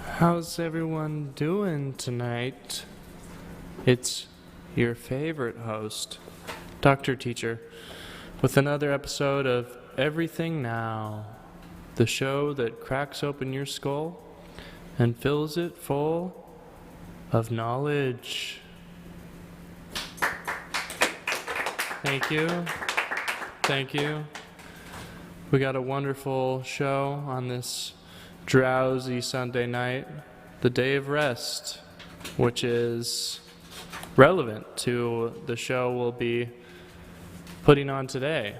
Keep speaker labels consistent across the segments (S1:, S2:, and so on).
S1: How's everyone doing tonight? It's your favorite host, Dr. Teacher, with another episode of Everything Now, the show that cracks open your skull and fills it full of knowledge. Thank you. Thank you. We got a wonderful show on this drowsy Sunday night, the day of rest, which is relevant to the show we'll be putting on today,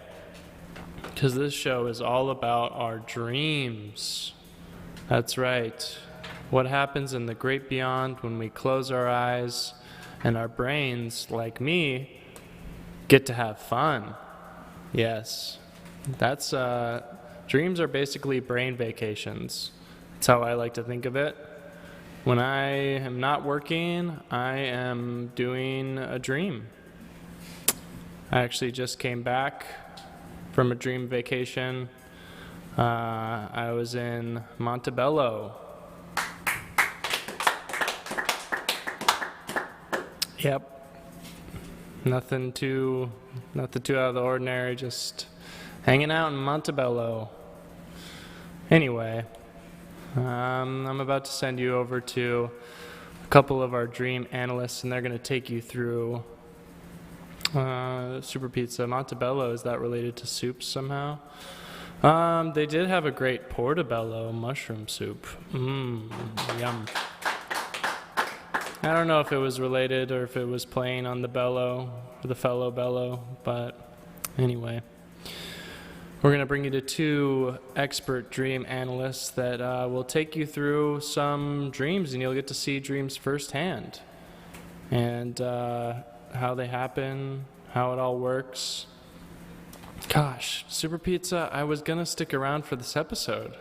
S1: because this show is all about our dreams. That's right. What happens in the great beyond when we close our eyes and our brains, like me, get to have fun. Yes, that's dreams are basically brain vacations. That's how I like to think of it. When I am not working, I am doing a dream. I actually just came back from a dream vacation. I was in Montebello. Yep. Nothing too out of the ordinary, just hanging out in Montebello. Anyway, I'm about to send you over to a couple of our dream analysts, and they're going to take you through Super Pizza. Montebello, is that related to soups somehow? They did have a great portobello mushroom soup. Yum. I don't know if it was related or if it was playing on the bellow, or the fellow bellow, but anyway. We're going to bring you to two expert dream analysts that will take you through some dreams, and you'll get to see dreams firsthand, and how they happen, how it all works. Gosh, Super Pizza, I was going to stick around for this episode,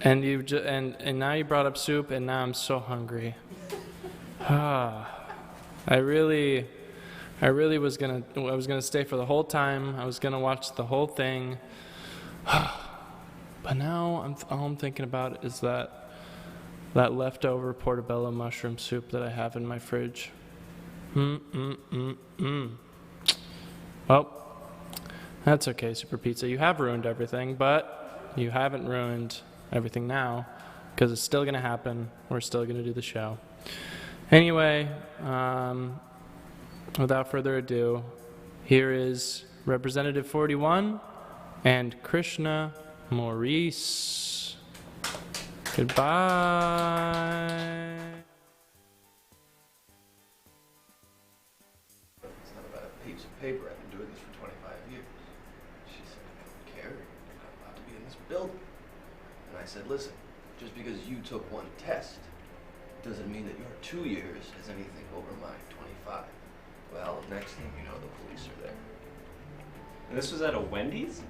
S1: and and now you brought up soup, and now I'm so hungry. I really was gonna stay for the whole time. I was gonna watch the whole thing. But now all I'm thinking about is that leftover portobello mushroom soup that I have in my fridge. Well, that's okay, Super Pizza. You have ruined everything, but you haven't ruined everything now, because it's still gonna happen. We're still gonna do the show. Anyway, without further ado, here is Representative 41 and Krishna Maurice. Goodbye.
S2: It's not about a piece of paper. I've been doing this for 25 years. She said, I don't care. You're not allowed to be in this building. And I said, listen, just because you took one test doesn't mean that your 2 years is anything over my 25. Well, next thing you know, the police are there.
S3: And this was at a Wendy's?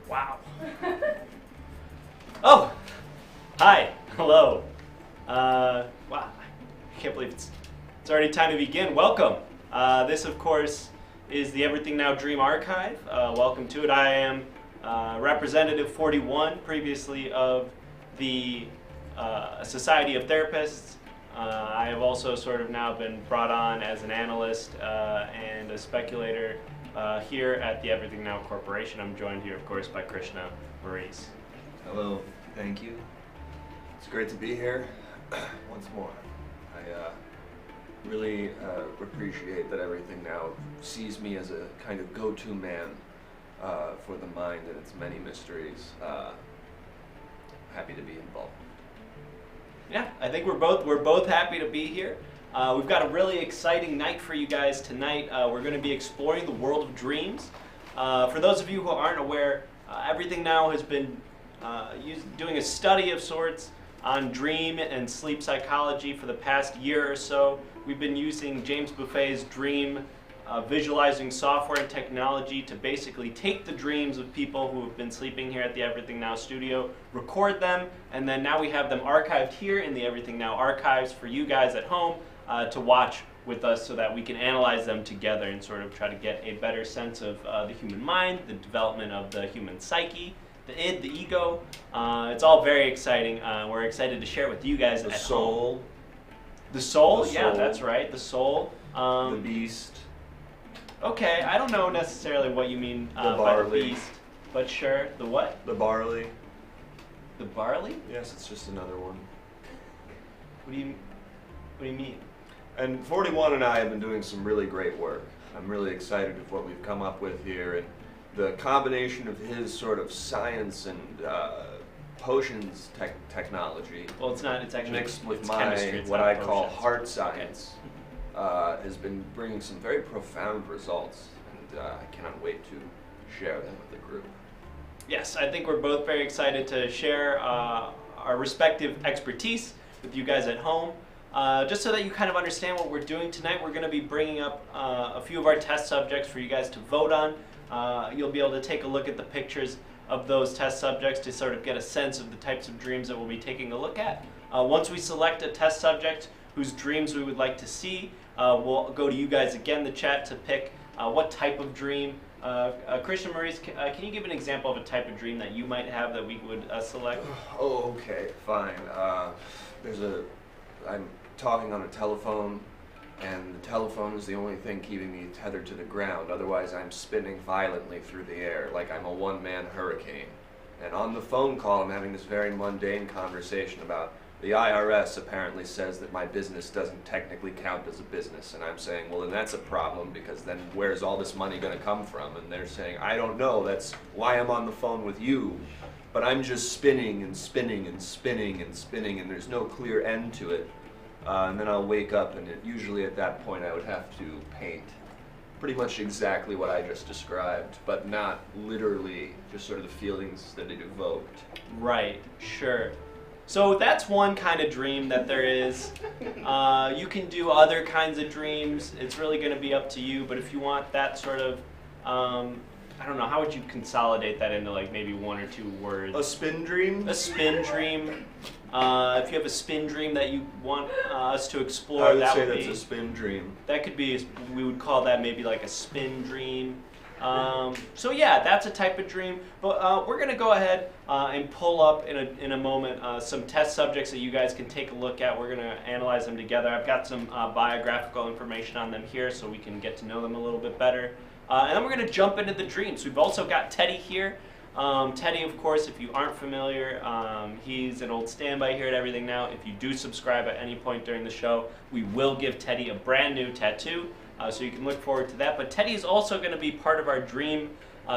S3: Wow. Oh! Hi. Hello. Wow. I can't believe it's already time to begin. Welcome. This, of course, is the Everything Now Dream Archive. Welcome to it. I am Representative 41, previously of the Society of Therapists. I have also sort of now been brought on as an analyst and a speculator here at the Everything Now Corporation. I'm joined here, of course, by Krishna Maurice.
S2: Hello. Thank you. It's great to be here once more. I really appreciate that Everything Now sees me as a kind of go-to man for the mind and its many mysteries. Happy to be involved.
S3: Yeah, I think we're both happy to be here. We've got a really exciting night for you guys tonight. We're going to be exploring the world of dreams. For those of you who aren't aware, Everything Now has been doing a study of sorts on dream and sleep psychology for the past year or so. We've been using James Buffet's dream visualizing software and technology to basically take the dreams of people who have been sleeping here at the Everything Now studio, record them, and then now we have them archived here in the Everything Now archives for you guys at home to watch with us so that we can analyze them together and sort of try to get a better sense of the human mind, the development of the human psyche, the id, the ego. It's all very exciting. We're excited to share it with you guys
S2: The
S3: at
S2: soul.
S3: home. The soul?
S2: The
S3: Yeah,
S2: soul.
S3: that's right. The soul.
S2: The beast.
S3: Okay, I don't know necessarily what you mean by the
S2: barley.
S3: beast, but sure. The what?
S2: The barley.
S3: The barley?
S2: Yes, it's just another one.
S3: What do you mean?
S2: And 41 and I have been doing some really great work. I'm really excited with what we've come up with here, and the combination of his sort of science and potions technology
S3: Well, it's not. It's actually
S2: mixed with
S3: it's
S2: my
S3: chemistry, it's
S2: what
S3: not
S2: I call
S3: potions.
S2: heart science has been bringing some very profound results, and I cannot wait to share them with the group.
S3: Yes, I think we're both very excited to share our respective expertise with you guys at home. Just so that you kind of understand what we're doing tonight, we're going to be bringing up a few of our test subjects for you guys to vote on. You'll be able to take a look at the pictures of those test subjects to sort of get a sense of the types of dreams that we'll be taking a look at. Once we select a test subject whose dreams we would like to see, we'll go to you guys again, the chat, to pick what type of dream. Krishna, Maurice, can you give an example of a type of dream that you might have that we would select?
S2: Oh, okay, fine. I'm talking on a telephone, and the telephone is the only thing keeping me tethered to the ground. Otherwise, I'm spinning violently through the air like I'm a one-man hurricane. And on the phone call, I'm having this very mundane conversation about the IRS apparently says that my business doesn't technically count as a business. And I'm saying, well, then that's a problem, because then where's all this money going to come from? And they're saying, I don't know. That's why I'm on the phone with you. But I'm just spinning and spinning and spinning and spinning, and there's no clear end to it. And then I'll wake up, and usually at that point I would have to paint pretty much exactly what I just described, but not literally, just sort of the feelings that it evoked.
S3: Right, sure. So that's one kind of dream that there is. You can do other kinds of dreams. It's really going to be up to you, but if you want that sort of, I don't know, how would you consolidate that into like maybe one or two words?
S2: A spin dream?
S3: A spin dream. If you have a spin dream that you want us to explore,
S2: I would
S3: that
S2: say
S3: would
S2: that's
S3: be,
S2: a spin dream.
S3: that could be, we would call that maybe like a spin dream. So yeah, that's a type of dream. But we're going to go ahead and pull up in a moment some test subjects that you guys can take a look at. We're going to analyze them together. I've got some biographical information on them here so we can get to know them a little bit better. And then we're going to jump into the dreams. We've also got Teddy here. Teddy, of course, if you aren't familiar, he's an old standby here at Everything Now. If you do subscribe at any point during the show, we will give Teddy a brand new tattoo, so you can look forward to that. But Teddy is also going to be part of our dream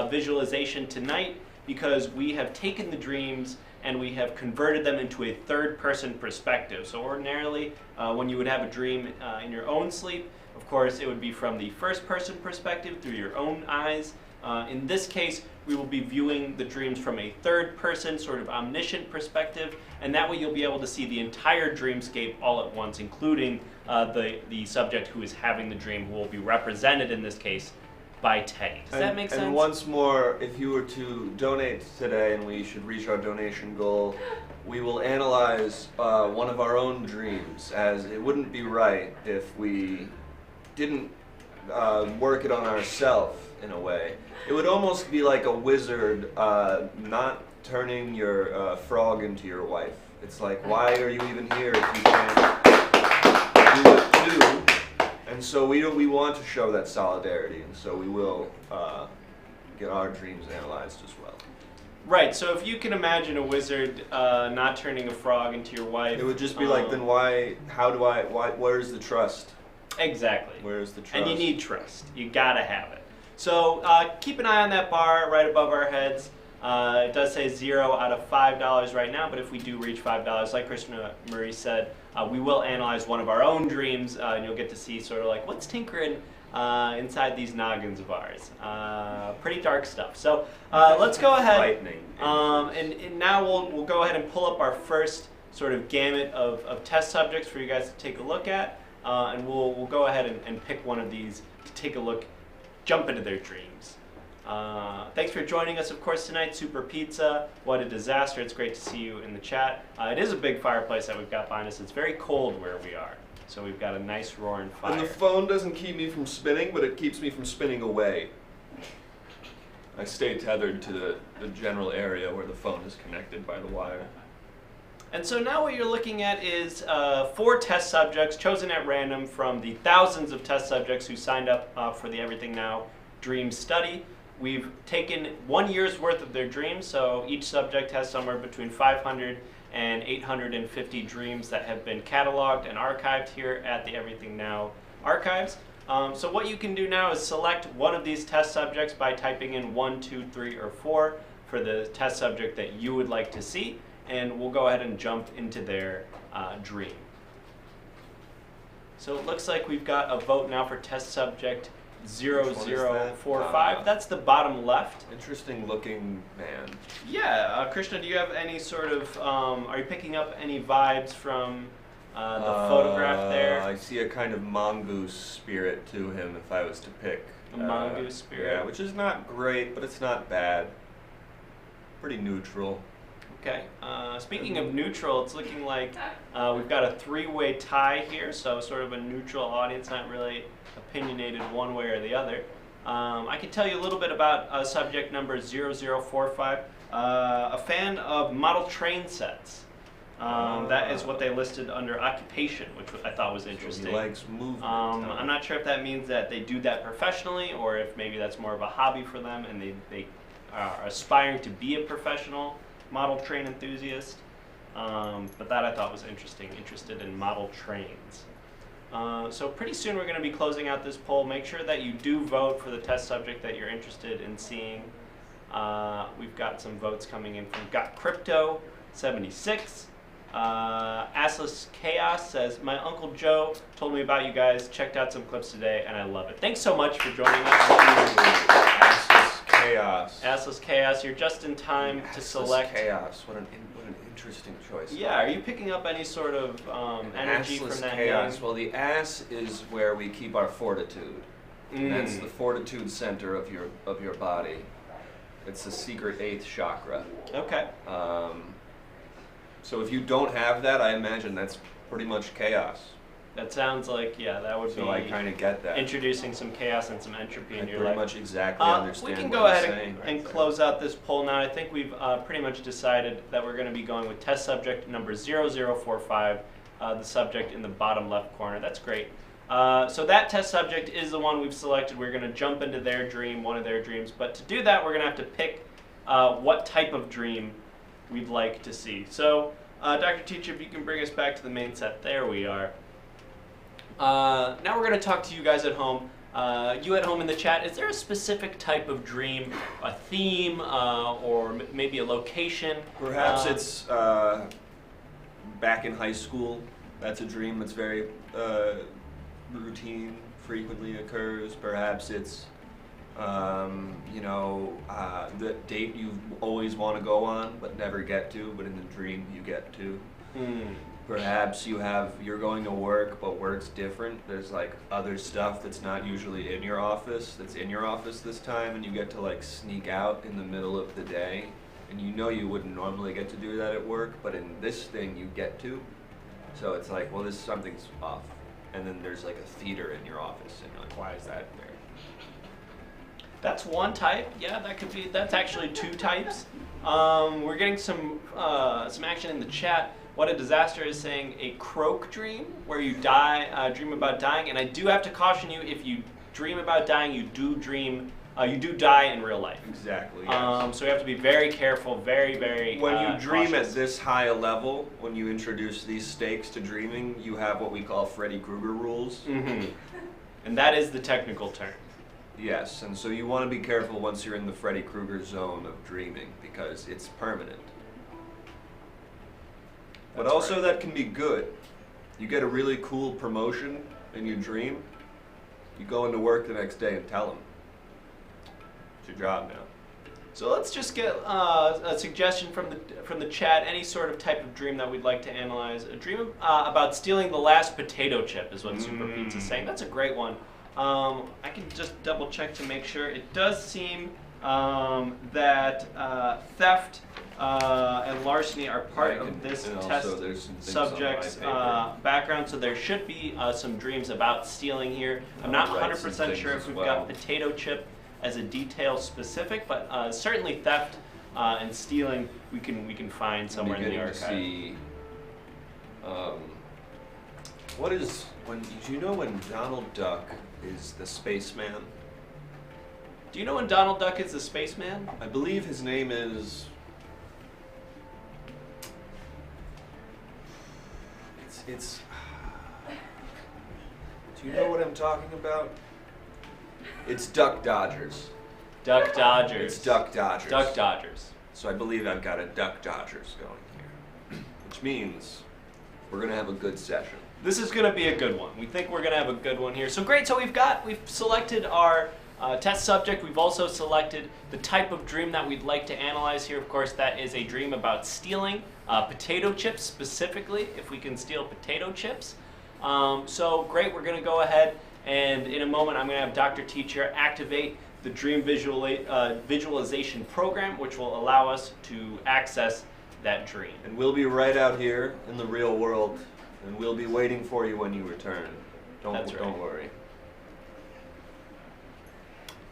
S3: visualization tonight, because we have taken the dreams and we have converted them into a third-person perspective. So ordinarily, when you would have a dream in your own sleep, of course, it would be from the first-person perspective through your own eyes. In this case, we will be viewing the dreams from a third-person, sort of omniscient perspective, and that way you'll be able to see the entire dreamscape all at once, including the subject who is having the dream, who will be represented in this case by Teddy. Does that make sense?
S2: And once more, if you were to donate today, and we should reach our donation goal, we will analyze one of our own dreams, as it wouldn't be right if we didn't work it on ourselves in a way. It would almost be like a wizard not turning your frog into your wife. It's like, why are you even here if you can't do it too? And so we want to show that solidarity, and so we will get our dreams analyzed as well.
S3: Right, so if you can imagine a wizard not turning a frog into your wife.
S2: It would just be like, then why, where's the trust?
S3: Exactly.
S2: Where's the trust?
S3: And you need trust. You gotta have it. So keep an eye on that bar right above our heads. It does say 0 out of $5 right now, but if we do reach $5, like Krishna Maurice said, we will analyze one of our own dreams, and you'll get to see sort of like what's tinkering inside these noggins of ours. Pretty dark stuff. So let's go ahead.
S2: Frightening.
S3: And now we'll go ahead and pull up our first sort of gamut of test subjects for you guys to take a look at. And we'll go ahead and pick one of these to take a look, jump into their dreams. Thanks for joining us, of course, tonight. Super Pizza, what a disaster. It's great to see you in the chat. It is a big fireplace that we've got behind us. It's very cold where we are, so we've got a nice roaring fire.
S2: And the phone doesn't keep me from spinning, but it keeps me from spinning away. I stay tethered to the general area where the phone is connected by the wire.
S3: And so now what you're looking at is 4 test subjects chosen at random from the thousands of test subjects who signed up for the Everything Now Dream Study. We've taken 1 year's worth of their dreams, so each subject has somewhere between 500 and 850 dreams that have been cataloged and archived here at the Everything Now archives. So what you can do now is select one of these test subjects by typing in 1, 2, 3, or 4 for the test subject that you would like to see, and we'll go ahead and jump into their dream. So it looks like we've got a vote now for test subject 0045. That's the bottom left.
S2: Interesting looking man.
S3: Yeah, Krishna, do you have any sort of, are you picking up any vibes from the photograph there?
S2: I see a kind of mongoose spirit to him if I was to pick.
S3: A mongoose spirit?
S2: Yeah, which is not great, but it's not bad. Pretty neutral.
S3: Okay. Speaking of neutral, it's looking like we've got a 3-way tie here, so sort of a neutral audience, not really opinionated one way or the other. I can tell you a little bit about subject number 0045, a fan of model train sets. That is what they listed under occupation, which I thought was interesting.
S2: So he likes movement.
S3: I'm not sure if that means that they do that professionally or if maybe that's more of a hobby for them and they are aspiring to be a professional model train enthusiast. But that I thought was interesting, interested in model trains. So pretty soon we're going to be closing out this poll. Make sure that you do vote for the test subject that you're interested in seeing. We've got some votes coming in from Got Crypto 76. Assless Chaos says, my Uncle Joe told me about you guys, checked out some clips today, and I love it. Thanks so much for joining us.
S2: Assless Chaos.
S3: Assless Chaos, you're just in time to select.
S2: Chaos, what an interesting choice.
S3: Yeah, are you picking up any sort of energy from that
S2: chaos.
S3: name?
S2: Well, the ass is where we keep our fortitude. And that's the fortitude center of your body. It's the secret 8th chakra.
S3: Okay.
S2: So if you don't have that, I imagine that's pretty much chaos.
S3: That sounds like, yeah, that would be.
S2: So I kind of get that.
S3: Introducing some chaos and some entropy in your life.
S2: I pretty much exactly understand
S3: we can
S2: what
S3: go
S2: you're
S3: ahead
S2: saying
S3: and close out this poll now. I think we've pretty much decided that we're going to be going with test subject number 0045, the subject in the bottom left corner. That's great. So that test subject is the one we've selected. We're going to jump into their dream, one of their dreams. But to do that, we're going to have to pick what type of dream we'd like to see. So, Dr. Teacher, if you can bring us back to the main set. There we are. Now we're going to talk to you guys at home. You at home in the chat, is there a specific type of dream, a theme, or maybe a location?
S2: Perhaps it's back in high school. That's a dream that's very routine, frequently occurs. Perhaps it's the date you always want to go on but never get to, but in the dream you get to. Perhaps you're going to work, but work's different. There's like other stuff that's not usually in your office, that's in your office this time, and you get to like sneak out in the middle of the day. And you know you wouldn't normally get to do that at work, but in this thing you get to. So it's like, well, something's off. And then there's like a theater in your office, and you're like, why is that there?
S3: That's one type. Yeah, that's actually 2 types. We're getting some action in the chat. What a Disaster is saying a croak dream, where you dream about dying. And I do have to caution you, if you dream about dying, you do die in real life.
S2: Exactly, yes.
S3: So you have to be very careful, very, very
S2: When you dream
S3: cautious.
S2: at this high a level, when you introduce these stakes to dreaming, you have what we call Freddy Krueger rules.
S3: And that is the technical term.
S2: Yes, and so you want to be careful once you're in the Freddy Krueger zone of dreaming, because it's permanent. But also
S3: right.
S2: That can be good. You get a really cool promotion and you dream, you go into work the next day and tell them. It's your job now.
S3: So let's just get a suggestion from the chat, any sort of type of dream that we'd like to analyze. A dream about stealing the last potato chip is what Super Pizza's saying. That's a great one. I can just double check to make sure. It does seem that theft and larceny are part of this test subject's background, so there should be some dreams about stealing here. I'm not 100% sure if we've got potato chip as a detail specific, but certainly theft and stealing we can find somewhere in the archive.
S2: See, what is do you know when Donald Duck is the spaceman?
S3: Do you know when Donald Duck is the spaceman?
S2: I believe his name is. It's. Do you know what I'm talking about? It's Duck Dodgers.
S3: Duck Dodgers.
S2: It's Duck Dodgers.
S3: Duck Dodgers.
S2: So I believe I've got a Duck Dodgers going here, which means we're gonna have a good session.
S3: This is going to be a good one. We think we're going to have a good one here. So great. So we've selected our test subject. We've also selected the type of dream that we'd like to analyze here. Of course, that is a dream about stealing potato chips, specifically, if we can steal potato chips. So great. We're going to go ahead, and in a moment, I'm going to have Dr. Teacher activate the dream visualization program, which will allow us to access that dream.
S2: And we'll be right out here in the real world. And we'll be waiting for you when you return. Don't worry.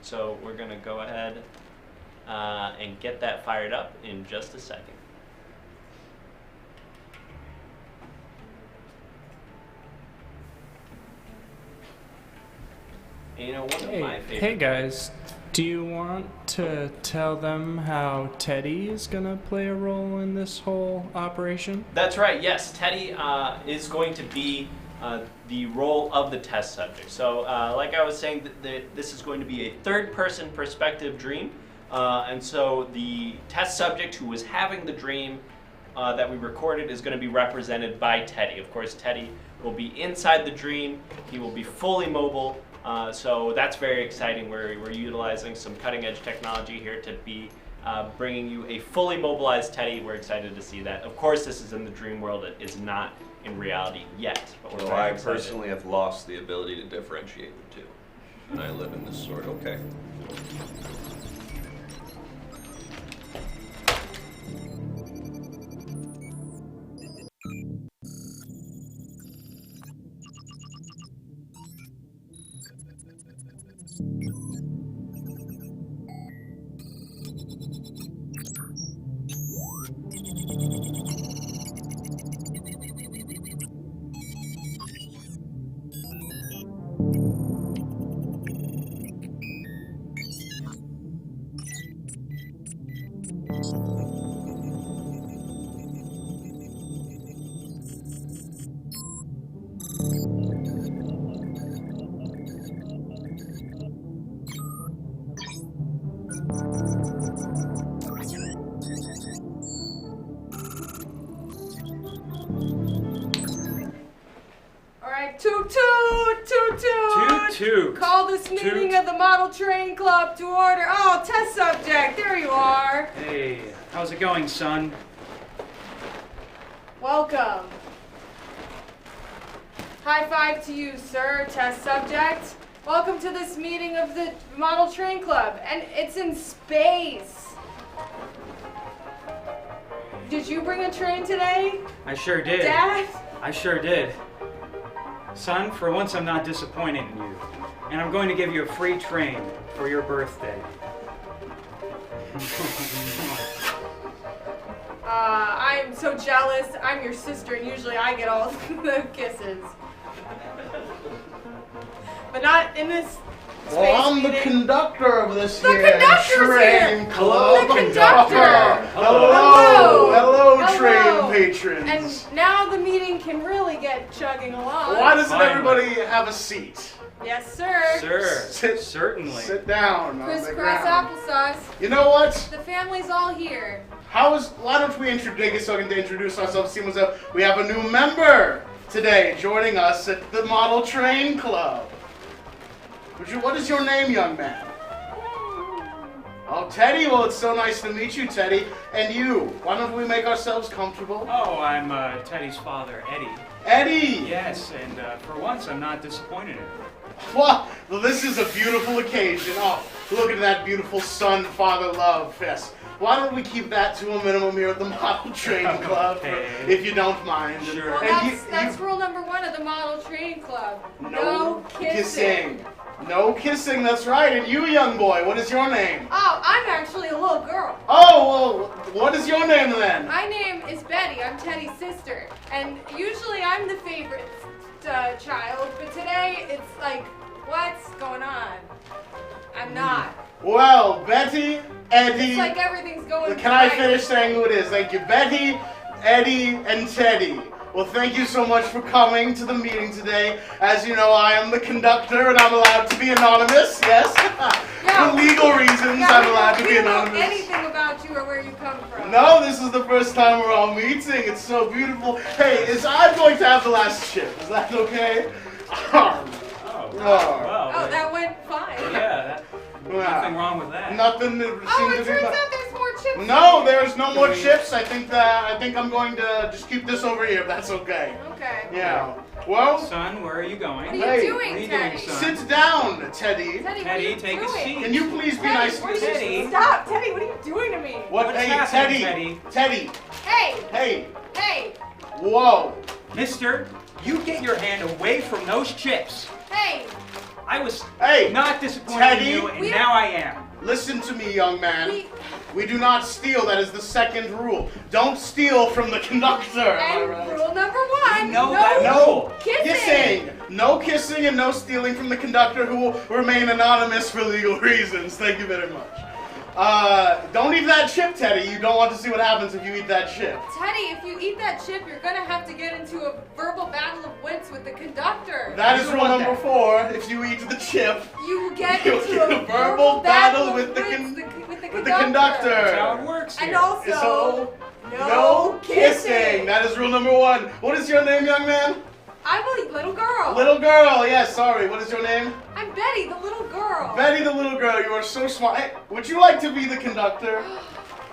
S3: So we're going to go ahead and get that fired up in just a second. And, one of my favorite.
S1: Hey guys, do you want to tell them how Teddy is going to play a role in this whole operation?
S3: That's right, yes. Teddy is going to be the role of the test subject. So like I was saying, this is going to be a third-person perspective dream. And so the test subject who was having the dream that we recorded is going to be represented by Teddy. Of course, Teddy will be inside the dream. He will be fully mobile. So that's very exciting. We're utilizing some cutting-edge technology here to be bringing you a fully mobilized Teddy. We're excited to see that. Of course, this is in the dream world. It is not in reality yet. But we're
S2: I personally have lost the ability to differentiate the two. And I live in this sort, okay?
S4: Toot toot, toot toot.
S3: Toot toot.
S4: Call this meeting of the Model Train Club to order. Oh, test subject, there you are.
S5: Hey, how's it going, son?
S4: Welcome. High five to you, sir, test subject. Welcome to this meeting of the Model Train Club, and it's in space. Did you bring a train today,
S5: I sure did.
S4: Dad?
S5: I sure did. Son, for once I'm not disappointed in you. And I'm going to give you a free train for your birthday.
S4: I'm so jealous. I'm your sister, and usually I get all the kisses. But not in this
S6: Well, I'm the conductor of this
S4: The
S6: here
S4: conductor's
S6: train
S4: here.
S6: club.
S4: The conductor.
S6: Hello. Hello,
S4: Hello.
S6: train patrons.
S4: And now the meeting can really get chugging along.
S6: Why doesn't
S5: Finally.
S6: everybody have a seat?
S4: Yes, sir.
S5: Sir, certainly.
S6: Sit down on the
S4: Crisscross
S6: ground.
S4: applesauce.
S6: You know what?
S4: The family's all here.
S6: Why don't we take a second to introduce ourselves? See what's up. We have a new member today joining us at the Model Train Club. What is your name, young man? Oh, Teddy. Well, it's so nice to meet you, Teddy. And you. Why don't we make ourselves comfortable?
S5: Oh, I'm Teddy's father, Eddie.
S6: Eddie!
S5: Yes, and for once I'm not disappointed in him.
S6: Well, this is a beautiful occasion. Oh, look at that beautiful son-father love. Yes. Why don't we keep that to a minimum here at the Model Train Club,
S5: Okay.
S6: if you don't mind.
S5: Sure.
S4: Well,
S6: And
S4: that's rule number 1 of the Model Train Club.
S6: no kissing. No kissing, that's right. And you, young boy, what is your name?
S4: Oh, I'm actually a little girl.
S6: Oh, well, what is your name then?
S4: My name is Betty. I'm Teddy's sister. And usually I'm the favorite child, but today it's like, what's going on? I'm not.
S6: Well, Betty, Eddie.
S4: It's like everything's going
S6: Can I
S4: right.
S6: finish saying who it is? Thank you. Betty, Eddie, and Teddy. Well, thank you so much for coming to the meeting today. As you know, I am the conductor and I'm allowed to be anonymous, yes?
S4: Yeah,
S6: For legal reasons,
S4: Yeah,
S6: I'm allowed to
S4: we
S6: be
S4: don't know
S6: anonymous.
S4: anything about you or where you come from.
S6: No, this is the first time we're all meeting. It's so beautiful. Hey, I'm going to have the last chip. Is that okay?
S5: Oh, wow.
S4: Oh, that went fine.
S5: Yeah, nothing wrong with that.
S6: Nothing that
S4: Oh,
S6: seemed
S4: it
S6: to be
S4: turns
S6: fun.
S4: out there's more chips.
S6: No, there's no more chips. I think I'm going to just keep this over here, if that's okay.
S4: Okay.
S6: Yeah. Well,
S5: Son, where are you going?
S4: What are you
S6: Hey,
S4: doing,
S5: what are you
S4: Teddy?
S5: doing, son?
S6: sit down, Teddy.
S4: Teddy, what are
S5: Teddy,
S4: you
S5: take a
S4: doing?
S5: seat.
S6: Can you please be
S4: Teddy,
S6: nice
S4: what
S6: to
S4: are you-
S5: Teddy?
S4: Stop, Teddy, what are you doing to me?
S6: What?
S5: What's
S6: Hey,
S5: happening,
S6: Teddy.
S4: Hey,
S6: Hey.
S4: hey,
S6: Whoa.
S5: Mister, you get your hand away from those chips.
S4: hey.
S5: I was
S6: Hey.
S5: not disappointed
S6: Teddy?
S5: in you, and
S4: We-
S5: now I am.
S6: Listen to me, young man.
S4: We,
S6: We do not steal. That is the second rule. Don't steal from the conductor. Am I
S4: and
S6: right?
S4: rule number one,
S5: know
S4: no
S5: that
S6: No
S4: kissing.
S6: No kissing and no stealing from the conductor, who will remain anonymous for legal reasons. Thank you very much. Don't eat that chip, Teddy. You don't want to see what happens if you eat that chip.
S4: Teddy, if you eat that chip, you're gonna have to get into a verbal battle of wits with the conductor.
S6: That
S5: You
S6: is
S5: don't
S6: rule
S5: want
S6: number
S5: that.
S6: 4. If you eat the chip,
S4: You get
S6: You'll
S4: into
S6: get
S4: a verbal battle with the
S6: with the
S4: conductor.
S6: conductor.
S5: That's how it works
S4: And
S5: here.
S4: also,
S6: So,
S4: no kissing.
S6: That is rule number 1. What is your name, young man?
S4: I'm a little girl.
S6: Little girl. Yes, sorry. What is your name?
S4: I'm Betty, the little girl.
S6: Betty the little girl. You are so smart. Hey, would you like to be the conductor?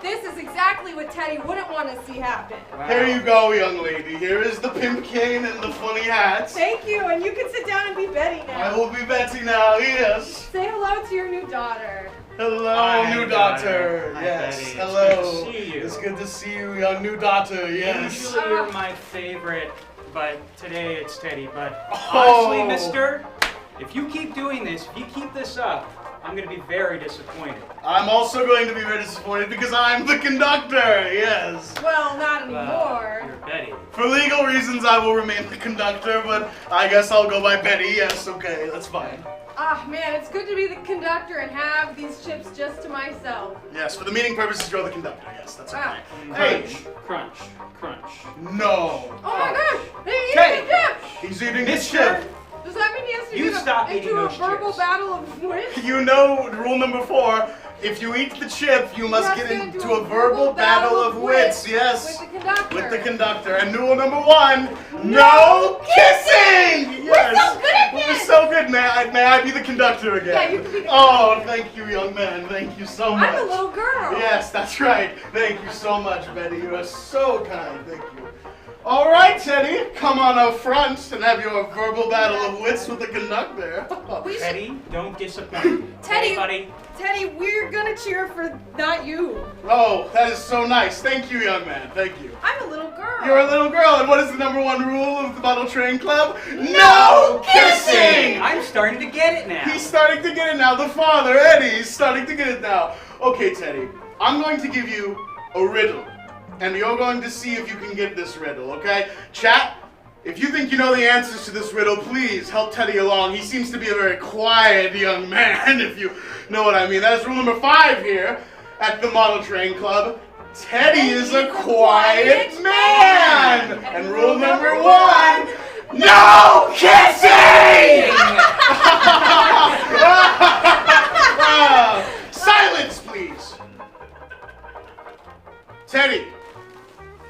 S4: This is exactly what Teddy wouldn't want to see happen.
S5: Wow.
S6: Here you go, young lady. Here is the pimp cane and the funny hat.
S4: Thank you, and you can sit down and be Betty now.
S6: I will be Betty now, yes.
S4: Say hello to your new daughter.
S6: Hello,
S5: Hi,
S6: new
S5: daughter.
S6: daughter.
S5: Hi,
S6: Yes,
S5: Betty. It's
S6: hello.
S5: good to see you.
S6: It's good to see you, young new daughter, yes.
S5: Usually you're my favorite, but today it's Teddy. But
S6: Oh.
S5: honestly, mister, if you keep doing this, if you keep this up, I'm going to be very disappointed.
S6: I'm also going to be very disappointed because I'm the conductor, yes.
S4: Well, not anymore.
S5: You're Betty.
S6: For legal reasons, I will remain the conductor, but I guess I'll go by Betty, yes, okay, that's fine.
S4: Ah, man, it's good to be the conductor and have these chips just to myself.
S6: Yes, for the meeting purposes, you're the conductor, yes, that's okay.
S4: Wow.
S6: Hey,
S5: Crunch, crunch.
S6: no.
S4: Oh my gosh! He
S5: Hey.
S4: eating the chips!
S6: He's eating the
S5: Mister,
S6: chip.
S4: Does that mean he has to
S5: You
S4: get
S5: stop
S4: into
S5: eating
S4: a
S5: those
S4: verbal
S5: chips.
S4: battle of wits?
S6: You know rule number 4. If you eat the chip, you must get into a verbal battle of wits, yes.
S4: With the conductor.
S6: With the conductor. And rule number 1, no kissing! Yes.
S4: so good at
S6: We're
S4: this.
S6: so good. May I be the conductor again?
S4: Yeah, you can be the
S6: Oh, thank you, young man. Thank you so much.
S4: I'm a little girl.
S6: Yes, that's right. Thank you so much, Betty. You are so kind. Thank you. All right, Teddy, come on up front and have your verbal battle of wits with the conductor.
S4: We should,
S5: Teddy, don't disappoint.
S4: Teddy.
S5: Hey, buddy.
S4: Teddy, we're gonna cheer for not you.
S6: Oh, that is so nice. Thank you, young man. Thank you.
S4: I'm a little girl.
S6: You're a little girl, and what is the number 1 rule of the Model Train Club? No kissing!
S5: I'm starting to get it now.
S6: He's starting to get it now. The father, Eddie's starting to get it now. Okay, Teddy, I'm going to give you a riddle, and you're going to see if you can get this riddle, okay? Chat, if you think you know the answers to this riddle, please help Teddy along. He seems to be a very quiet young man, if you know what I mean. That is rule number 5 here at the Model Train Club. Teddy is a quiet man! And rule number 1, no kissing! Silence, please. Teddy,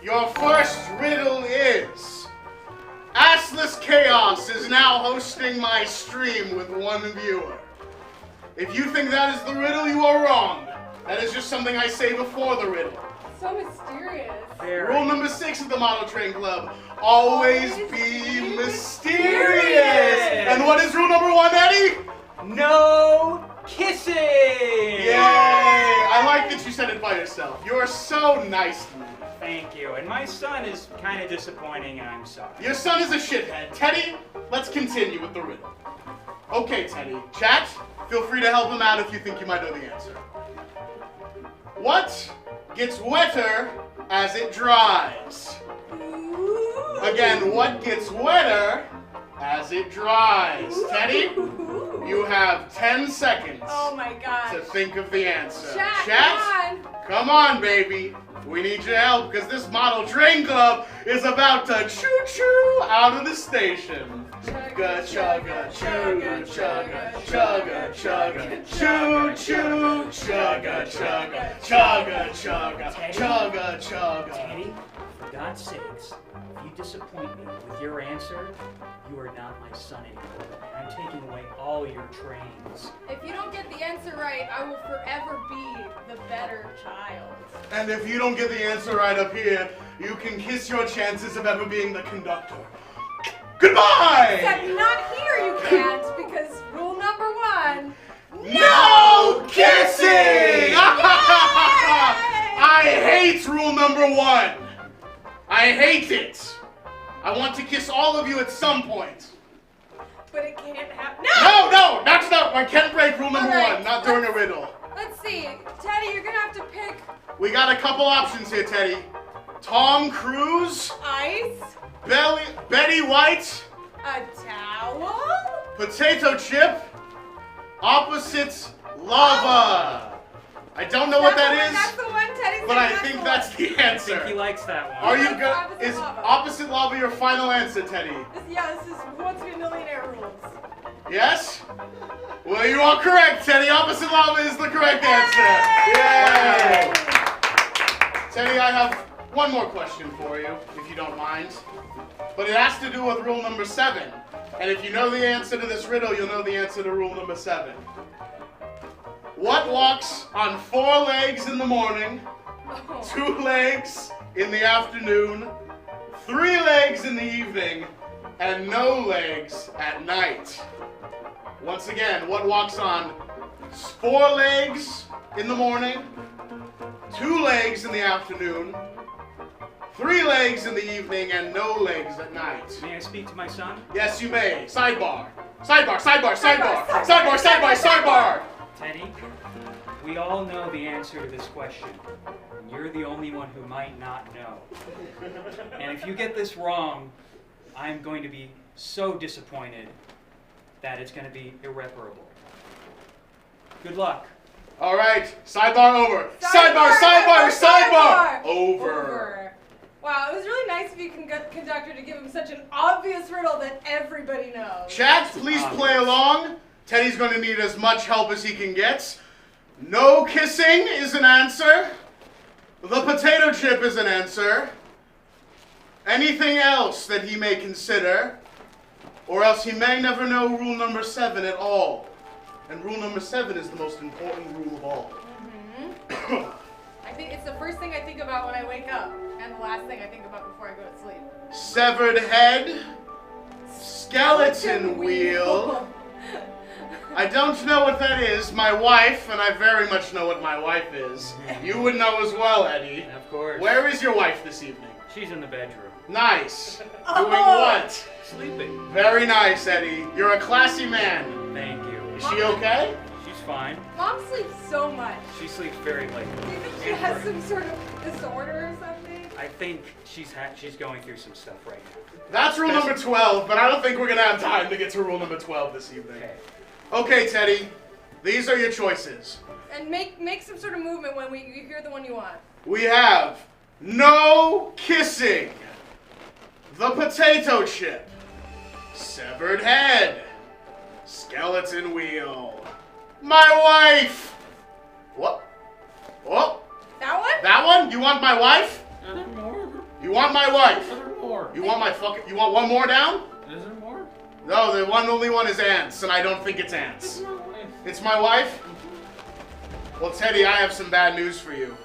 S6: your first riddle is: Assless Chaos is now hosting my stream with 1 viewer. If you think that is the riddle, you are wrong. That is just something I say before the riddle.
S4: So mysterious.
S5: Very.
S6: Rule number 6 of the Model Train Club: always be mysterious. And what is rule number 1, Eddie?
S5: No kissing!
S6: Yay! I like that you said it by yourself. You are so nice to me.
S5: Thank you. And my son is kind of disappointing, and I'm sorry.
S6: Your son is a shithead. Teddy, let's continue with the riddle. Okay, Teddy. Chat, feel free to help him out if you think you might know the answer. What gets wetter as it dries? Again, what gets wetter as it dries? Teddy, you have 10 seconds
S4: Oh my gosh.
S6: to think of the answer.
S4: Chat,
S6: come on, baby. We need your help because this model train club is about to choo-choo out of the station. Chugga, chugga, chugga, chugga, chugga, chugga, choo-choo, chugga, chugga, chugga, chugga, chugga, chugga.
S5: Teddy, for God's sakes, if you disappoint me with your answer, you are not my son anymore. I'm taking away all your trains.
S4: If you don't get the answer right, I will forever be the better child.
S6: And if you don't get the answer right up here, you can kiss your chances of ever being the conductor. Goodbye!
S4: Except not here you can't, because rule number 1,
S6: No kissing! I hate rule number 1. I hate it. I want to kiss all of you at some point.
S4: but it can't happen.
S6: No, that's not. I can't break rule number
S4: All right,
S6: 1, not during a riddle.
S4: Let's see. Teddy, you're gonna have to pick
S6: We got a couple options here, Teddy. Tom Cruise,
S4: ice,
S6: Betty White,
S4: a towel.
S6: potato chip, opposites lava. I don't know what that
S4: That's
S6: is,
S4: the one Teddy said.
S6: but I think that's the
S5: I
S6: answer.
S5: think he likes that one.
S6: Are you
S4: That's
S6: good?
S4: opposite
S6: Is
S4: lava.
S6: opposite lava your final answer, Teddy?
S4: This is Who Wants to Be a Millionaire rules.
S6: Yes? Well, you are correct, Teddy. Opposite lava is the correct answer. Yay! Teddy, I have one more question for you, if you don't mind. But it has to do with rule number 7. And if you know the answer to this riddle, you'll know the answer to rule number 7. What walks on 4 legs in the morning,
S4: Oh.
S6: 2 legs in the afternoon, 3 legs in the evening, and no legs at night? Once again, what walks on 4 legs in the morning, 2 legs in the afternoon, 3 legs in the evening, and no legs at night?
S5: May I speak to my son?
S6: Yes, you may. Sidebar. Sidebar, sidebar, sidebar. Sidebar, sidebar, sidebar.
S5: Teddy, we all know the answer to this question. And you're the only one who might not know. And if you get this wrong, I'm going to be so disappointed that it's going to be irreparable. Good luck.
S6: All right, sidebar over.
S4: Sidebar,
S6: Sidebar, sidebar,
S4: sidebar.
S6: sidebar. Over.
S4: Wow, it was really nice of you, conductor, to give him such an obvious riddle that everybody knows.
S6: Chat, please play along. Teddy's going to need as much help as he can get. No kissing is an answer. The potato chip is an answer. Anything else that he may consider, or else he may never know rule number 7 at all. And rule number 7 is the most important rule of all.
S4: I think it's the first thing I think about when I wake up, and the last thing I think about before I go to sleep.
S6: Severed head, skeleton wheel. I don't know what that is. My wife, and I very much know what my wife is. You would know as well, Eddie.
S5: Of course.
S6: Where is your wife this evening?
S5: She's in the bedroom.
S6: Nice.
S4: Oh.
S6: Doing what?
S5: Sleeping.
S6: Very nice, Eddie. You're a classy man.
S5: Thank you.
S6: Is she okay?
S5: She's fine.
S4: Mom sleeps so much.
S5: She sleeps very late.
S4: Do you think she has some sort of disorder or something?
S5: I think she's going through some stuff right now.
S6: That's rule number 12, but I don't think we're going to have time to get to rule number 12 this evening.
S5: Okay.
S6: Okay, Teddy. These are your choices.
S4: And make some sort of movement when you hear the one you want.
S6: We have no kissing, the potato chip, severed head, skeleton wheel, my wife. What? What?
S4: That one?
S6: That one? You want my wife?
S1: Is there more?
S6: You want my wife?
S1: Is there more?
S6: You want my fucking? You want one more down?
S1: Is there more?
S6: No, the only one is ants, and I don't think it's ants. It's my wife? Well, Teddy, I have some bad news for you.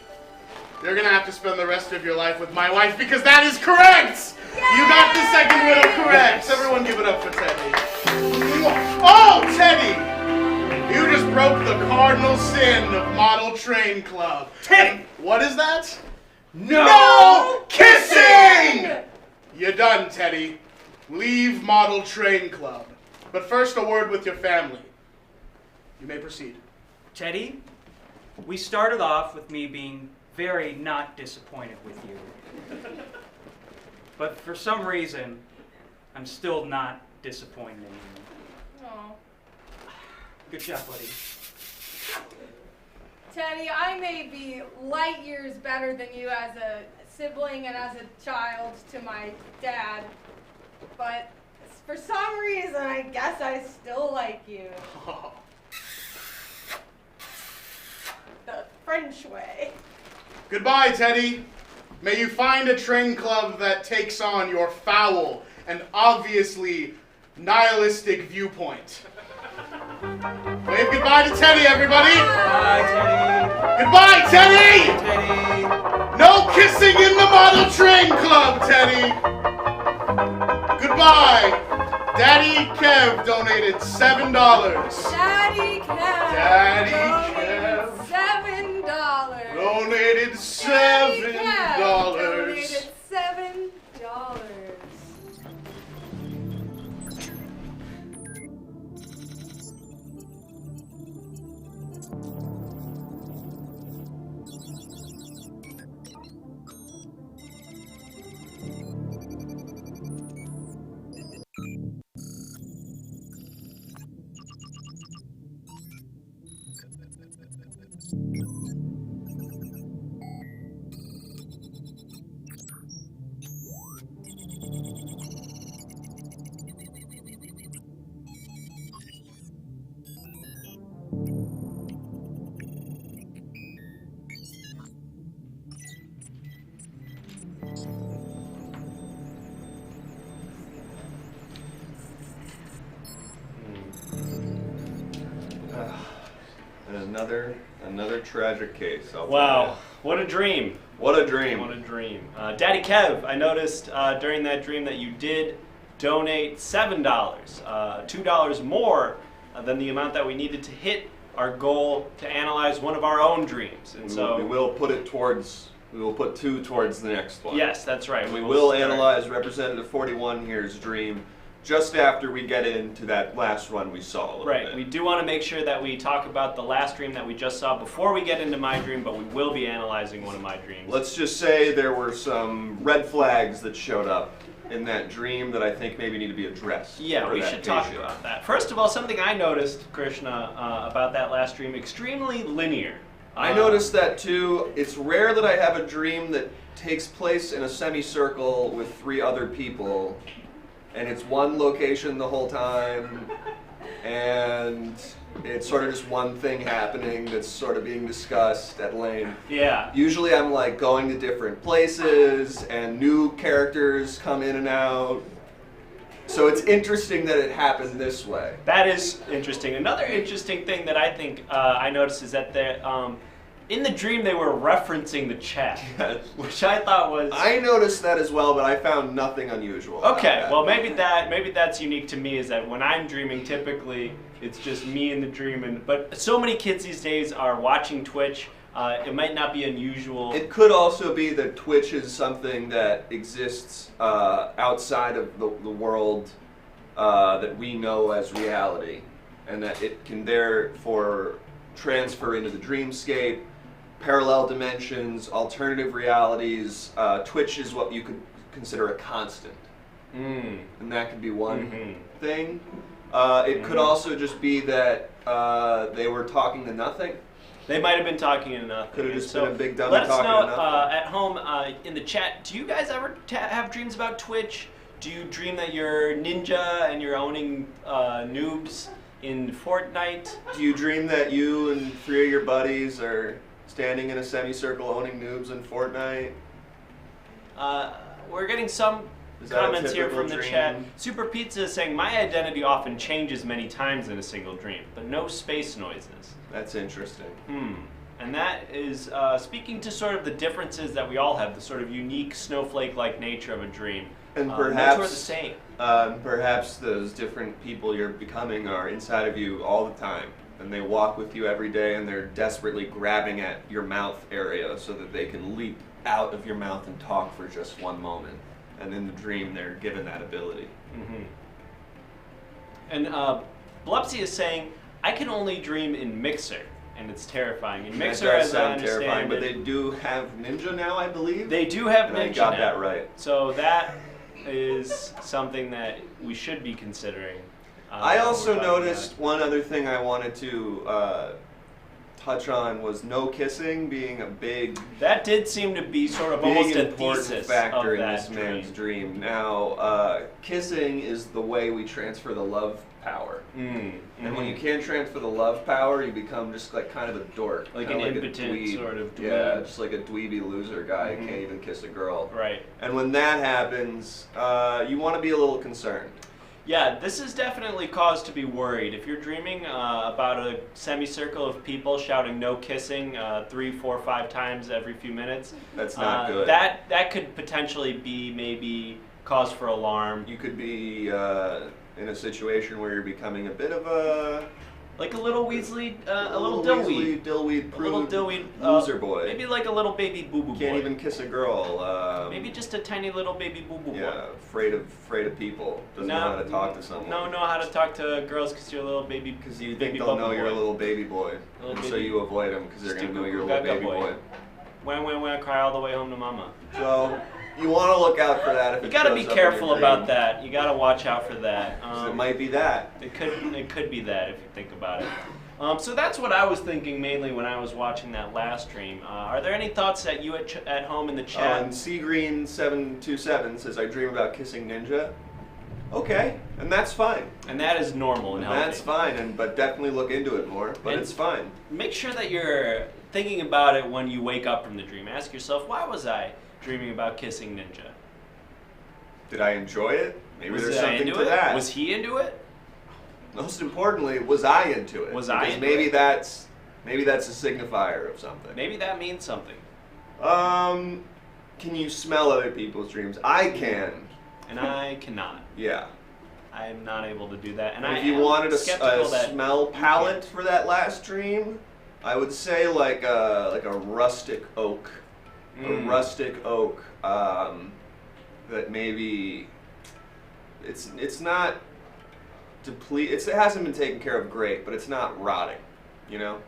S6: You're gonna have to spend the rest of your life with my wife because that is correct! You got the second riddle correct! Everyone give it up for Teddy. Oh, Teddy! You just broke the cardinal sin of Model Train Club.
S5: Teddy!
S6: What is that?
S5: No
S6: kissing! You're done, Teddy. Leave Model Train Club. But first, a word with your family. You may proceed.
S5: Teddy, we started off with me being very not disappointed with you. But for some reason, I'm still not disappointed in you.
S4: Aw.
S5: Good job, buddy.
S4: Teddy, I may be light years better than you as a sibling and as a child to my dad, but for some reason, I guess I still like you. The French way.
S6: Goodbye, Teddy. May you find a train club that takes on your foul and obviously nihilistic viewpoint. Wave goodbye to Teddy, everybody!
S5: Bye, Teddy.
S6: Goodbye, Teddy!
S5: Teddy.
S6: No kissing in the model train club, Teddy! Goodbye! Daddy Kev donated $7.
S4: Daddy Kev.
S6: Daddy Kev.
S4: $7.
S6: Donated
S4: Daddy
S6: $7.
S4: Kev donated $7.
S2: And another tragic case. I'll tell
S3: Wow, what a dream.
S2: you. What a dream.
S3: What a dream. Daddy Kev, I noticed during that dream that you did donate $7, $2 more than the amount that we needed to hit our goal to analyze one of our own dreams. And
S2: We will put 2 towards the next one.
S3: Yes, that's right.
S2: And we
S3: We'll
S2: will
S3: start.
S2: analyze Representative 41 here's dream just after we get into that last one we saw a little
S3: Right.
S2: bit.
S3: We do want to make sure that we talk about the last dream that we just saw before we get into my dream, but we will be analyzing one of my dreams.
S2: Let's just say there were some red flags that showed up in that dream that I think maybe need to be addressed.
S3: Yeah,
S2: for
S3: we
S2: that
S3: should talk
S2: patient.
S3: about that. First of all, something I noticed, Krishna, about that last dream, extremely linear.
S2: I noticed that too. It's rare that I have a dream that takes place in a semicircle with 3 other people, and it's one location the whole time, and it's sort of just one thing happening that's sort of being discussed at length.
S3: Yeah.
S2: Usually I'm like going to different places, and new characters come in and out. So it's interesting that it happened this way.
S3: That is interesting. Another interesting thing that I think I noticed is that in the dream they were referencing the chat,
S2: Yes.
S3: which I thought was...
S2: I noticed that as well, but I found nothing unusual about
S3: Okay,
S2: that.
S3: well maybe that's unique to me, is that when I'm dreaming, typically it's just me in the dream, but so many kids these days are watching Twitch. It might not be unusual.
S2: It could also be that Twitch is something that exists outside of the world that we know as reality, and that it can therefore transfer into the dreamscape, parallel dimensions, alternative realities. Twitch is what you could consider a constant, and that could be one thing. It could also just be that they were talking to nothing.
S3: They might have been talking to nothing.
S2: Could have just
S3: And
S2: been a big dummy
S3: let us
S2: talking
S3: know
S2: to nothing.
S3: at home in the chat, do you guys ever have dreams about Twitch? Do you dream that you're ninja and you're owning noobs in Fortnite?
S2: Do you dream that you and 3 of your buddies are standing in a semicircle owning noobs in Fortnite?
S3: We're getting some
S2: Is that a
S3: comments here
S2: typical
S3: from the
S2: dream?
S3: chat. Super Pizza is saying, my identity often changes many times in a single dream, but no space noises.
S2: That's interesting.
S3: And that is speaking to sort of the differences that we all have, the sort of unique snowflake-like nature of a dream.
S2: And
S3: Most are the
S2: perhaps,
S3: same.
S2: perhaps those different people you're becoming are inside of you all the time, and they walk with you every day, and they're desperately grabbing at your mouth area so that they can leap out of your mouth and talk for just one moment. And in the dream, they're given that ability.
S3: And Blepsy is saying, I can only dream in Mixer, and it's terrifying. In Mixer,
S2: That does
S3: as I
S2: sound
S3: understand
S2: terrifying, but
S3: it,
S2: they do have Ninja now, I believe.
S3: they do have
S2: and
S3: Ninja
S2: I got
S3: now.
S2: that right.
S3: So that is something that we should be considering.
S2: I
S3: when
S2: also
S3: we're talking
S2: noticed one other thing I wanted to touch on was no kissing being a big,
S3: that did seem to be sort of almost a
S2: important
S3: thesis
S2: factor
S3: of
S2: in
S3: that
S2: this man's
S3: dream.
S2: dream. Now, kissing is the way we transfer the love power. And when you can't transfer the love power, you become just like kind of a dork.
S3: Like
S2: kinda
S3: an
S2: a
S3: impotent
S2: dweeb.
S3: sort of dweeb.
S2: Yeah, just like a dweeby loser guy who can't even kiss a girl.
S3: Right.
S2: And when that happens, you want to be a little concerned.
S3: Yeah, this is definitely cause to be worried. If you're dreaming about a semicircle of people shouting no kissing 3, 4, 5 times every few minutes,
S2: That's not good.
S3: That could potentially be maybe cause for alarm.
S2: You could be in a situation where you're becoming a bit of a
S3: Like a little Weasley, a little dillweed.
S2: dillweed,
S3: A little
S2: prude,
S3: dillweed.
S2: loser boy.
S3: Maybe like a little baby boo-boo boy.
S2: Can't even kiss a girl.
S3: Maybe just a tiny little baby boo-boo boy.
S2: Yeah, afraid of people. Doesn't know how to talk to someone.
S3: No, know how to talk to girls because you're a little baby.
S2: Because you
S3: baby
S2: think they'll know
S3: bubble
S2: you're a
S3: boy.
S2: little baby boy.
S3: Little
S2: And so
S3: baby-
S2: you avoid them because they're going to know you're a little
S3: Gaga
S2: baby boy.
S3: When, cry all the way home to mama.
S2: So you want to look out for that if
S3: You
S2: it
S3: gotta
S2: shows
S3: be
S2: up in
S3: careful
S2: your
S3: about
S2: dream.
S3: that. You gotta watch out for that.
S2: 'Cause it might be that.
S3: It could be that if you think about it. So that's what I was thinking mainly when I was watching that last stream. Are there any thoughts that you at home in the chat?
S2: And Seagreen727 says, I dream about kissing Ninja. Okay, and that's fine.
S3: And that is normal and
S2: And
S3: healthy.
S2: that's fine, but definitely look into it more. But
S3: And-
S2: it's fine.
S3: Make sure that you're thinking about it when you wake up from the dream. Ask yourself, why was I dreaming about kissing Ninja?
S2: Did I enjoy it? Maybe
S3: Was
S2: there's
S3: I
S2: something
S3: into
S2: to
S3: it?
S2: that.
S3: Was he into it?
S2: Most importantly, was I into it?
S3: Was I
S2: Because
S3: into
S2: maybe
S3: it?
S2: that's a signifier of something.
S3: Maybe that means something.
S2: Can you smell other people's dreams? I can.
S3: And I cannot.
S2: Yeah.
S3: I'm not able to do that. And
S2: And
S3: I
S2: if you
S3: am
S2: wanted
S3: skeptical
S2: a
S3: that
S2: smell
S3: you
S2: palette for that last dream, I would say like a rustic oak. A
S3: Mm.
S2: rustic oak that maybe it's not it hasn't been taken care of great, but it's not rotting, you know?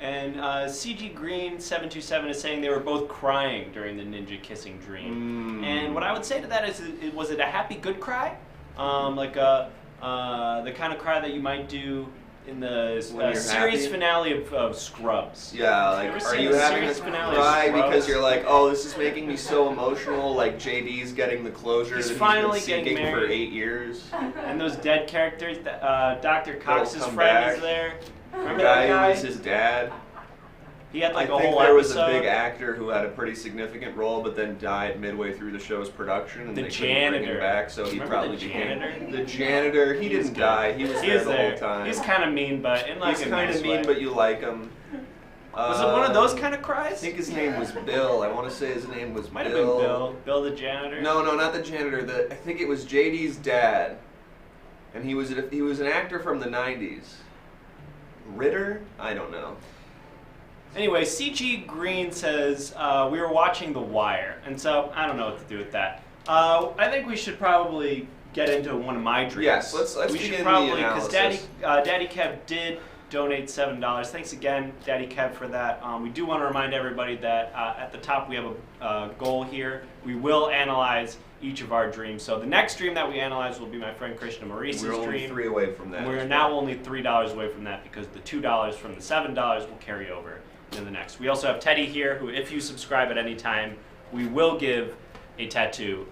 S3: And CG Green 727 is saying they were both crying during the ninja kissing dream. And what I would say to that is, was it a happy good cry? Like the kind of cry that you might do in the
S2: When you're
S3: series
S2: happy?
S3: finale of Scrubs.
S2: Yeah, like,
S3: ever
S2: are
S3: seen
S2: you
S3: the
S2: having a
S3: series finale of
S2: cry
S3: Scrubs?
S2: because you're like, oh, this is making me so emotional, like JD's getting the closure
S3: He's
S2: that
S3: finally
S2: he's been
S3: getting
S2: seeking for
S3: married.
S2: 8 years?
S3: And those dead characters, Dr. Cox's
S2: come
S3: friend
S2: back.
S3: is there.
S2: The
S3: Remember
S2: guy
S3: that guy?
S2: who was his dad.
S3: He had like
S2: I
S3: a
S2: think
S3: whole
S2: there was
S3: episode.
S2: a big actor who had a pretty significant role, but then died midway through the show's production, and
S3: The
S2: they couldn't bring
S3: janitor.
S2: him back. So he
S3: Remember
S2: probably
S3: the
S2: became
S3: janitor?
S2: the janitor. He
S3: He's
S2: didn't
S3: good.
S2: die. He was there the whole time.
S3: He's kind of mean, but in like
S2: He's
S3: a
S2: kind
S3: nice
S2: of mean,
S3: way.
S2: but you like him.
S3: Was it one of those kind of
S2: I
S3: cries?
S2: think his name was Bill. I want to say his name was
S3: Might have
S2: Bill.
S3: been Bill. Bill the janitor.
S2: No, not the janitor. I think it was JD's dad, and he was an actor from the '90s. Ritter? I don't know.
S3: Anyway, CG Green says we were watching The Wire, and so I don't know what to do with that. I think we should probably get into one of my dreams.
S2: Yes, let's
S3: we
S2: begin
S3: should
S2: the
S3: probably because
S2: analysis.
S3: Daddy Kev did donate $7. Thanks again, Daddy Kev, for that. We do want to remind everybody that at the top we have a goal here. We will analyze each of our dreams. So the next dream that we analyze will be my friend Krishna Maurice's
S2: We're only
S3: dream.
S2: 3 away from that.
S3: We're now only $3 away from that because the $2 from the $7 will carry over in the next. We also have Teddy here, who, if you subscribe at any time, we will give a tattoo.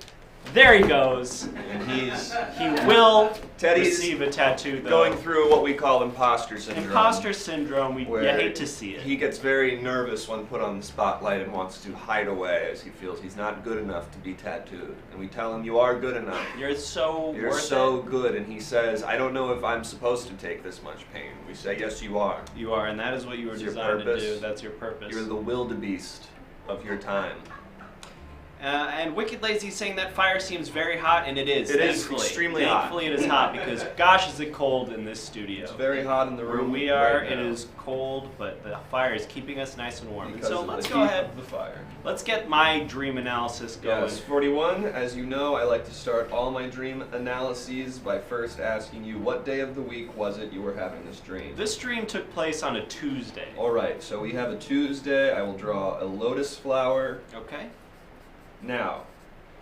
S3: There he goes.
S2: And
S3: He will
S2: Teddy's
S3: receive a tattoo, though.
S2: going through what we call imposter syndrome.
S3: Imposter syndrome. You
S2: where
S3: hate to see it.
S2: He gets very nervous when put on the spotlight and wants to hide away as he feels he's not good enough to be tattooed. And we tell him, you are good enough.
S3: You're so
S2: You're
S3: worth
S2: so
S3: it.
S2: good. And he says, I don't know if I'm supposed to take this much pain. We say, yes, you are.
S3: You are, and that is what you were
S2: It's your
S3: designed to
S2: purpose.
S3: do. That's your purpose.
S2: You're the wildebeest of your time.
S3: And Wicked Lazy saying that fire seems very hot, and it is.
S2: It is
S3: thankfully.
S2: extremely hot.
S3: Thankfully, it is hot because gosh, is it cold in this studio.
S2: It's very hot in the
S3: Where
S2: room.
S3: we are,
S2: right
S3: it
S2: now
S3: is cold, but the fire is keeping us nice and warm. And
S2: because
S3: so
S2: of
S3: let's
S2: the
S3: go
S2: heat
S3: ahead.
S2: of the fire.
S3: Let's get my dream analysis going.
S2: Yes, 41. As you know, I like to start all my dream analyses by first asking you what day of the week was it you were having this dream.
S3: This dream took place on a Tuesday.
S2: All right, so we have a Tuesday. I will draw a lotus flower.
S3: Okay.
S2: Now,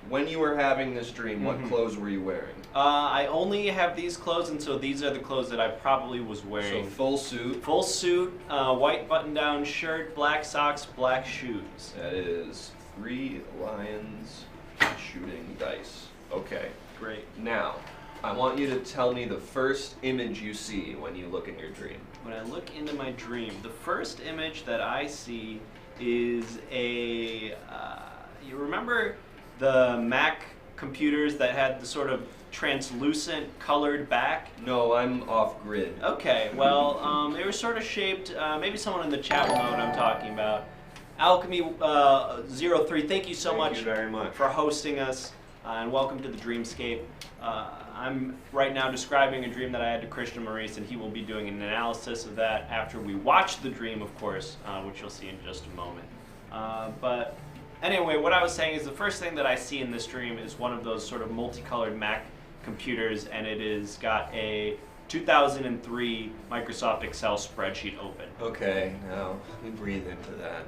S2: when you were having this dream, what
S3: Mhm.
S2: clothes were you wearing?
S3: I only have these clothes, and so these are the clothes that I probably was
S2: So
S3: wearing.
S2: full suit.
S3: Full suit, white button-down shirt, black socks, black shoes.
S2: That is 3 lions shooting dice. Okay.
S3: Great.
S2: Now, I want you to tell me the first image you see when you look in your dream.
S3: When I look into my dream, the first image that I see is a. You remember the Mac computers that had the sort of translucent colored back?
S2: No, I'm off grid.
S3: Okay, well, they were sort of shaped. Maybe someone in the chat will know what I'm talking about. Alchemy03, thank you so
S2: Thank
S3: much
S2: you very much.
S3: for hosting us, and welcome to the Dreamscape. I'm right now describing a dream that I had to Krishna Maurice, and he will be doing an analysis of that after we watch the dream, of course, which you'll see in just a moment. But anyway, what I was saying is the first thing that I see in this dream is one of those sort of multicolored Mac computers, and it is got a 2003 Microsoft Excel spreadsheet open.
S2: Okay, now let me breathe into that.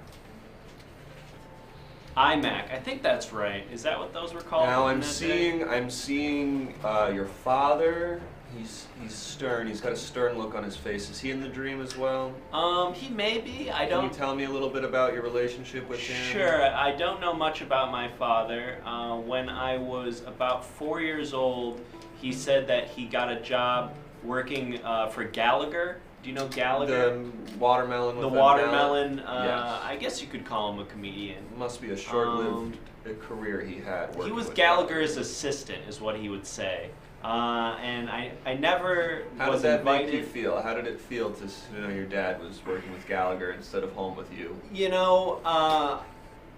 S3: iMac, I think that's right. Is that what those were called?
S2: Now
S3: in
S2: I'm
S3: that
S2: seeing
S3: day?
S2: your father. He's stern. He's got a stern look on his face. Is he in the dream as well?
S3: He may be. I
S2: Can
S3: don't.
S2: you tell me a little bit about your relationship with him?
S3: Sure. I don't know much about my father. When I was about 4 years old, he said that he got a job working for Gallagher. Do you know Gallagher?
S2: The watermelon. With
S3: The
S2: that
S3: watermelon.
S2: Yes.
S3: I guess you could call him a comedian.
S2: mallet? Must be a short-lived career he had.
S3: He
S2: working
S3: was
S2: with
S3: Gallagher's assistant, is what he would say. And I never
S2: How
S3: was
S2: did that
S3: invited.
S2: make you feel? How did it feel to know your dad was working with Gallagher instead of home with you?
S3: You know,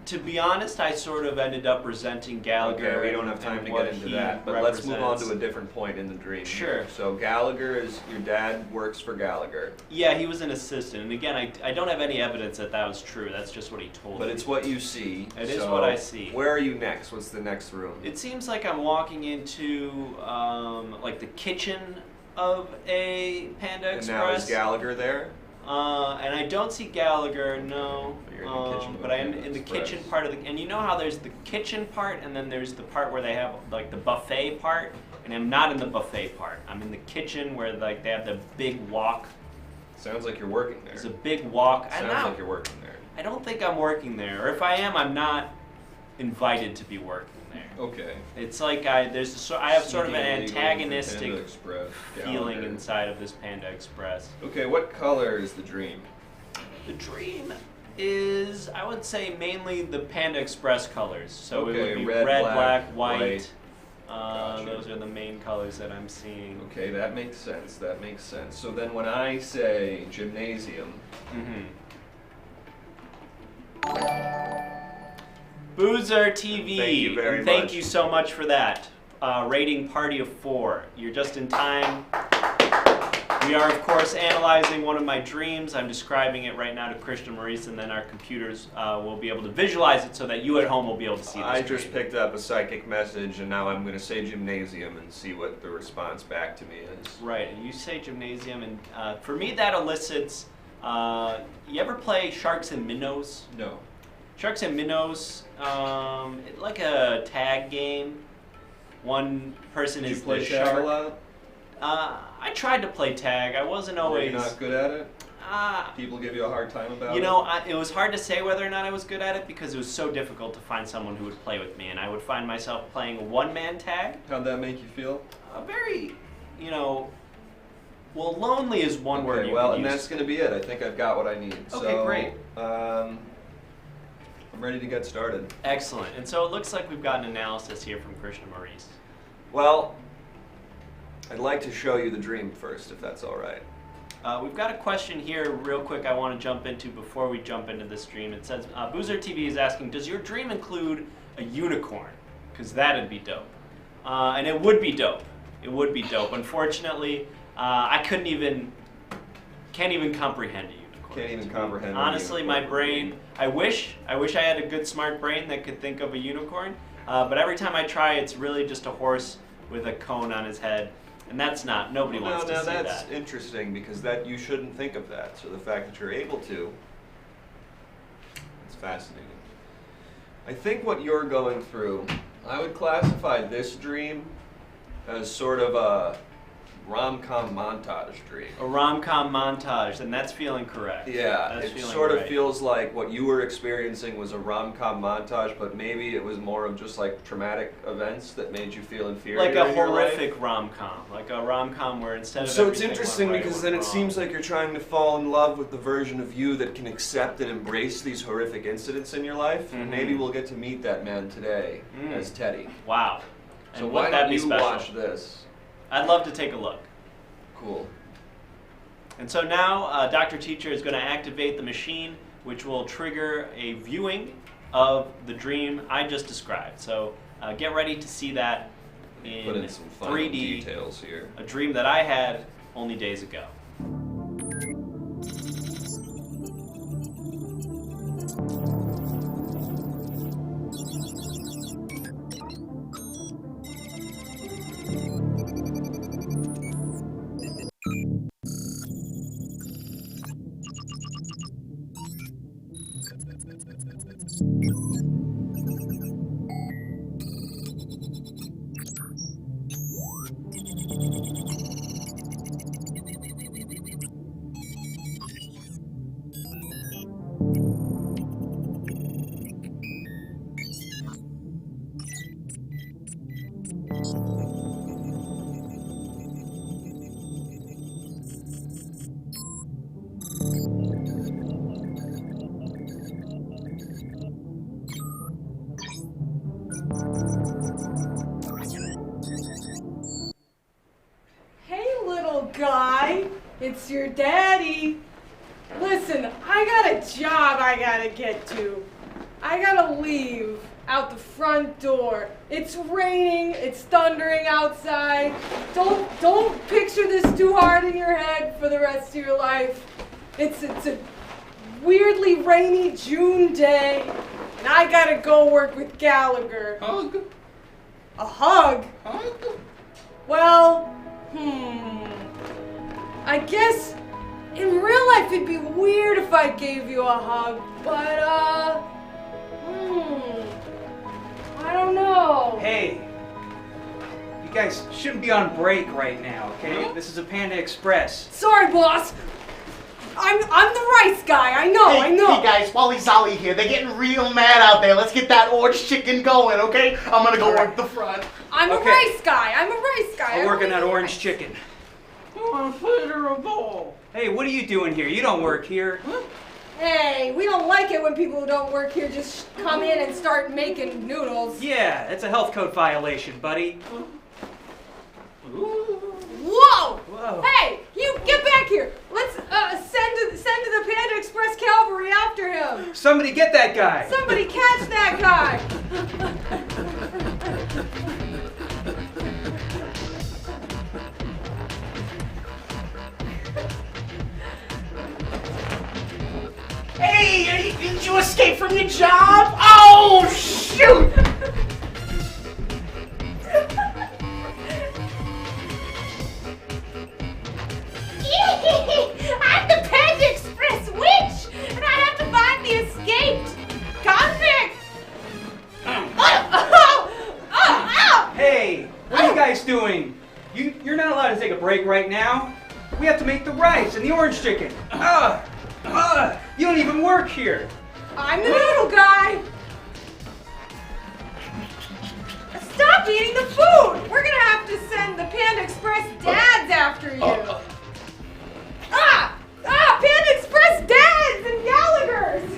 S3: to be honest, I sort of ended up resenting Gallagher.
S2: Okay, we don't have time
S3: and
S2: to
S3: what
S2: get into
S3: he
S2: that, but let's move on
S3: represents.
S2: to a different point in the dream.
S3: Sure.
S2: So Gallagher is your dad works for Gallagher,
S3: Yeah, he was an assistant, and again, I don't have any evidence that that was true. That's just what he told
S2: but
S3: me.
S2: it's what you see.
S3: It is
S2: so
S3: what I see.
S2: Where are you next? What's the next room?
S3: It seems like I'm walking into like the kitchen of a Panda
S2: and
S3: Express.
S2: now is Gallagher there?
S3: And I don't see Gallagher, no.
S2: But you're in the kitchen of
S3: But
S2: a
S3: I'm
S2: Panda
S3: in the
S2: Express.
S3: kitchen part of the. And you know how there's the kitchen part, and then there's the part where they have like the buffet part. And I'm not in the buffet part. I'm in the kitchen where like they have the big wok.
S2: Sounds like you're working there.
S3: There's a big wok.
S2: Sounds like you're working there.
S3: I don't think I'm working there, or if I am, I'm not invited to be working there.
S2: Okay.
S3: It's like I have sort of an
S2: Seating illegal for Panda
S3: antagonistic
S2: Express,
S3: feeling
S2: Gallagher.
S3: inside of this Panda Express.
S2: Okay, what color is the dream?
S3: The dream is, I would say, mainly the Panda Express colors. So it
S2: Okay,
S3: would be
S2: red,
S3: red,
S2: black,
S3: black, white.
S2: white.
S3: Those are the main colors that I'm seeing.
S2: Okay, that makes sense. That makes sense. So then when I say gymnasium,
S3: Mm-hmm. Boozer TV.
S2: Thank you very
S3: and thank
S2: much.
S3: you so much for that. Rating party of 4. You're just in time. We are, of course, analyzing one of my dreams. I'm describing it right now to Krishna Maurice, and then our computers will be able to visualize it so that you at home will be able to see this
S2: I
S3: dream.
S2: just picked up a psychic message, and now I'm going to say gymnasium and see what the response back to me is.
S3: Right, and you say gymnasium, and for me that elicits, you ever play Sharks and Minnows?
S2: No.
S3: Sharks and Minnows, like a tag game. One person
S2: Did
S3: is
S2: you play
S3: the
S2: tag
S3: shark.
S2: a lot?
S3: I tried to play tag. I wasn't
S2: Were
S3: always.
S2: you not good at it?
S3: Uh,
S2: People give you a hard time about
S3: you
S2: it?
S3: know, it was hard to say whether or not I was good at it because it was so difficult to find someone who would play with me, and I would find myself playing a one-man tag.
S2: How'd that make you feel?
S3: Very, well, lonely is one word
S2: Okay,
S3: you
S2: well,
S3: can
S2: and
S3: use.
S2: that's going to be it. I think I've got what I need.
S3: Okay,
S2: so,
S3: great.
S2: I'm ready to get started.
S3: Excellent. And so it looks like we've got an analysis here from Krishna Maurice.
S2: Well, I'd like to show you the dream first, if that's all right.
S3: We've got a question here real quick I want to jump into before we jump into this dream. It says, Boozer TV is asking, does your dream include a unicorn, because that'd be dope. And it would be dope. It would be dope. Unfortunately, I can't even comprehend a unicorn.
S2: Can't even comprehend.
S3: Honestly, my brain. I wish I had a good, smart brain that could think of a unicorn. But every time I try, it's really just a horse with a cone on his head, and that's not. Nobody wants to see that.
S2: Now that's interesting because you shouldn't think of that. So the fact that you're able to, it's fascinating. I think what you're going through, I would classify this dream as sort of a rom-com montage dream.
S3: A rom-com montage, and that's feeling correct.
S2: Yeah,
S3: that's
S2: it
S3: feeling
S2: sort of
S3: right.
S2: feels like what you were experiencing was a rom-com montage, but maybe it was more of just like traumatic events that made you feel inferior.
S3: Like a
S2: in your life.
S3: horrific rom-com, like a rom-com where instead of
S2: So it's
S3: everything
S2: interesting
S3: went right,
S2: because
S3: it
S2: then
S3: went
S2: it
S3: wrong.
S2: seems like you're trying to fall in love with the version of you that can accept and embrace these horrific incidents in your life.
S3: Mhm.
S2: Maybe we'll get to meet that man today
S3: Mm.
S2: as Teddy.
S3: Wow.
S2: So
S3: And
S2: why
S3: wouldn't that
S2: don't
S3: be
S2: you
S3: special?
S2: watch this?
S3: I'd love to take a look.
S2: Cool.
S3: And so now Dr. Teacher is going to activate the machine, which will trigger a viewing of the dream I just described. So get ready to see that in
S2: Put in some final
S3: 3D,
S2: details here.
S3: a dream that I had only days ago.
S4: Hey, little guy, it's your daddy. Listen, I got a job I gotta get to. I gotta leave out the front door. It's raining, it's thundering outside. Don't picture this too hard in your head for the rest of your life. It's a weirdly rainy June day, and I gotta go work with Gallagher.
S6: Hug?
S4: A hug?
S6: Hug?
S4: Well, I guess in real life it'd be weird if I gave you a hug, but I don't know.
S5: Hey, you guys shouldn't be on break right now, okay?
S4: Huh?
S5: This is a Panda Express.
S4: Sorry, boss. I'm the rice guy. I know. I know.
S6: Hey guys, Wally Zolly here. They're getting real mad out there. Let's get that orange chicken going, okay? I'm gonna go work the front.
S4: I'm
S5: Okay.
S4: a rice guy. I'm a rice guy.
S5: I'll work on that
S4: don't
S5: orange
S4: eat
S5: chicken.
S6: I'm a bowl.
S5: Hey, what are you doing here? You don't work here.
S4: rice. Hey, we don't like it when people who don't work here just come in and start making noodles.
S5: Yeah, that's a health code violation, buddy.
S4: Whoa!
S5: Whoa.
S4: Hey, you get back here. Let's send to the Panda Express Cavalry after him.
S5: Somebody get that guy.
S4: Somebody catch that guy.
S6: Hey, did you escape from your job? Oh, shoot!
S4: I'm the Panda Express witch, and I have to find the escaped convict.
S5: Hey, what are you guys doing? You're not allowed to take a break right now. We have to make the rice and the orange chicken. You don't even work here.
S4: I'm the noodle guy. Stop eating the food. We're gonna have to send the Panda Express dads after you. Panda Express dads and Gallagher's.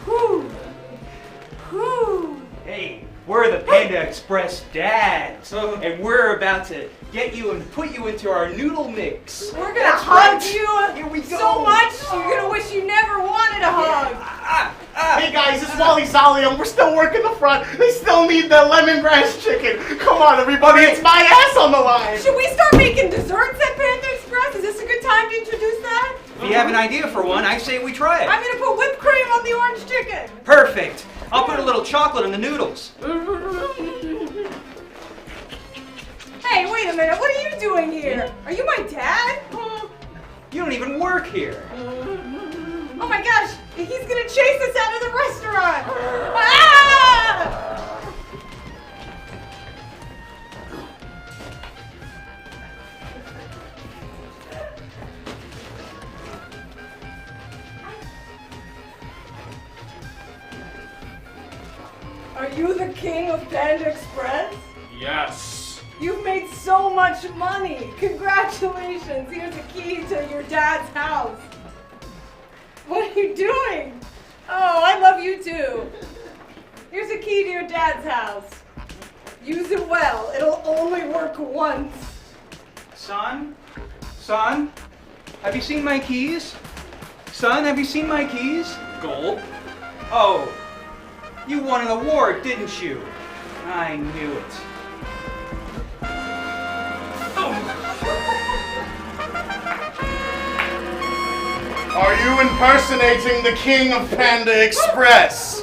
S4: Whew. Whew.
S5: Hey, we're the Panda Express dads, and we're about to get you and put you into our noodle mix.
S4: We're gonna
S5: That's
S4: hug
S5: right.
S4: you
S5: Here we
S4: so
S5: go.
S4: much, you're gonna wish you never wanted a hug.
S6: Hey guys, it's Wally Zolly, and we're still working the front. They still need the lemongrass chicken. Come on, everybody, it's my ass on the line.
S4: Should we start making desserts at Panda Express? Is this a good time to introduce that?
S5: If you have an idea for one, I say we try it.
S4: I'm gonna put whipped cream on the orange chicken.
S5: Perfect. I'll put a little chocolate in the noodles.
S4: Hey, wait a minute. What are you doing here? Are you my dad?
S5: You don't even work here.
S4: Oh my gosh, he's gonna chase us out of the restaurant. Ah! Are you the king of Panda Express?
S1: Yes.
S4: You've made so much money! Congratulations! Here's a key to your dad's house. What are you doing? Oh, I love you too. Here's a key to your dad's house. Use it well. It'll only work once.
S5: Son? Son? Have you seen my keys? Son, have you seen my keys?
S1: Gold.
S5: Oh, you won an award, didn't you? I knew it.
S6: Are you impersonating the king of Panda Express?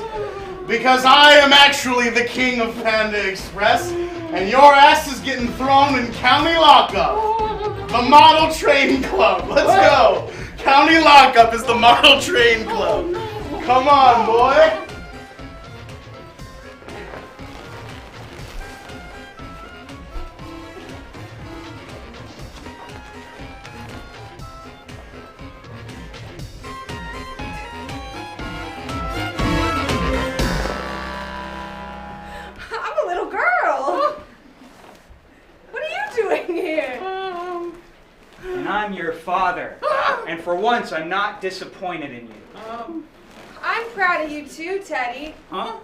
S6: Because I am actually the king of Panda Express, and your ass is getting thrown in county lockup. The Model Train Club. Let's go. County lockup is the Model Train Club. Come on, boy.
S4: I'm a little girl. What are you doing here?
S5: And I'm your father. And for once, I'm not disappointed in you.
S4: I'm proud of you too, Teddy.
S5: Huh?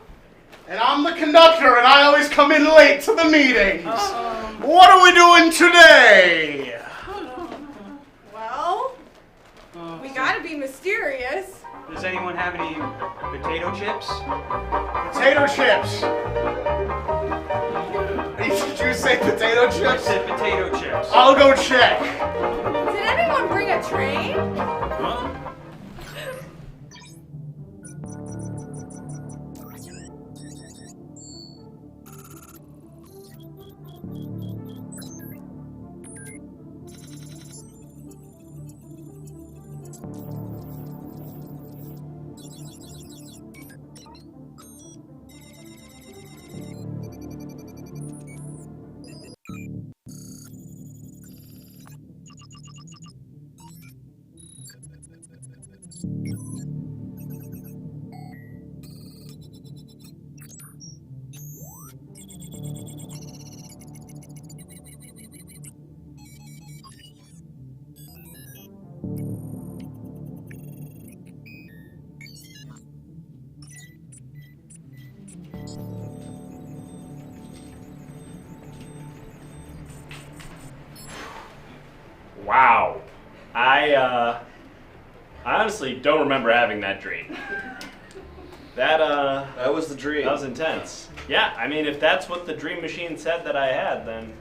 S6: And I'm the conductor, and I always come in late to the meetings. What are we doing today?
S4: Well, we gotta be mysterious.
S5: Does anyone have any potato chips?
S6: Potato chips. Did you say potato
S5: I
S6: chips?
S5: said potato chips.
S6: I'll go check.
S4: Did anyone bring a train?
S5: Huh?
S3: Wow. I honestly don't remember having that dream.
S2: That was the dream.
S3: That was intense. Yeah, I mean, if that's what the dream machine said that I had, then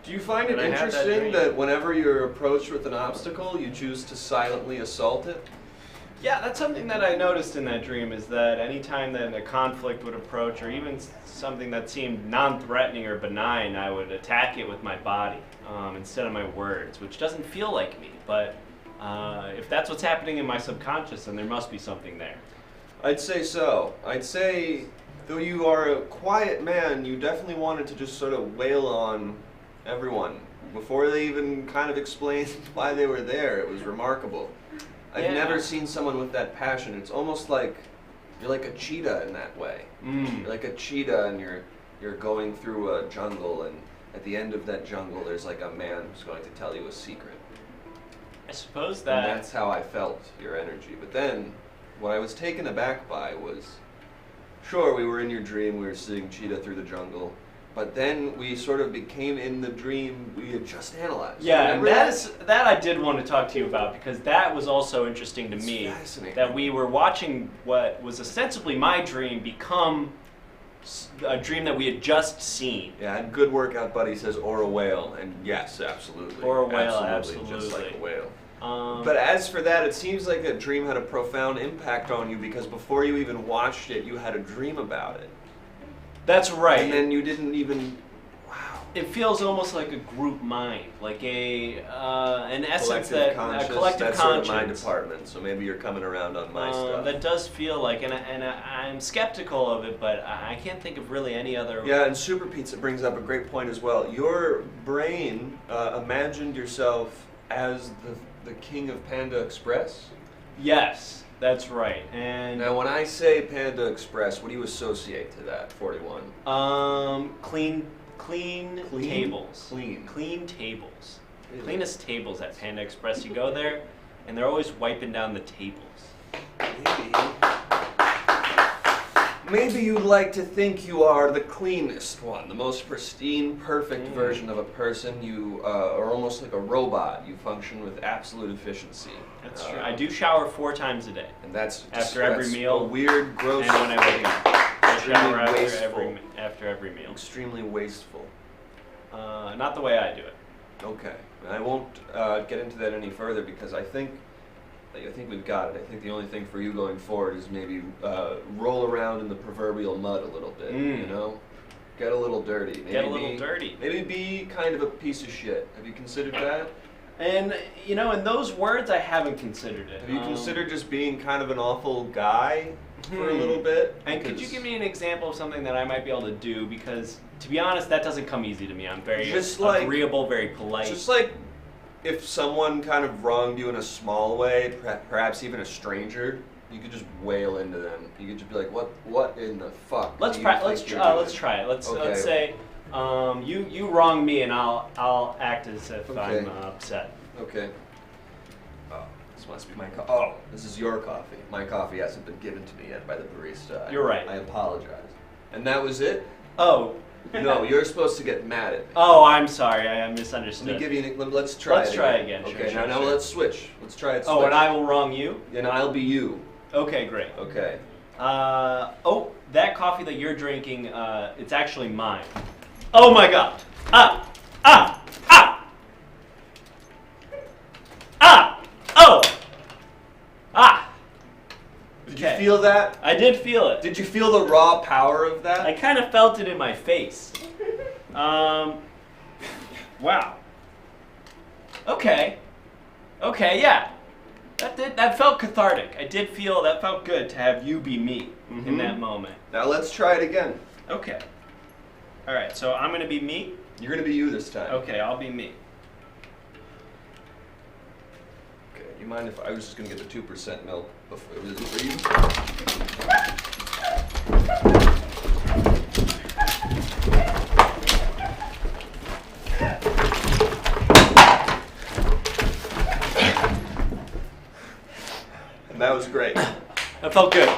S2: Do you find it
S3: But I had that
S2: interesting
S3: dream.
S2: that whenever you're approached with an obstacle, you choose to silently assault it?
S3: yeah, that's something that I noticed in that dream is that anytime that a conflict would approach, or even something that seemed non-threatening or benign, I would attack it with my body instead of my words, which doesn't feel like me. But if that's what's happening in my subconscious, then there must be something there.
S2: I'd say so. I'd say, though you are a quiet man, you definitely wanted to just sort of wail on everyone before they even kind of explained why they were there. It was remarkable. I've
S3: Yeah.
S2: never seen someone with that passion. It's almost like you're like a cheetah in that way. You're like a cheetah, and you're going through a jungle, and at the end of that jungle, there's like a man who's going to tell you a secret.
S3: I suppose
S2: And
S3: that.
S2: that's how I felt your energy. But then, what I was taken aback by was, sure, we were in your dream, we were seeing cheetah through the jungle, but then we sort of became in the dream we had just analyzed.
S3: Yeah, and
S2: Remember
S3: that I did want to talk to you about, because that was also interesting to
S2: It's
S3: me.
S2: fascinating.
S3: That we were watching what was ostensibly my dream become a dream that we had just seen.
S2: Yeah, and good workout buddy says or a whale, and yes, absolutely.
S3: Or a whale,
S2: Just like
S3: absolutely.
S2: a whale. But as for that, it seems like that dream had a profound impact on you because before you even watched it, you had a dream about it.
S3: That's right.
S2: And then you didn't even. Wow.
S3: It feels almost like a group mind, like an essence
S2: Collective
S3: that
S2: conscious,
S3: a collective
S2: that's
S3: conscience.
S2: sort of my department, so maybe you're coming around on my stuff.
S3: That does feel like, and I'm skeptical of it, but I can't think of really any other.
S2: Yeah, and Super Pizza brings up a great point as well. Your brain imagined yourself as the king of Panda Express.
S3: Yes, that's right. And
S2: Now, when I say Panda Express, what do you associate to that, 41?
S3: clean tables.
S2: Clean.
S3: Clean tables.
S2: Really?
S3: Cleanest tables at Panda Express. You go there, and they're always wiping down the tables.
S2: Maybe you'd like to think you are the cleanest one, the most pristine, perfect version of a person. You are almost like a robot. You function with absolute efficiency.
S3: That's true. I do shower 4 times a day.
S2: And that's
S3: After every
S2: that's
S3: meal,
S2: a weird, gross
S3: and when I wake up. I shower
S2: Extremely
S3: after every meal.
S2: extremely wasteful.
S3: Not the way I do it.
S2: Okay, I won't get into that any further because I think we've got it. I think the only thing for you going forward is maybe roll around in the proverbial mud a little bit. You know, get a little dirty. Maybe
S3: Get a little dirty.
S2: Maybe be kind of a piece of shit. Have you considered that?
S3: And, in those words, I haven't considered it.
S2: Have you considered just being kind of an awful guy for a little bit?
S3: And could you give me an example of something that I might be able to do? Because, to be honest, that doesn't come easy to me. I'm very agreeable, very polite.
S2: Just like if someone kind of wronged you in a small way, perhaps even a stranger, you could just wail into them. You could just be like, "What in the fuck?"
S3: Let's try it. Let's try it. Let's say you wrong me, and I'll act as if I'm upset.
S2: Okay. Oh, this must be my coffee. Oh, this is your coffee. My coffee hasn't been given to me yet by the barista.
S3: You're right.
S2: I apologize. And that was it?
S3: Oh.
S2: No, you're supposed to get mad at me.
S3: Oh, I'm sorry. I misunderstood.
S2: Let me give you. Let's try.
S3: Let's try again.
S2: Okay.
S3: Sure,
S2: now
S3: sure.
S2: let's switch. Let's try it.
S3: Oh,
S2: switch.
S3: and I will wrong you.
S2: And I'll be you.
S3: Okay, great.
S2: Okay.
S3: That coffee that you're drinking, it's actually mine. Oh my God! Ah! Oh! Ah!
S2: Did you feel that?
S3: I did feel it.
S2: Did you feel the raw power of that?
S3: I kind of felt it in my face. Wow. Okay, yeah. That felt cathartic. I did feel that felt good to have you be me in that moment.
S2: Now let's try it again.
S3: Okay. All right. So I'm gonna be me.
S2: You're gonna be you this time.
S3: Okay, I'll be me.
S2: Okay. You mind if I was just gonna get the 2% milk before it was for you? And that was great.
S3: That felt good.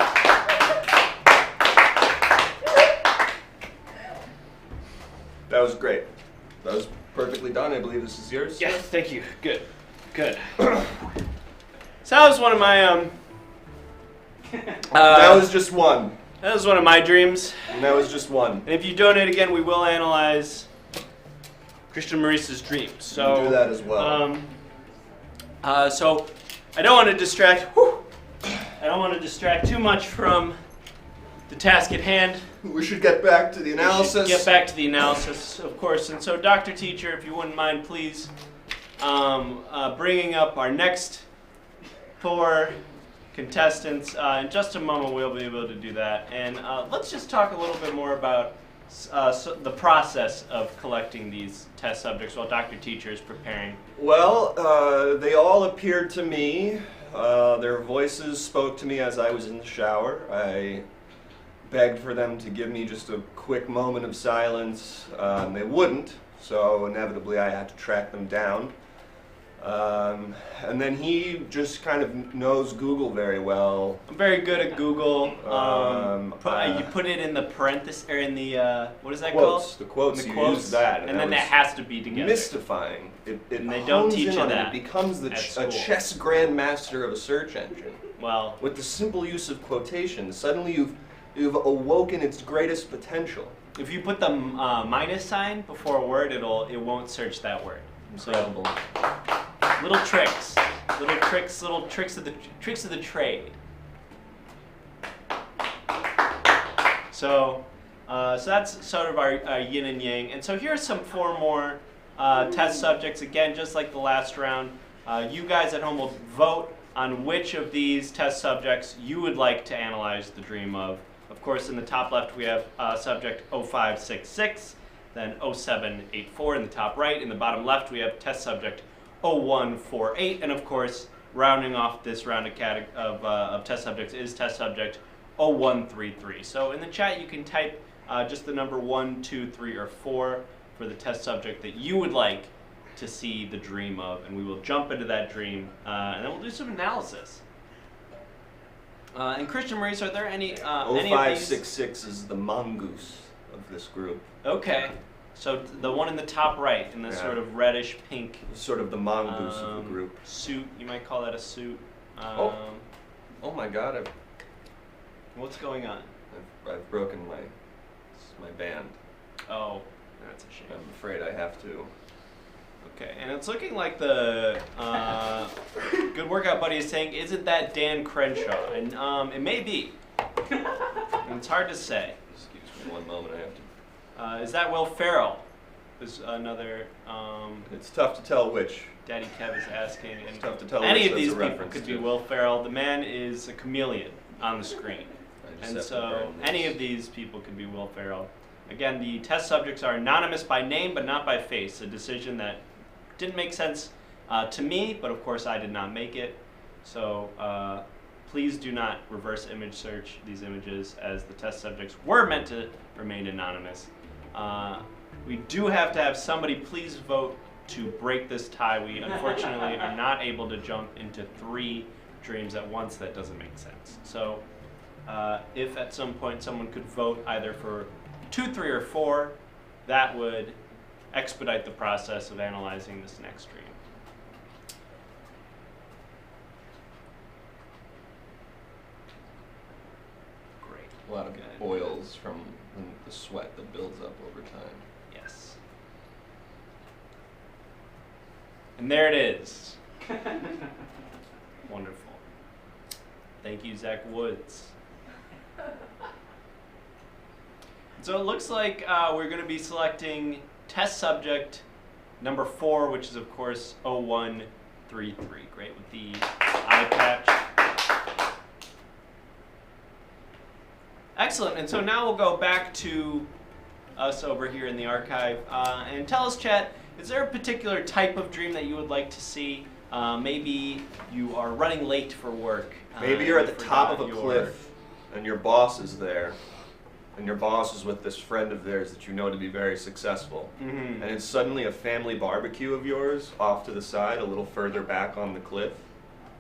S2: That was great. That was perfectly done. I believe this is yours.
S3: Yeah. Thank you. Good. So that was one of my
S2: That was just one.
S3: That was one of my dreams.
S2: And that was just one.
S3: And if you donate again, we will analyze Christian Maurice's dreams. So
S2: We'll do that as well.
S3: So I don't want to distract. I don't want to distract too much from the task at hand.
S2: We should get back to the
S3: We
S2: analysis.
S3: should get back to the analysis, of course. And so, Dr. Teacher, if you wouldn't mind, please, bringing up our next 4 contestants. In just a moment, we'll be able to do that. And let's just talk a little bit more about the process of collecting these test subjects while Dr. Teacher is preparing.
S2: Well, they all appeared to me. Their voices spoke to me as I was in the shower. I begged for them to give me just a quick moment of silence. They wouldn't, so inevitably I had to track them down. And then he just kind of knows Google very well.
S3: I'm very good at Google. You put it in the parenthesis, or in the, what is that
S2: Quotes.
S3: called?
S2: The quotes,
S3: In
S2: you
S3: the quotes,
S2: use that.
S3: and then that has to be together.
S2: Mystifying. It
S3: And they don't
S2: hones
S3: teach
S2: in
S3: you
S2: on
S3: that
S2: It becomes
S3: at
S2: a
S3: school.
S2: chess grandmaster of a search engine.
S3: Well,
S2: With the simple use of quotations, suddenly you've awoken its greatest potential.
S3: if you put the minus sign before a word, it won't search that word.
S2: Incredible.
S3: Little tricks of the trade. So that's sort of our yin and yang. And so here's four more test subjects. Again, just like the last round, you guys at home will vote on which of these test subjects you would like to analyze the dream of. Of course, in the top left we have subject 0566, then 0784 in the top right. In the bottom left we have test subject 0148, and of course, rounding off this round of test subjects is test subject 0133. So in the chat you can type just the number 1, 2, 3, or 4 for the test subject that you would like to see the dream of, and we will jump into that dream, and then we'll do some analysis. And Christian, Maurice, are there any of these?
S2: 0566 is the mongoose of this group.
S3: Okay, so the one in the top right, in the
S2: Yeah.
S3: sort of reddish pink
S2: It's sort of the mongoose of the group.
S3: suit, you might call that a suit.
S2: Oh my God!
S3: What's going on?
S2: I've broken my band.
S3: Oh, that's a shame.
S2: I'm afraid I have to.
S3: Okay, and it's looking like the Good Workout Buddy is saying, isn't that Dan Crenshaw? And it may be. And it's hard to say.
S2: Excuse me one moment. I have to.
S3: Is that Will Ferrell? Is another.
S2: It's tough to tell which.
S3: Daddy Kev is asking. And
S2: It's tough to tell
S3: any
S2: which
S3: of
S2: that's
S3: these
S2: a
S3: people
S2: reference
S3: could
S2: to.
S3: be Will Ferrell. The man is a chameleon on the screen.
S2: I just
S3: And
S2: have to
S3: so
S2: burn this.
S3: any of these people could be Will Ferrell. Again, the test subjects are anonymous by name but not by face, a decision that didn't make sense to me, but of course I did not make it. So please do not reverse image search these images, as the test subjects were meant to remain anonymous. We do have to have somebody please vote to break this tie. We unfortunately are not able to jump into 3 dreams at once. That doesn't make sense. So if at some point someone could vote either for 2, 3, or 4, that would expedite the process of analyzing this next dream. Great.
S2: A lot of
S3: Good.
S2: oils from the sweat that builds up over time.
S3: Yes. And there it is. Wonderful. Thank you, Zach Woods. So it looks like we're going to be selecting test subject number 4, which is of course 0133. Great, with the eye patch. Excellent, and so now we'll go back to us over here in the archive and tell us, chat, is there a particular type of dream that you would like to see? Maybe you are running late for work.
S2: Maybe you're at the
S3: you
S2: top of a
S3: forgot
S2: cliff and your boss is there. And your boss is with this friend of theirs that you know to be very successful.
S3: Mhm.
S2: And it's suddenly a family barbecue of yours off to the side, a little further back on the cliff.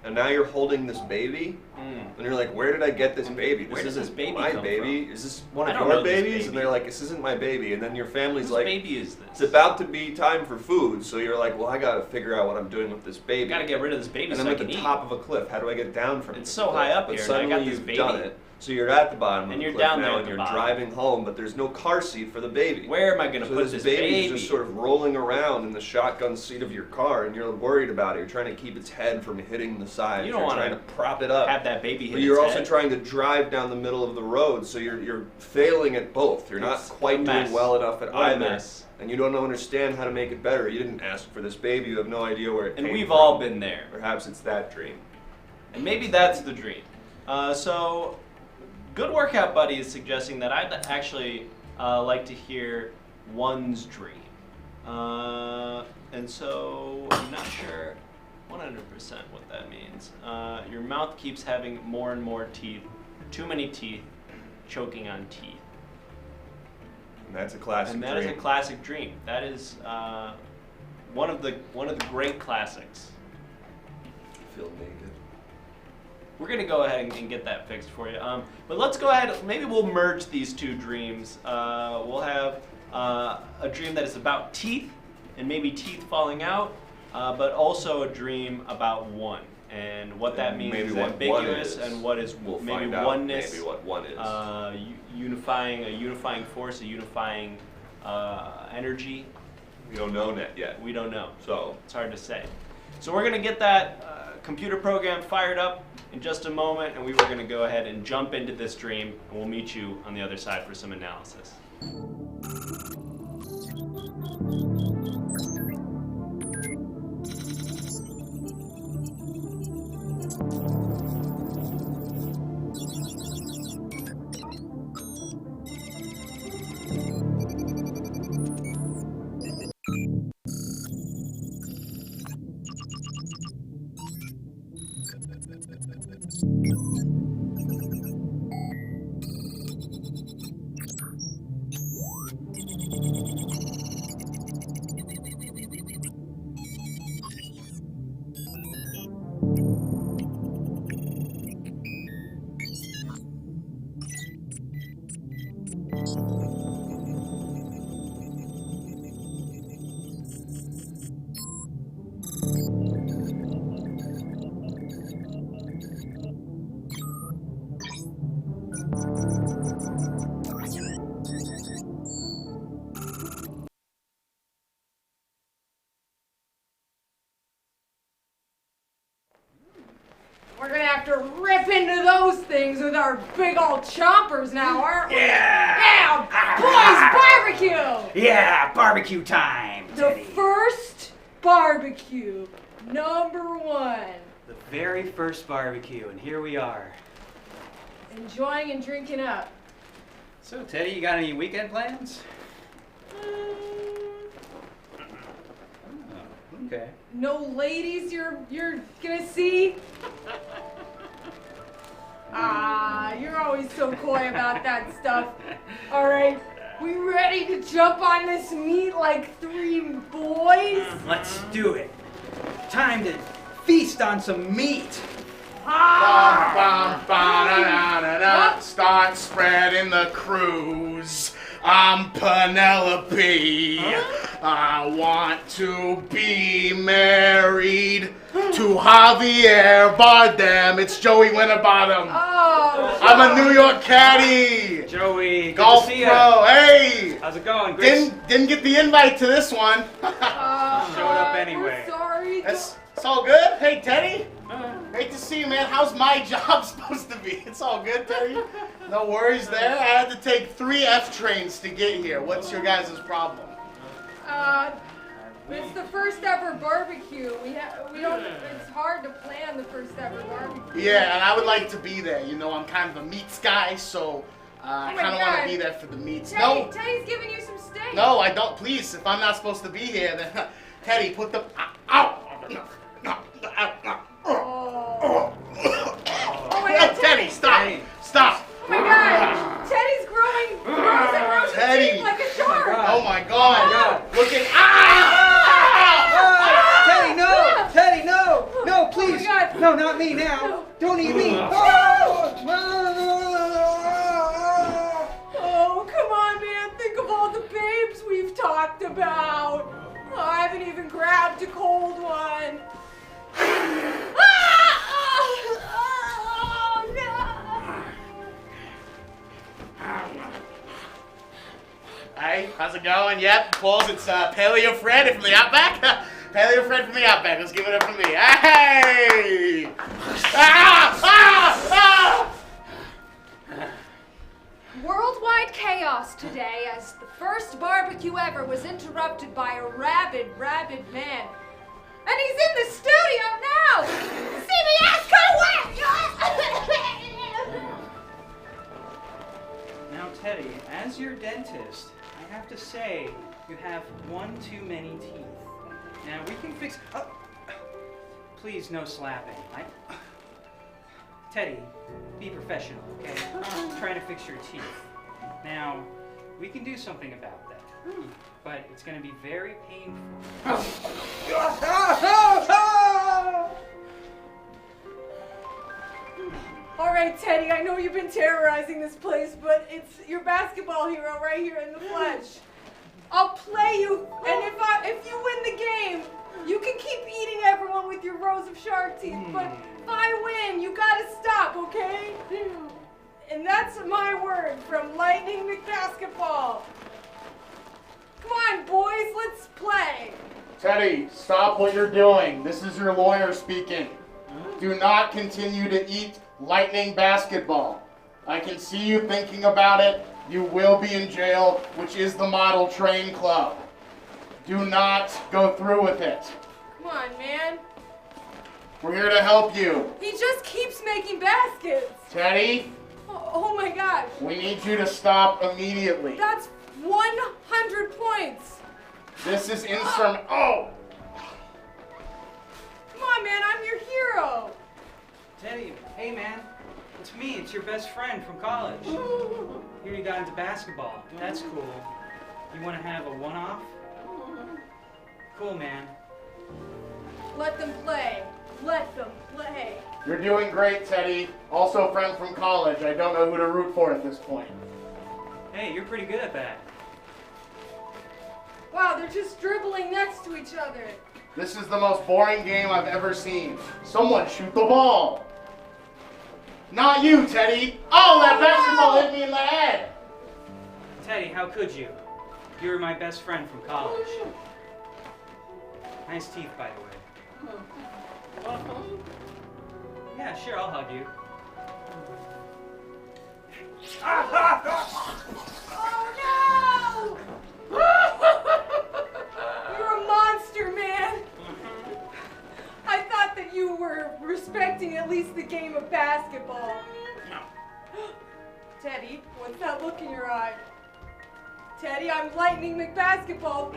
S2: And now you're holding this baby, and you're like, where did I get this baby?
S3: Where
S2: This
S3: does this
S2: isn't
S3: baby
S2: my
S3: come
S2: baby. Is this one
S3: I
S2: of
S3: don't
S2: your
S3: know this
S2: babies?
S3: baby.
S2: And they're like, this isn't my baby. And then your family's
S3: Whose
S2: like,
S3: baby is this?
S2: it's about to be time for food. So you're like, well, I gotta figure out what I'm doing with this baby.
S3: Gotta get rid of this baby
S2: And
S3: so
S2: I'm
S3: I
S2: at
S3: can
S2: the
S3: eat.
S2: top of a cliff. How do I get down from
S3: It's
S2: this
S3: so
S2: cliff?
S3: high up
S2: But
S3: here, and I
S2: suddenly
S3: got this
S2: you've
S3: baby.
S2: done it. So you're at the bottom
S3: And
S2: of the
S3: you're
S2: cliff
S3: down there
S2: now,
S3: at
S2: and
S3: the
S2: you're
S3: bottom.
S2: driving home, but there's no car seat for the baby.
S3: Where am I gonna
S2: So
S3: put
S2: this
S3: this
S2: baby is
S3: baby?
S2: just sort of rolling around in the shotgun seat of your car, and you're worried about it. You're trying to keep its head from hitting the sides.
S3: You don't
S2: You're
S3: wanna
S2: trying to prop it up.
S3: Have that baby hit
S2: But you're
S3: its
S2: also
S3: head.
S2: trying to drive down the middle of the road, so you're failing at both. You're not
S3: It's
S2: quite
S3: a mess.
S2: doing well enough at
S3: What a
S2: either,
S3: mess.
S2: and you don't understand how to make it better. You didn't ask for this baby. You have no idea where it
S3: And
S2: came
S3: we've
S2: from.
S3: all been there.
S2: Perhaps it's that dream.
S3: And maybe that's the dream. So, Good Workout Buddy is suggesting that I'd actually like to hear one's dream. And so, I'm not sure 100% what that means. Your mouth keeps having more and more teeth, too many teeth, choking on teeth.
S2: And that's a classic
S3: And that
S2: dream.
S3: is a classic dream. That is one of the great classics
S2: feel naked.
S3: We're gonna go ahead and get that fixed for you. But let's go ahead. Maybe we'll merge these two dreams. We'll have a dream that is about teeth and maybe teeth falling out, but also a dream about one. And what that means
S2: maybe
S3: is
S2: what
S3: ambiguous,
S2: one is.
S3: and what is
S2: We'll
S3: maybe
S2: find out
S3: oneness.
S2: maybe what one is.
S3: A unifying force, a unifying energy.
S2: We don't know yet.
S3: We don't know.
S2: So
S3: It's hard to say. So we're going to get that computer program fired up in just a moment, and we were going to go ahead and jump into this dream, and we'll meet you on the other side for some analysis.
S4: We're gonna have to rip into those things with our big old chompers now, aren't we?
S7: Yeah!
S4: Yeah! Boys, barbecue!
S7: Yeah, barbecue time,
S4: The
S7: Teddy.
S4: first barbecue, number one.
S5: The very first barbecue, and here we are.
S4: Enjoying and drinking up.
S5: So, Teddy, you got any weekend plans? Oh, okay.
S4: No ladies you're gonna see? You're always so coy about that stuff. All right, we ready to jump on this meat like three boys?
S7: Let's do it. Time to feast on some meat.
S6: Start spreading the cruise. I'm Penelope. I want to be married to Javier Bardem. It's Joey Winterbottom.
S4: Oh,
S6: I'm a New York caddy.
S5: Joey, good
S6: Golf
S5: to see
S6: pro.
S5: ya.
S6: Hey.
S5: How's it going? Great.
S6: Didn't get the invite to this one.
S5: Showed up anyway.
S4: We're sorry.
S6: It's all good. Hey, Teddy. Great to see you, man. How's my job supposed to be? It's all good, Teddy. No worries there. I had to take 3 F trains to get here. What's your guys' problem?
S4: It's the first ever barbecue. We don't. It's hard to plan the first ever barbecue.
S6: Yeah, and I would like to be there. You know, I'm kind of a meats guy, so I
S4: Oh my
S6: kind of want
S4: God.
S6: to be there for the meats.
S4: Teddy's giving you some steak.
S6: No, I don't. Please, if I'm not supposed to be here, then Teddy, put the out.
S4: Oh. Oh my God,
S6: Teddy, stop! Stop!
S4: Oh my God! Teddy's growing
S6: Teddy.
S4: teeth like a shark.
S6: Oh my God!
S5: God.
S6: Look at
S7: Teddy, no! Teddy, no! No, please!
S4: Oh my God.
S7: No, not me now! Don't eat me!
S4: Oh, come on, man. Think of all the babes we've talked about. Oh, I haven't even grabbed a cold one. Oh, no.
S6: Hey, how's it going? Yep, Pauls, it's Paleo Fred from the Outback. Paleo Fred from the Outback. Let's give it up for me. Hey!
S8: Worldwide chaos today as the first barbecue ever was interrupted by a rabid man. And he's in the studio now! CBS, cut away!
S5: Now, Teddy, as your dentist, I have to say you have one too many teeth. Now, we can fix... please, no slapping. Teddy, be professional, okay? I'm trying to fix your teeth. Now, we can do something about that. But it's going to be very painful.
S4: All right, Teddy, I know you've been terrorizing this place, but it's your basketball hero right here in the flesh. I'll play you, and if you win the game, you can keep eating everyone with your rows of shark teeth, but if I win, you gotta stop, okay? And that's my word from Lightning McBasketball. Come on, boys, let's play.
S6: Teddy, stop what you're doing. This is your lawyer speaking. Do not continue to eat Lightning basketball. I can see you thinking about it. You will be in jail, which is the Model Train Club. Do not go through with it.
S4: Come on, man.
S6: We're here to help you.
S4: He just keeps making baskets.
S6: Teddy,
S4: Oh my God.
S6: we need you to stop immediately.
S4: That's 100 points.
S6: This is Oh!
S4: Come on, man, I'm your hero.
S5: Teddy, hey man, it's me, it's your best friend from college. Here you got into basketball. That's cool. You want to have a one-off? Cool, man.
S4: Let them play. Let them play.
S6: You're doing great, Teddy. Also friend from college. I don't know who to root for at this point.
S5: Hey, you're pretty good at that.
S4: Wow, they're just dribbling next to each other.
S6: This is the most boring game I've ever seen. Someone shoot the ball. Not you, Teddy. Oh, that basketball hit me in the head.
S5: Teddy, how could you? You're my best friend from college. Nice teeth, by the way. Yeah, sure, I'll hug you.
S4: Oh no! You're a monster, man. I thought that you were respecting at least the game of basketball. Teddy, what's that look in your eye? Teddy, I'm Lightning McBasketball.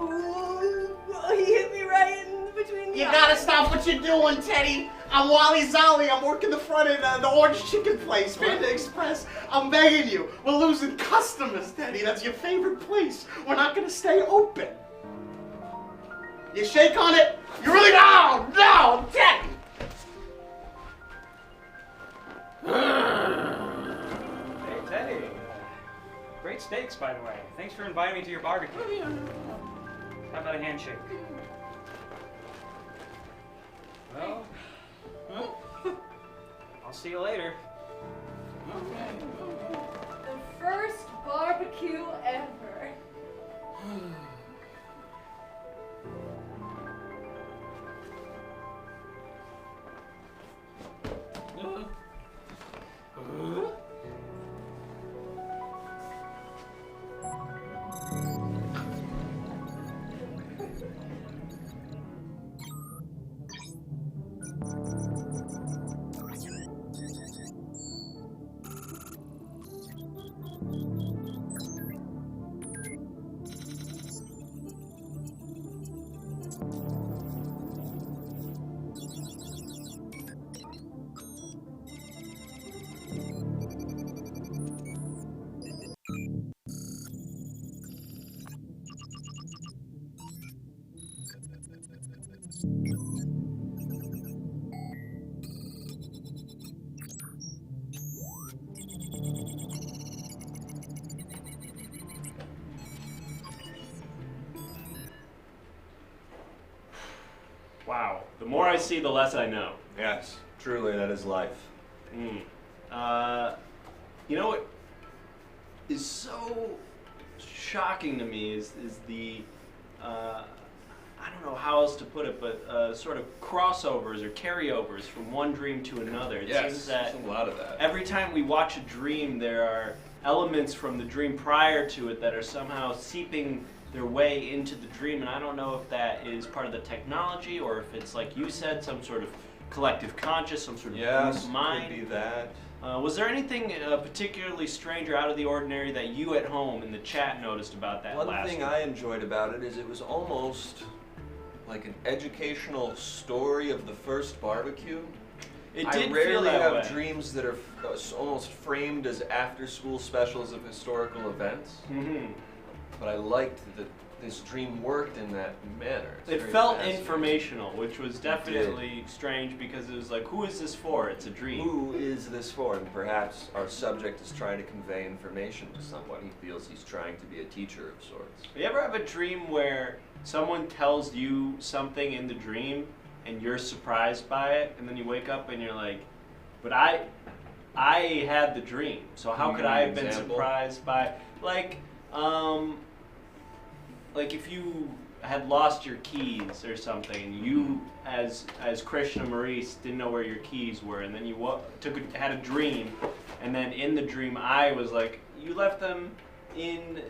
S4: Ooh, he hit me right in between the
S6: You
S4: eyes.
S6: gotta stop what you're doing, Teddy. I'm Wally Zolly. I'm working the front of the orange chicken place, Panda Express. I'm begging you. We're losing customers, Teddy. That's your favorite place. We're not gonna stay open. You shake on it. You really no, Teddy.
S5: Hey, Teddy. Great steaks, by the way. Thanks for inviting me to your barbecue. How about a handshake? Well, I'll see you later.
S4: The first barbecue ever.
S3: Wow. The more I see, the less I know.
S2: Yes, truly, that is life.
S3: You know what is so shocking to me is the I don't know how else to put it, but sort of crossovers or carryovers from one dream to another. It seems that
S2: there's a lot of that.
S3: every time we watch a dream, there are elements from the dream prior to it that are somehow seeping their way into the dream, and I don't know if that is part of the technology or if it's, like you said, some sort of collective conscious, some sort of
S2: Yes,
S3: group mind.
S2: could be that.
S3: Was there anything particularly strange or out of the ordinary that you at home in the chat noticed about that
S2: One
S3: last
S2: thing
S3: week?
S2: I enjoyed about it is it was almost like an educational story of the first barbecue.
S3: It did
S2: I rarely
S3: feel that
S2: have
S3: way.
S2: dreams that are almost framed as after-school specials of historical events,
S3: Mhm.
S2: but I liked that this dream worked in that manner. It's
S3: It
S2: very
S3: felt
S2: fascinating.
S3: informational, which was definitely strange because it was like, who is this for? It's a dream.
S2: Who is this for? And perhaps our subject is trying to convey information to someone. He feels he's trying to be a teacher of sorts.
S3: You ever have a dream where someone tells you something in the dream and you're surprised by it, and then you wake up and you're like, but I had the dream, so how
S2: Can you
S3: could
S2: give
S3: I
S2: me an
S3: have been
S2: example?
S3: surprised by, like if you had lost your keys or something, and you, as Krishna Maurice, didn't know where your keys were, and then you had a dream, and then in the dream I was like, you left them in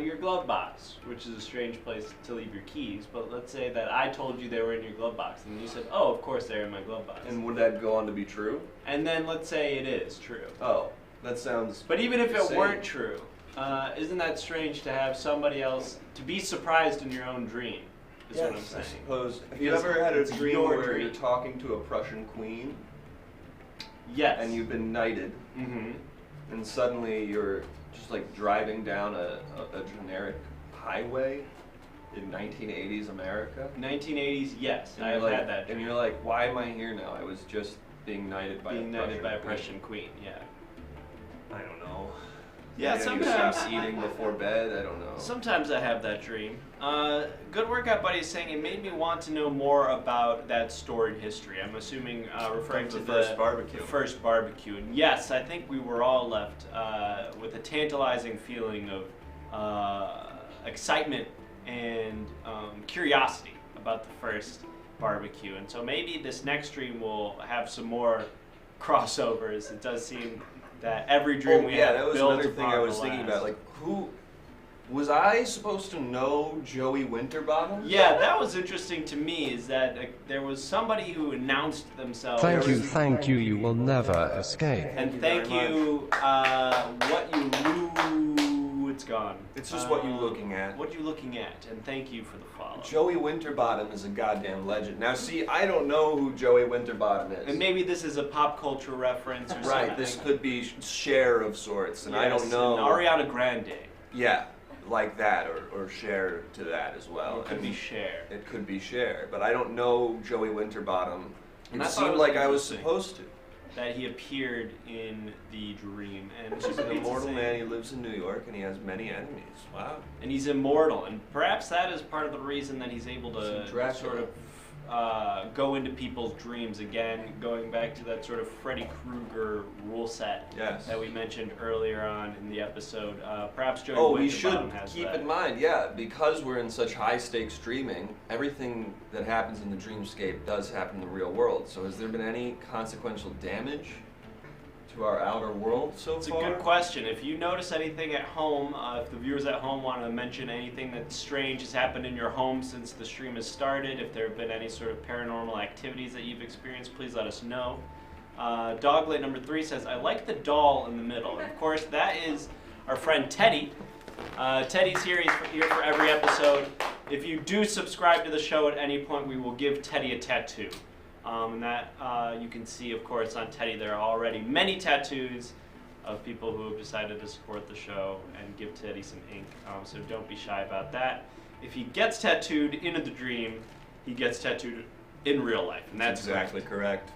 S3: your glove box, which is a strange place to leave your keys, but let's say that I told you they were in your glove box, and you said, oh, of course they're in my glove box.
S2: And would that go on to be true?
S3: And then let's say it is true.
S2: Oh, that sounds...
S3: But even if it
S2: insane.
S3: weren't true, isn't that strange to have somebody else, to be surprised in your own dream, is what I'm
S2: I
S3: saying.
S2: suppose. Have you
S3: Because
S2: ever had a
S3: it's
S2: dream
S3: your
S2: where
S3: dream.
S2: you're talking to a Prussian queen
S3: Yes.
S2: and you've been knighted,
S3: Mm-hmm.
S2: and suddenly you're just like driving down a generic highway in 1980s America?
S3: 1980s, yes,
S2: And
S3: I
S2: you're
S3: have
S2: like,
S3: had that
S2: and
S3: dream.
S2: you're like, why am I here now? I was just being knighted by
S3: Being
S2: a
S3: knighted by a
S2: Prussian
S3: Prussian queen, yeah.
S2: queen. I don't know.
S3: Yeah,
S2: Maybe
S3: sometimes.
S2: stop eating before bed. I don't know.
S3: Sometimes I have that dream. Good workout buddy is saying it made me want to know more about that storied history. I'm assuming referring to
S2: the first barbecue.
S3: The first barbecue. And yes, I think we were all left with a tantalizing feeling of excitement and curiosity about the first barbecue. And so maybe this next dream will have some more crossovers. It does seem that every dream we have
S2: that was
S3: builds
S2: another thing I
S3: upon
S2: was
S3: the
S2: thinking
S3: last.
S2: about. Like, who was I supposed to know Joey Winterbottom?
S3: Yeah, that was interesting to me, is that there was somebody who announced themselves.
S9: Thank you, you will never escape.
S3: And
S2: Thank
S3: thank
S2: you
S3: you, what you loo, it's gone.
S2: It's just what you looking at.
S3: What you looking at, and thank you for the follow.
S2: Joey Winterbottom is a goddamn legend. Now, see, I don't know who Joey Winterbottom is.
S3: And maybe this is a pop culture reference or something.
S2: Right, this could be Cher of sorts, and I
S3: Yes,
S2: don't know.
S3: and Ariana Grande.
S2: Yeah, like that, or Cher to that as well.
S3: It could
S2: And
S3: be Cher.
S2: It could be Cher, but I don't know Joey Winterbottom.
S3: And
S2: It
S3: I thought it
S2: seemed
S3: was
S2: like I was
S3: interesting.
S2: supposed to.
S3: That he appeared in the dream, and
S2: He's an
S3: it's
S2: immortal
S3: insane.
S2: man. He lives in New York, and he has many enemies. Wow.
S3: And he's immortal, and perhaps that is part of the reason that he's able
S2: He's
S3: to
S2: a Dracula.
S3: sort of go into people's dreams again, going back to that sort of Freddy Krueger rule set
S2: Yes.
S3: that we mentioned earlier on in the episode. Perhaps Joey
S2: Oh, we
S3: Winterbottom
S2: should
S3: has
S2: keep
S3: that.
S2: in mind, yeah, because we're in such high stakes streaming, everything that happens in the dreamscape does happen in the real world. So has there been any consequential damage to our outer world so
S3: It's a
S2: far?
S3: good question. If you notice anything at home, if the viewers at home want to mention anything that's strange has happened in your home since the stream has started, if there have been any sort of paranormal activities that you've experienced, please let us know. Doglit number 3 says, I like the doll in the middle. And of course, that is our friend Teddy. Teddy's here. He's here for every episode. If you do subscribe to the show at any point, we will give Teddy a tattoo. And that you can see, of course, on Teddy. There are already many tattoos of people who have decided to support the show and give Teddy some ink. So don't be shy about that. If he gets tattooed in the dream, he gets tattooed in real life, and that's
S2: exactly correct.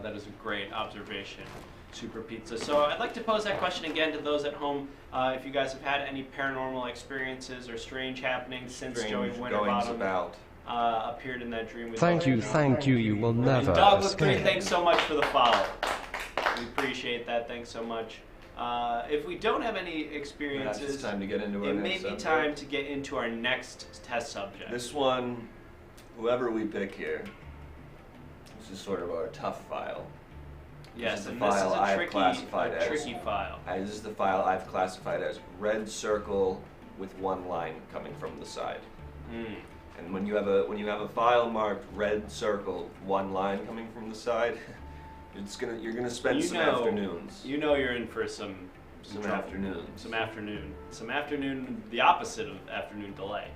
S3: that is a great observation, Super Pizza. So I'd like to pose that question again to those at home. If you guys have had any paranormal experiences or strange happenings since Joey
S2: Strange goings
S3: Winterbottom
S2: about.
S3: appeared in that dream.
S9: Thank you, you will never
S3: Doglet3,
S9: escape.
S3: thanks so much for the follow. We appreciate that. Thanks so much. If we don't have any
S2: Perhaps
S3: experiences,
S2: it's time to get into our
S3: it may
S2: next
S3: be
S2: subject.
S3: time to get into our next test subject.
S2: This one, whoever we pick here, this is sort of our tough file.
S3: yes,
S2: is the
S3: and this is
S2: file I've
S3: a
S2: classified as-
S3: tricky file.
S2: This is the file I've classified as red circle with one line coming from the side.
S3: Mm.
S2: And when you have a file marked red circle, one line coming from the side, you're gonna spend some afternoons.
S3: You know you're in for some trouble.
S2: afternoons.
S3: Some afternoon, the opposite of afternoon delay.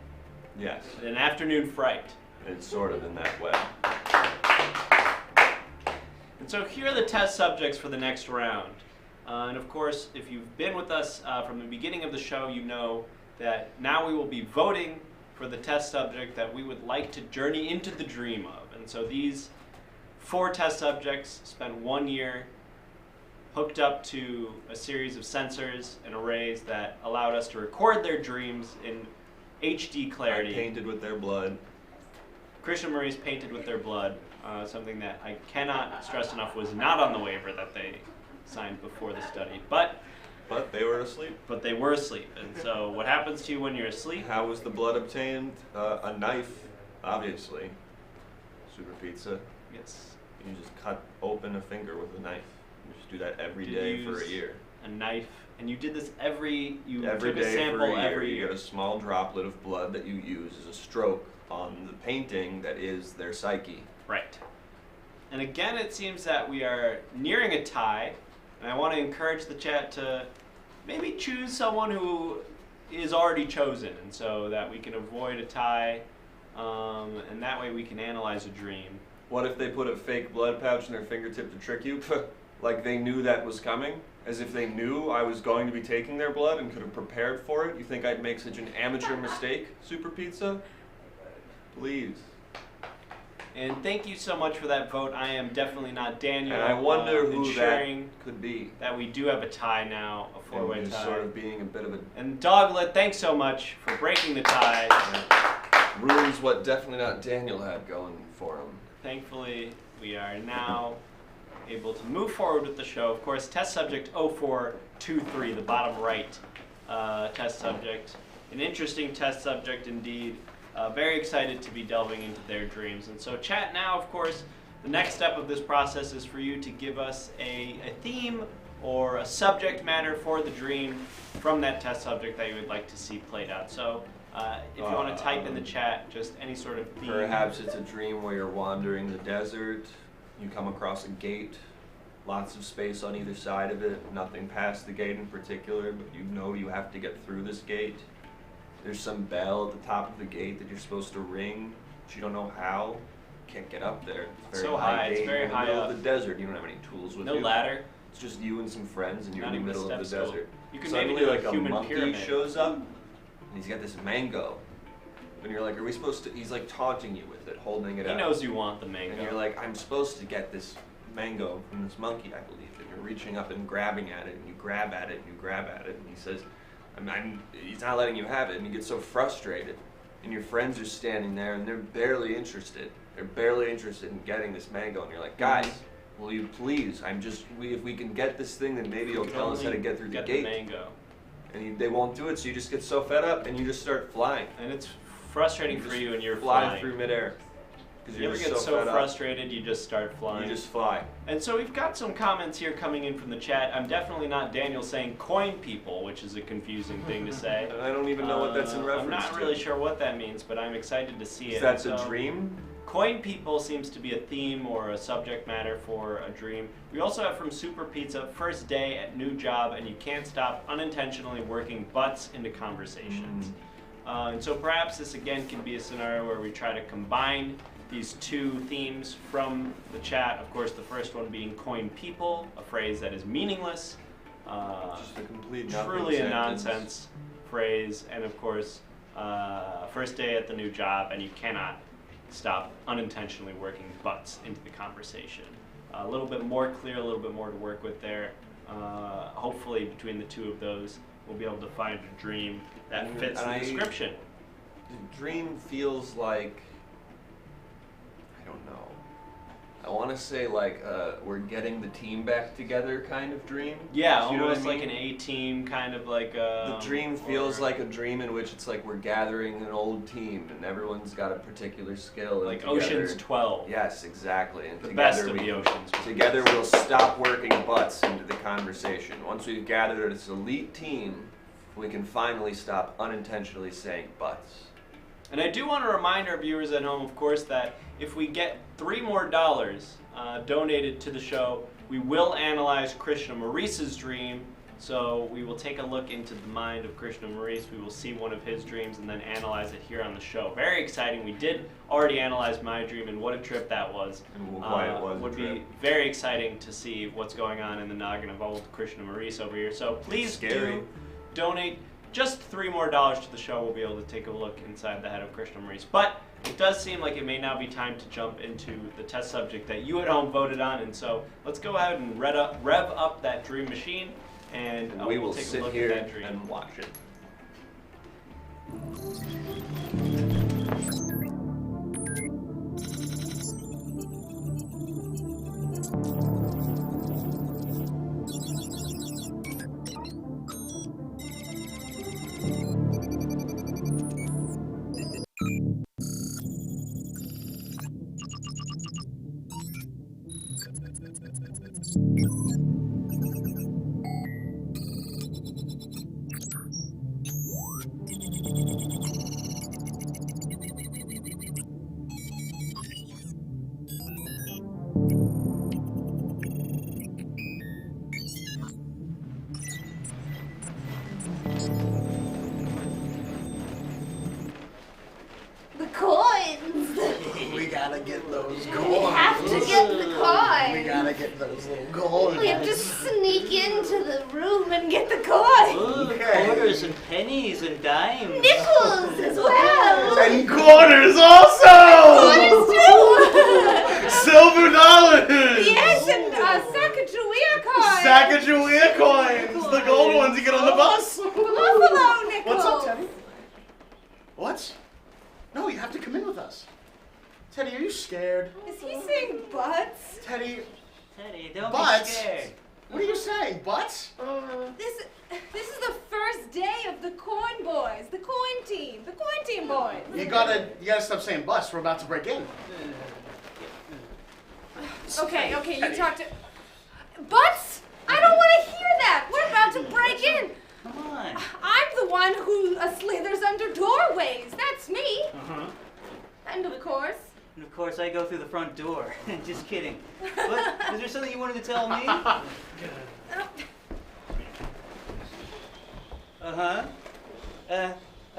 S2: Yes,
S3: An afternoon fright.
S2: it's sort of in that way.
S3: And so here are the test subjects for the next round. And of course, if you've been with us from the beginning of the show, you know that now we will be voting for the test subject that we would like to journey into the dream of. And so these 4 test subjects spent 1 year hooked up to a series of sensors and arrays that allowed us to record their dreams in HD clarity.
S2: Painted with their blood.
S3: Krishna and Maurice painted with their blood, something that I cannot stress enough was not on the waiver that they signed before the study. But
S2: they were asleep.
S3: But they were asleep. And so what happens to you when you're asleep?
S2: How was the blood obtained? A knife, obviously. Super pizza.
S3: Yes.
S2: You just cut open a finger with a knife. You just do that every
S3: Did
S2: day
S3: you
S2: for a
S3: use
S2: year.
S3: A knife. And you did this every
S2: Every
S3: took
S2: day
S3: a sample
S2: for a year.
S3: every
S2: You
S3: year.
S2: get a small droplet of blood that you use as a stroke on the painting that is their psyche.
S3: Right. And again, it seems that we are nearing a tie, and I want to encourage the chat to maybe choose someone who is already chosen, and so that we can avoid a tie, and that way we can analyze a dream.
S2: What if they put a fake blood pouch in their fingertip to trick you? Like they knew that was coming? As if they knew I was going to be taking their blood and could have prepared for it? You think I'd make such an amateur mistake, Super Pizza? Please.
S3: And thank you so much for that vote. I am definitely not Daniel.
S2: And I wonder who that
S3: ensuring
S2: could be.
S3: that we do have a tie now, a four-way
S2: And
S3: tie.
S2: just sort of being a bit of a...
S3: And Doglet, thanks so much for breaking the tie.
S2: ruins what definitely not Daniel had going for him.
S3: Thankfully, we are now able to move forward with the show. Of course, test subject 0423, the bottom right test subject. An interesting test subject indeed. Very excited to be delving into their dreams. And so chat now, of course, the next step of this process is for you to give us a theme or a subject matter for the dream from that test subject that you would like to see played out. So if you want to type in the chat just any sort of theme.
S2: Perhaps it's a dream where you're wandering the desert, you come across a gate, lots of space on either side of it, nothing past the gate in particular, but you know you have to get through this gate. There's some bell at the top of the gate that you're supposed to ring, but you don't know how. You can't get up there. It's very
S3: so high,
S2: gate
S3: it's very
S2: in the
S3: high
S2: middle
S3: up.
S2: of the desert. You don't have any tools with
S3: No
S2: you.
S3: ladder.
S2: It's just you and some friends, and you're
S3: Not
S2: in the
S3: even a
S2: middle of the
S3: step stool.
S2: desert.
S3: You can
S2: Suddenly,
S3: maybe do
S2: like
S3: a
S2: a
S3: human
S2: monkey
S3: pyramid.
S2: shows up, and he's got this mango. And you're like, are we supposed to? He's like taunting you with it, holding it
S3: He
S2: out.
S3: knows you want the mango.
S2: And you're like, I'm supposed to get this mango from this monkey, I believe. And you're reaching up and grabbing at it, and you grab at it, and you grab at it, and he says, he's not letting you have it, and you get so frustrated. And your friends are standing there, and they're barely interested. They're barely interested in getting this mango, and you're like, guys, will you please? If we can get this thing, then maybe you'll tell us how to get through the gate.
S3: mango.
S2: And they won't do it, so you just get so fed up, and you just start flying.
S3: And it's frustrating for you, and you're
S2: fly
S3: flying.
S2: through midair. Because
S3: You
S2: you're
S3: ever
S2: just
S3: get so
S2: fed up.
S3: frustrated you just start flying?
S2: You just fly.
S3: And so we've got some comments here coming in from the chat. I'm definitely not Daniel saying coin people, which is a confusing thing to say.
S2: And I don't even know what that's in reference to.
S3: I'm not really sure what that means, but I'm excited to see it.
S2: Is that
S3: So,
S2: a dream?
S3: Coin people seems to be a theme or a subject matter for a dream. We also have from Super Pizza, first day at new job, and you can't stop unintentionally working butts into conversations. And so perhaps this again can be a scenario where we try to combine these two themes from the chat. Of course, the first one being coin people, a phrase that is meaningless,
S2: Just a complete nothing
S3: truly a
S2: sentence.
S3: nonsense phrase, and of course, first day at the new job, and you cannot stop unintentionally working butts into the conversation. A little bit more clear, a little bit more to work with there. Hopefully, between the two of those, we'll be able to find a dream that fits the description.
S2: The dream feels like, I don't know. I want to say like we're getting the team back together kind of dream.
S3: Yeah,
S2: You know what
S3: almost
S2: I mean?
S3: like an A-team, kind of like
S2: The dream feels like a dream in which it's like we're gathering an old team and everyone's got a particular skill. and
S3: like
S2: together-
S3: Ocean's 12.
S2: Yes, exactly. And
S3: The
S2: together
S3: best of
S2: we
S3: the Oceans.
S2: Together we'll stop working butts into the conversation. Once we've gathered this elite team, we can finally stop unintentionally saying butts.
S3: And I do want to remind our viewers at home, of course, that if we get $3 more donated to the show, we will analyze Krishna Maurice's dream. So we will take a look into the mind of Krishna Maurice. We will see one of his dreams and then analyze it here on the show. Very exciting. We did already analyze my dream, and what a trip that was.
S2: And why it was a
S3: would
S2: trip.
S3: be very exciting to see what's going on in the noggin of old Krishna Maurice over here. So please
S2: scary.
S3: do donate just $3 more to the show, we'll be able to take a look inside the head of Krishna Maurice. But it does seem like it may now be time to jump into the test subject that you at home voted on, and so let's go ahead and rev up that dream machine, and
S2: We
S3: we'll
S2: will
S3: take a
S2: sit
S3: look
S2: here
S3: at that dream.
S2: and watch it.
S8: The coins!
S6: We gotta get those
S8: We
S6: coins.
S8: have to get the coins!
S6: We gotta get those little coins.
S8: We have to sneak into the room and get the coins!
S7: Ooh, quarters and pennies and dimes.
S8: Nickels as well!
S6: And quarters also!
S8: Quarters too!
S6: Silver dollars!
S4: Yes, and Sacagawea coins.
S6: Sacagawea coins! The gold ones you get on the bus!
S4: Buffalo nickels.
S6: What's up, Teddy? What? No, you have to come in with us. Teddy, are you scared?
S4: Is he saying butts?
S6: Teddy,
S7: Teddy, don't
S6: Butts?
S7: be scared.
S6: what are you saying? Butts?
S4: This is the first day of the coin boys, the coin team boys.
S6: You gotta stop saying butts. We're about to break in.
S4: Okay, you talk to. Butts? I don't want to hear that. We're about to break in.
S7: Come on.
S4: I'm the one who slithers under doorways. That's me.
S7: Uh-huh.
S4: And of course.
S7: And of course, I go through the front door. Just kidding. What? Is there something you wanted to tell me? Uh-huh.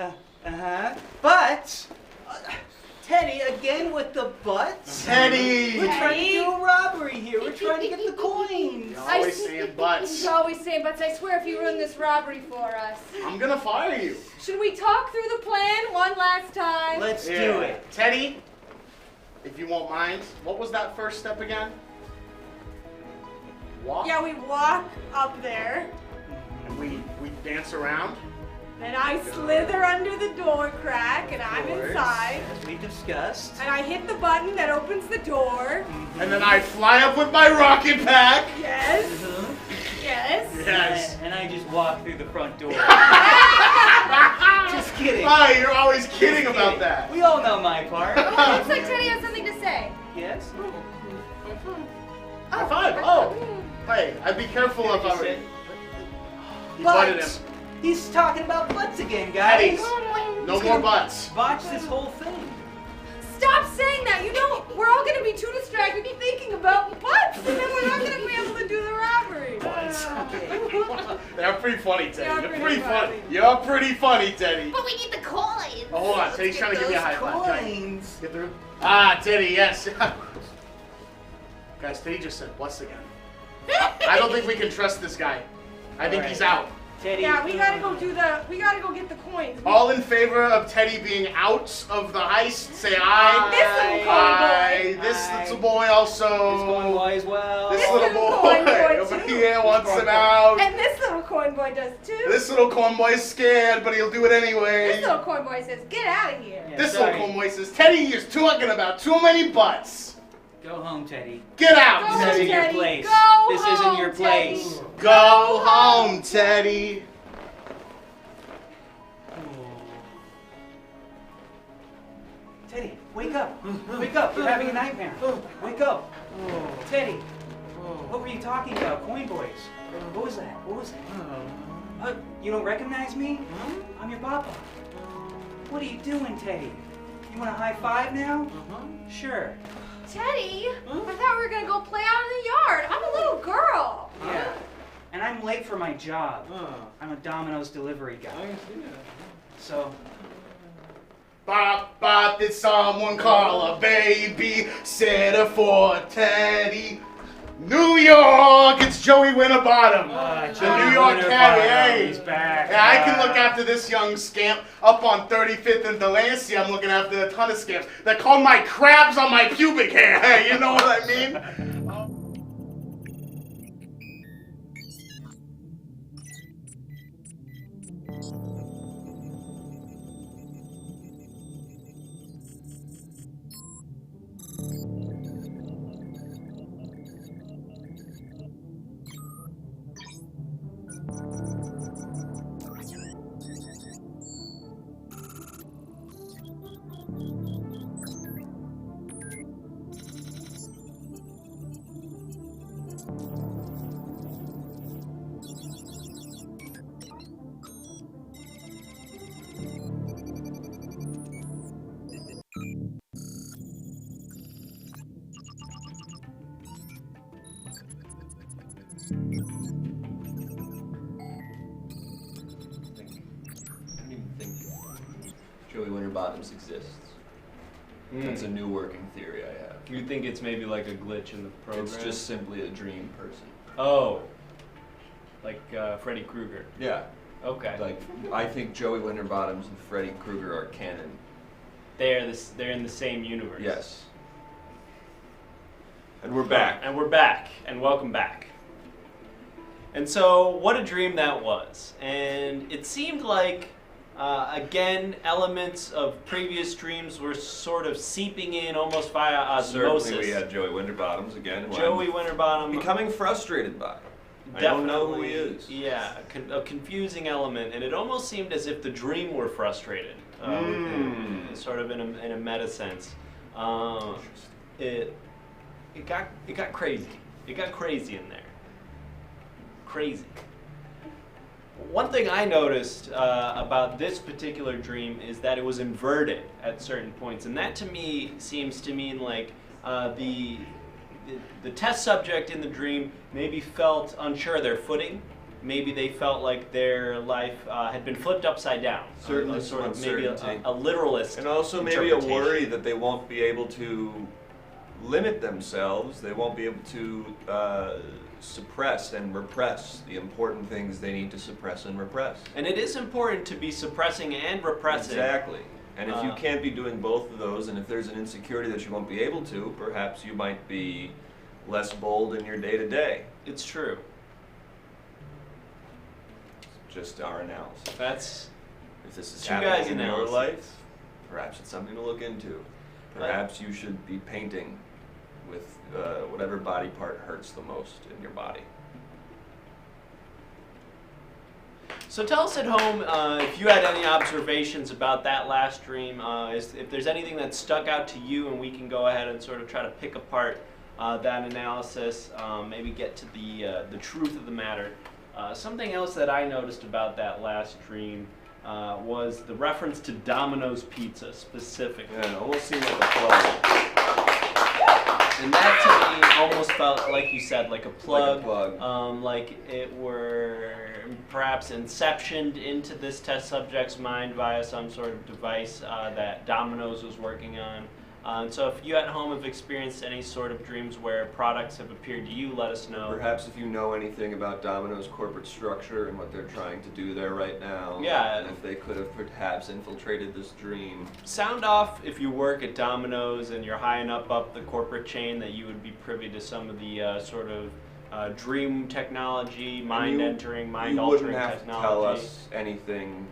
S7: Uh-huh. But, Teddy, again with the butts?
S6: Teddy!
S7: We're trying to do a robbery here. We're trying to get the coins.
S6: You're always saying butts.
S4: He's always saying butts. I swear if you ruin this robbery for us.
S6: I'm gonna fire you.
S4: Should we talk through the plan one last time?
S7: Let's do it.
S6: Teddy, if you won't mind, what was that first step again? Walk.
S4: Yeah, we walk up there.
S6: And we dance around.
S4: Then I slither under the door crack and I'm
S6: course.
S4: inside.
S7: As we discussed.
S4: And I hit the button that opens the door.
S6: And then I fly up with my rocket pack.
S4: Yes.
S7: Uh-huh.
S4: Yes.
S6: Yes.
S7: And I just walk through the front door. Just kidding.
S6: Oh, you're always kidding about that.
S7: We all know my part.
S4: Oh, looks like Teddy has something to say.
S7: Yes?
S6: High five. Oh. Hey, I'd be careful if I were. You butted him.
S7: He's talking about butts again,
S6: Teddy,
S7: guys.
S6: no more butts.
S7: Botch this whole thing.
S4: Stop saying that. You know, we're all going to be too distracted thinking about butts. And then we're not going to be able to do the robbery.
S6: They're pretty funny, Teddy.
S4: You're
S6: You're
S4: pretty
S6: pretty funny.
S4: funny.
S6: You're pretty funny, Teddy.
S8: But we need the coins!
S6: Oh, hold on. Teddy's trying to give me a high five. Can I
S7: Coins.
S6: get through? Ah, Teddy, yes. Guys, Teddy just said butts again. I don't think we can trust this guy. I think he's out.
S7: Teddy.
S4: Yeah, we got to go get the coins.
S6: All in favor of Teddy being out of the heist, say aye.
S4: This little coin boy.
S6: Aye. This
S7: Aye.
S6: little boy also.
S7: This going boy as well.
S6: This
S4: This
S6: little
S4: little
S6: boy
S4: coin boy
S6: over
S4: too.
S6: here wants him out.
S4: And this little coin boy does too.
S6: This little coin boy is scared, but he'll do it anyway.
S4: This little coin boy says, get out of here.
S7: Yeah,
S6: This
S7: sorry.
S6: little coin boy says, Teddy, you're talking about too many butts.
S7: Go home, Teddy.
S6: Get out,
S4: Go
S7: This
S6: Teddy.
S7: isn't your
S4: Teddy,
S7: place.
S4: go
S7: This isn't
S4: home,
S7: your place.
S4: Teddy.
S6: Go home, Teddy.
S7: Teddy, wake up. Wake up. You're having a nightmare. Wake up. Teddy, what were you talking about? Coin boys. What was that? What was that? You don't recognize me? I'm your papa. What are you doing, Teddy? You want a high five now? Sure.
S4: Teddy, I thought we were going to go play out in the yard. I'm a little girl.
S7: Yeah. And I'm late for my job. I'm a Domino's delivery guy. So,
S6: Bop, bop, did someone call a baby sitter for Teddy? New York! It's Joey Winterbottom. The
S5: Joey
S6: New York
S5: Winterbottom,
S6: Caddy.
S5: he's back.
S6: Yeah, I can look after this young scamp up on 35th and Delancey. I'm looking after a ton of scamps. They're called my crabs on my pubic hair. You know what I mean?
S2: I don't even think Joey Winterbottoms exists. That's a new working theory I have.
S3: You think it's maybe like a glitch in the program?
S2: It's just simply a dream person.
S3: Oh. Like Freddy Krueger.
S2: Yeah.
S3: Okay.
S2: Like, I think Joey Winterbottoms and Freddy Krueger are canon.
S3: They're in the same universe.
S2: Yes. And we're back.
S3: And we're back. And welcome back. And so, what a dream that was. And it seemed like, again, elements of previous dreams were sort of seeping in almost via osmosis.
S2: Certainly we had Joey Winterbottoms again. Who
S3: Joey
S2: I'm
S3: Winterbottom.
S2: becoming frustrated by. I don't know who he is.
S3: Yeah, a confusing element. And it almost seemed as if the dream were frustrated. Sort of in a meta sense. It got crazy. It got crazy in there. Crazy. One thing I noticed about this particular dream is that it was inverted at certain points, and that to me seems to mean like the test subject in the dream maybe felt unsure of their footing. Maybe they felt like their life had been flipped upside down.
S2: Certainly
S3: sort
S2: some
S3: of maybe a
S2: uncertainty.
S3: literalist.
S2: And also maybe a
S3: interpretation.
S2: worry that they won't be able to limit themselves. They won't be able to suppress and repress the important things they need to suppress and repress.
S3: And it is important to be suppressing and repressing.
S2: Exactly. And if you can't be doing both of those, and if there's an insecurity that you won't be able to, perhaps you might be less bold in your day-to-day.
S3: It's true.
S2: Just our analysis.
S3: That's
S2: If this is
S3: two guys'
S2: happening in your
S3: analysis.
S2: life, perhaps it's something to look into. Perhaps you should be painting with whatever body part hurts the most in your body.
S3: So tell us at home if you had any observations about that last dream, if there's anything that stuck out to you, and we can go ahead and sort of try to pick apart that analysis, maybe get to the truth of the matter. Something else that I noticed about that last dream was the reference to Domino's Pizza specifically.
S2: Yeah, it almost seemed like a plug.
S3: And that to me almost felt, like you said, like a plug.
S2: Like a plug.
S3: Like it were perhaps inceptioned into this test subject's mind via some sort of device that Domino's was working on. And so if you at home have experienced any sort of dreams where products have appeared to you, let us know.
S2: Perhaps if you know anything about Domino's corporate structure and what they're trying to do there right now.
S3: Yeah.
S2: And if they could have perhaps infiltrated this dream.
S3: Sound off if you work at Domino's and you're high enough up the corporate chain that you would be privy to some of the sort of dream technology, mind-entering, mind-altering
S2: You wouldn't have
S3: technology.
S2: to tell us anything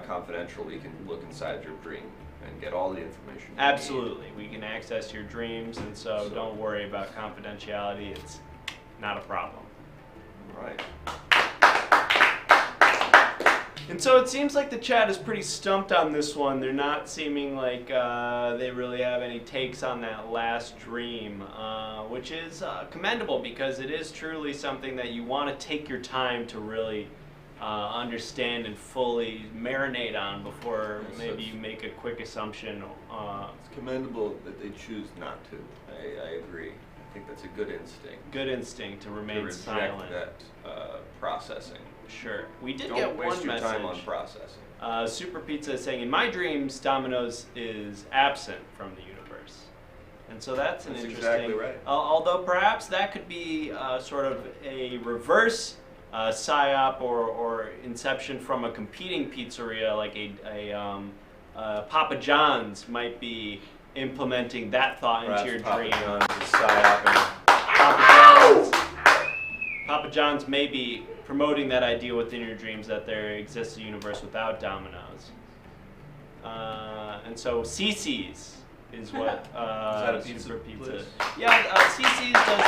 S2: confidential. We can look inside your dream and get all the information you
S3: Absolutely. We can access your dreams, and so don't worry about confidentiality. It's not a problem.
S2: need. Right.
S3: And so it seems like the chat is pretty stumped on this one. They're not seeming like they really have any takes on that last dream, which is commendable because it is truly something that you want to take your time to really understand and fully marinate on before maybe you make a quick assumption.
S2: It's commendable that they choose not to. I agree. I think that's a good instinct.
S3: Good instinct to remain
S2: to reject
S3: silent.
S2: that processing.
S3: Sure. We did
S2: Don't
S3: get
S2: waste
S3: one
S2: your
S3: message.
S2: time on processing.
S3: Super Pizza is saying, in my dreams, Domino's is absent from the universe. And so that's an
S2: That's
S3: interesting.
S2: exactly right.
S3: Although perhaps that could be sort of a reverse psyop or inception from a competing pizzeria, like Papa John's might be implementing that thought
S2: Perhaps
S3: into your
S2: Papa
S3: dream.
S2: John's is psyoping.
S3: Papa John's may be promoting that idea within your dreams that there exists a universe without Domino's. And so CC's is what
S2: that a
S3: Super
S2: pizza
S3: Pizza.
S2: place?
S3: Yeah, CC's does